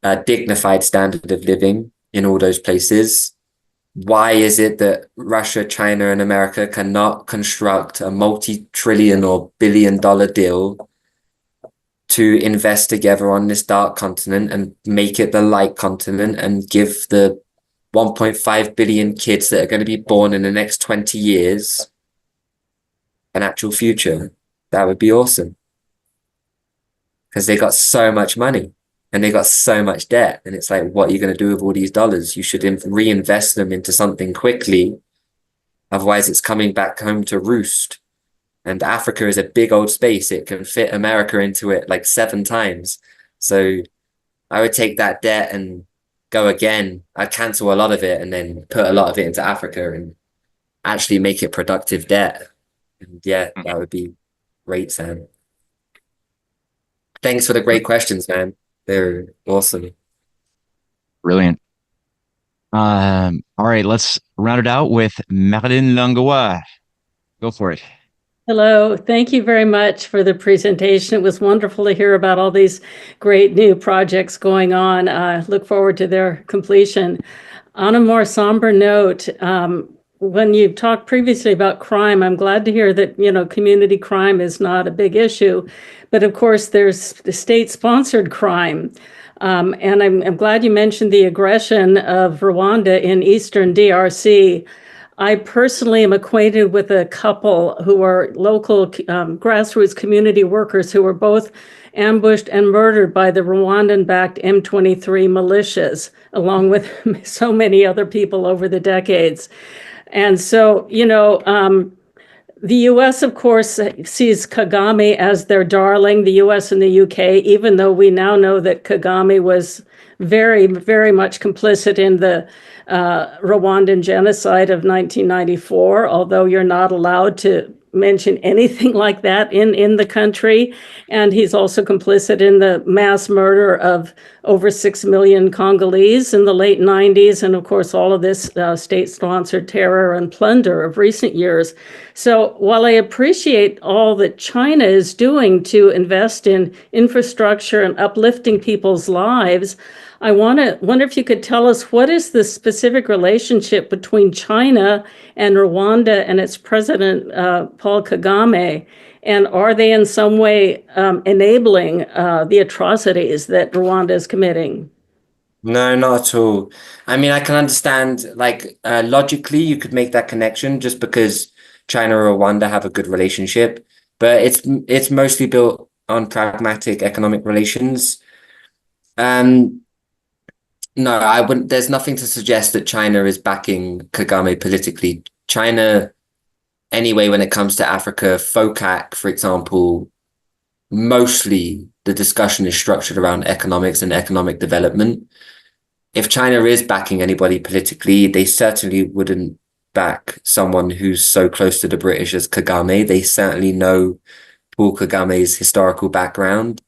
a dignified standard of living in all those places. Why is it that Russia, China, and America cannot construct a multi-trillion or billion-dollar deal to invest together on this dark continent and make it the light continent and give the 1.5 billion kids that are going to be born in the next 20 years an actual future? That would be awesome. Because they got so much money and they got so much debt. And it's like, what are you going to do with all these dollars? You should reinvest them into something quickly. Otherwise, it's coming back home to roost. And Africa is a big old space. It can fit America into it like 7 times. So I would take that debt and go again. I'd cancel a lot of it and then put a lot of it into Africa and actually make it productive debt. And yeah, that would be great, Sam. Thanks for the great questions, man. They're awesome. Brilliant. All right, let's round it out with Marilyn Langlois. Go for it. Hello, thank you very much for the presentation. It was wonderful to hear about all these great new projects going on. Look forward to their completion. On a more somber note, when you talked previously about crime, I'm glad to hear that, community crime is not a big issue. But of course, there's the state-sponsored crime. And I'm glad you mentioned the aggression of Rwanda in eastern DRC. I personally am acquainted with a couple who are local grassroots community workers who were both ambushed and murdered by the Rwandan-backed M23 militias, along with so many other people over the decades. And so, the U.S., of course, sees Kagame as their darling, the U.S. and the U.K., even though we now know that Kagame was very, very much complicit in the Rwandan genocide of 1994, although you're not allowed to mention anything like that in the country. And he's also complicit in the mass murder of over 6 million Congolese in the late 90s. And of course, all of this state-sponsored terror and plunder of recent years. So while I appreciate all that China is doing to invest in infrastructure and uplifting people's lives, I wonder if you could tell us, what is the specific relationship between China and Rwanda and its president, Paul Kagame? And are they in some way enabling the atrocities that Rwanda is committing? No, not at all. I mean, I can understand, like, logically, you could make that connection just because China and Rwanda have a good relationship, but it's mostly built on pragmatic economic relations. Um, no, I wouldn't. There's nothing to suggest that China is backing Kagame politically. China, anyway, when it comes to Africa, FOCAC, for example, mostly the discussion is structured around economics and economic development. If China is backing anybody politically, they certainly wouldn't back someone who's so close to the British as Kagame. They certainly know Paul Kagame's historical background,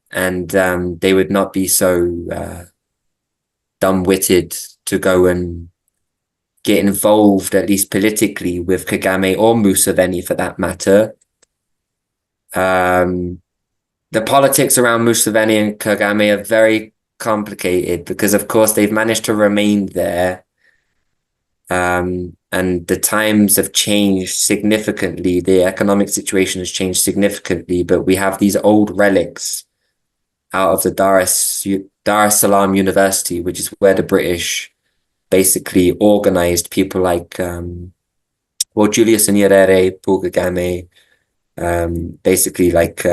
and they would not be so dumb-witted to go and get involved, at least politically, with Kagame or Museveni for that matter. The politics around Museveni and Kagame are very complicated because, of course, they've managed to remain there. And the times have changed significantly. The economic situation has changed significantly, but we have these old relics out of the Dar es Salaam University, which is where the British basically organized people like, Julius Nyerere, Paul Kagame, basically like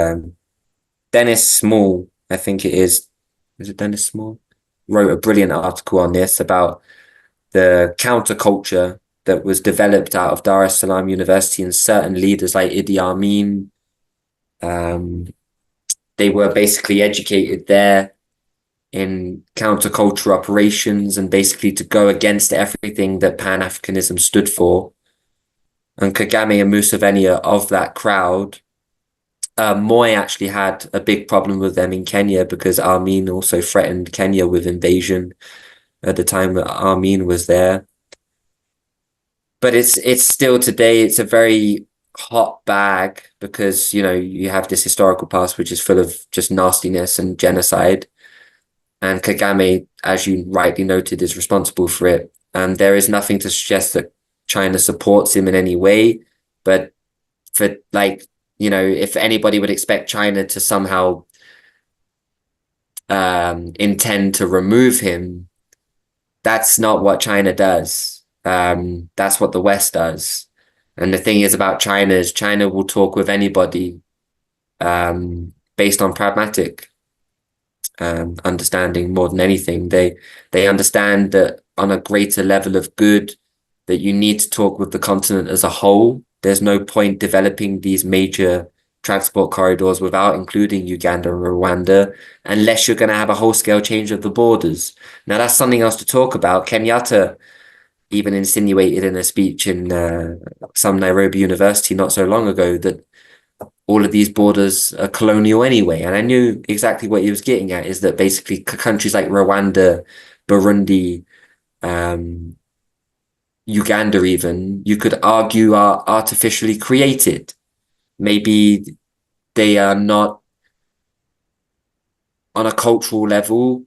Dennis Small, I think it is it Dennis Small? Wrote a brilliant article on this about the counterculture that was developed out of Dar es Salaam University, and certain leaders like Idi Amin. They were basically educated there in counterculture operations and basically to go against everything that Pan-Africanism stood for. And Kagame and Museveni are of that crowd. Moi actually had a big problem with them in Kenya because Amin also threatened Kenya with invasion at the time that Amin was there. But it's still today, it's a very hot bag because, you know, you have this historical past which is full of just nastiness and genocide. And Kagame, as you rightly noted, is responsible for it. And there is nothing to suggest that China supports him in any way. But for, like, you know, if anybody would expect China to somehow intend to remove him, that's not what China does. That's what the West does. And the thing is about China is China will talk with anybody based on pragmatic understanding more than anything. They understand that on a greater level of good, that you need to talk with the continent as a whole. There's no point developing these major transport corridors without including Uganda and Rwanda, unless you're going to have a whole-scale change of the borders. Now, that's something else to talk about. Kenyatta even insinuated in a speech in some Nairobi university not so long ago that all of these borders are colonial anyway. And I knew exactly what he was getting at, is that basically countries like Rwanda, Burundi, Uganda even, you could argue are artificially created. Maybe they are not on a cultural level.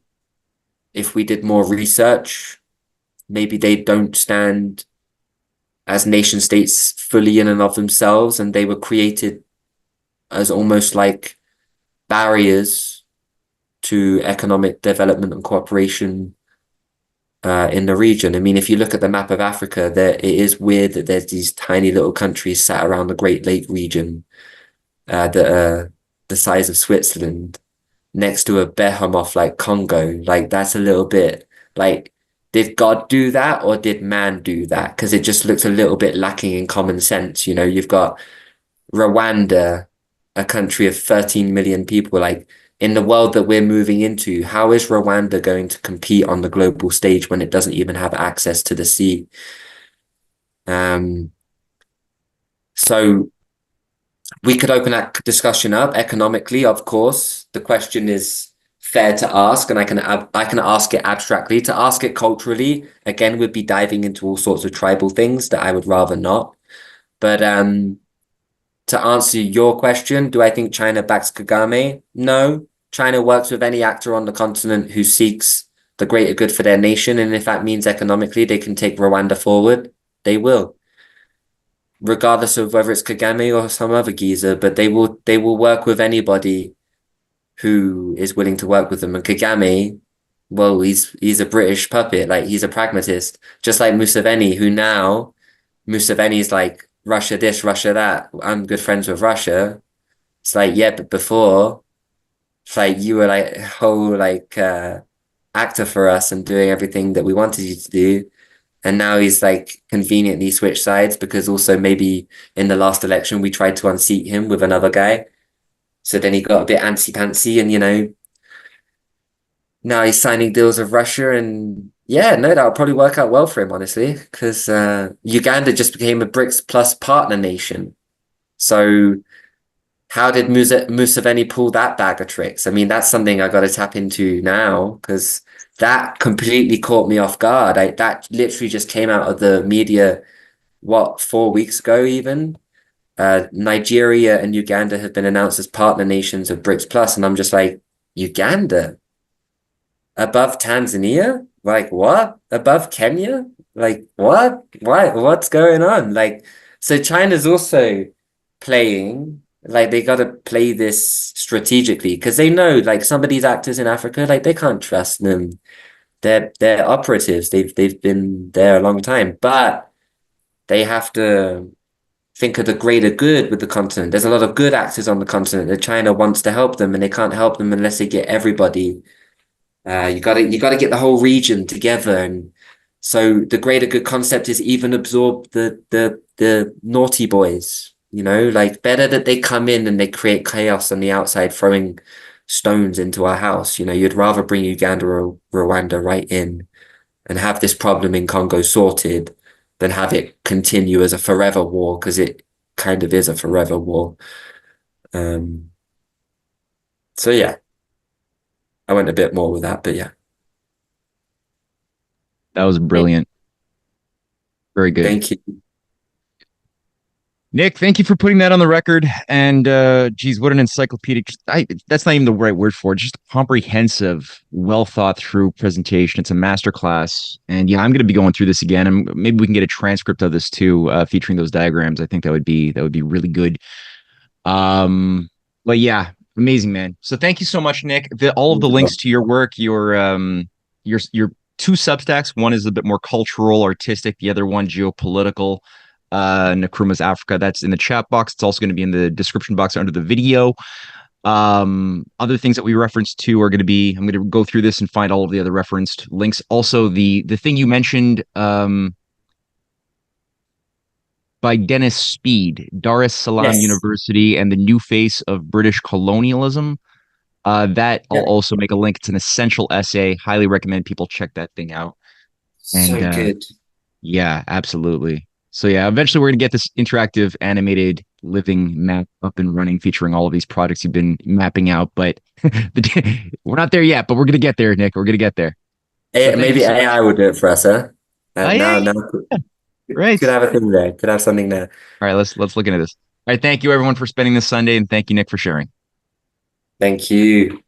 If we did more research, maybe they don't stand as nation states fully in and of themselves, and they were created as almost like barriers to economic development and cooperation in the region. I mean, if you look at the map of Africa, it is weird that there's these tiny little countries sat around the Great Lake region that are the size of Switzerland next to a behemoth like Congo. Like, that's a little bit like, did God do that or did man do that? Because it just looks a little bit lacking in common sense. You know, you've got Rwanda, a country of 13 million people. Like, in the world that we're moving into, how is Rwanda going to compete on the global stage when it doesn't even have access to the sea? So we could open that discussion up economically, of course. The question is fair to ask, and I can ask it abstractly. To ask it culturally, again, would be diving into all sorts of tribal things that I would rather not. But to answer your question, do I think China backs Kagame? No. China works with any actor on the continent who seeks the greater good for their nation, and if that means economically they can take Rwanda forward, they will. Regardless of whether it's Kagame or some other geezer, but they will work with anybody who is willing to work with them. And Kagame well, he's a British puppet, like he's a pragmatist, just like Museveni, who now Museveni's like Russia this, Russia that. I'm good friends with Russia. It's like, yeah, but before, it's like you were like a whole like actor for us and doing everything that we wanted you to do. And now he's like conveniently switched sides because also maybe in the last election we tried to unseat him with another guy. So then he got a bit antsy-pantsy and, now he's signing deals with Russia and yeah, no, that'll probably work out well for him, honestly, because Uganda just became a BRICS plus partner nation. So how did Museveni pull that bag of tricks? I mean, that's something I got to tap into now because that completely caught me off guard. That literally just came out of the media, what, 4 weeks ago even? Nigeria and Uganda have been announced as partner nations of BRICS Plus, and I'm just like, Uganda? Above Tanzania? Like what? Above Kenya? Like what? Why? What's going on? Like, so China's also playing, like they got to play this strategically because they know like some of these actors in Africa, like they can't trust them. They're operatives. They've been there a long time, but they have to think of the greater good with the continent. There's a lot of good actors on the continent that China wants to help them, and they can't help them unless they get everybody. You gotta get the whole region together, and so the greater good concept is even absorb the naughty boys. Like better that they come in and they create chaos on the outside, throwing stones into our house. You'd rather bring Uganda or Rwanda right in and have this problem in Congo sorted than have it continue as a forever war, because it kind of is a forever war. So yeah, I went a bit more with that, but yeah. That was brilliant. Very good. Thank you. Nick, thank you for putting that on the record. And geez, what an encyclopedic, that's not even the right word for it, just a comprehensive, well thought through presentation. It's a masterclass. And yeah, I'm going to be going through this again, and maybe we can get a transcript of this too, featuring those diagrams. I think that would be really good. But yeah, amazing, man. So thank you so much, Nick. All of the links to your work, your two Substacks. One is a bit more cultural, artistic. The other one, geopolitical. Nkrumah's Africa. That's in the chat box. It's also going to be in the description box under the video. Other things that we referenced to are going to be, I'm going to go through this and find all of the other referenced links. Also, the thing you mentioned by Dennis Speed, Dar es Salaam University and the New Face of British Colonialism. That I'll also make a link. It's an essential essay. Highly recommend people check that thing out. And, so good. Yeah, absolutely. So yeah, eventually we're going to get this interactive animated living map up and running featuring all of these projects you've been mapping out, but we're not there yet, but we're going to get there, Nick. We're going to get there. Maybe AI will do it for us, huh? Yeah. Right. Could have a thing there. Could have something there. All right, let's look into this. All right, thank you everyone for spending this Sunday, and thank you, Nick, for sharing. Thank you.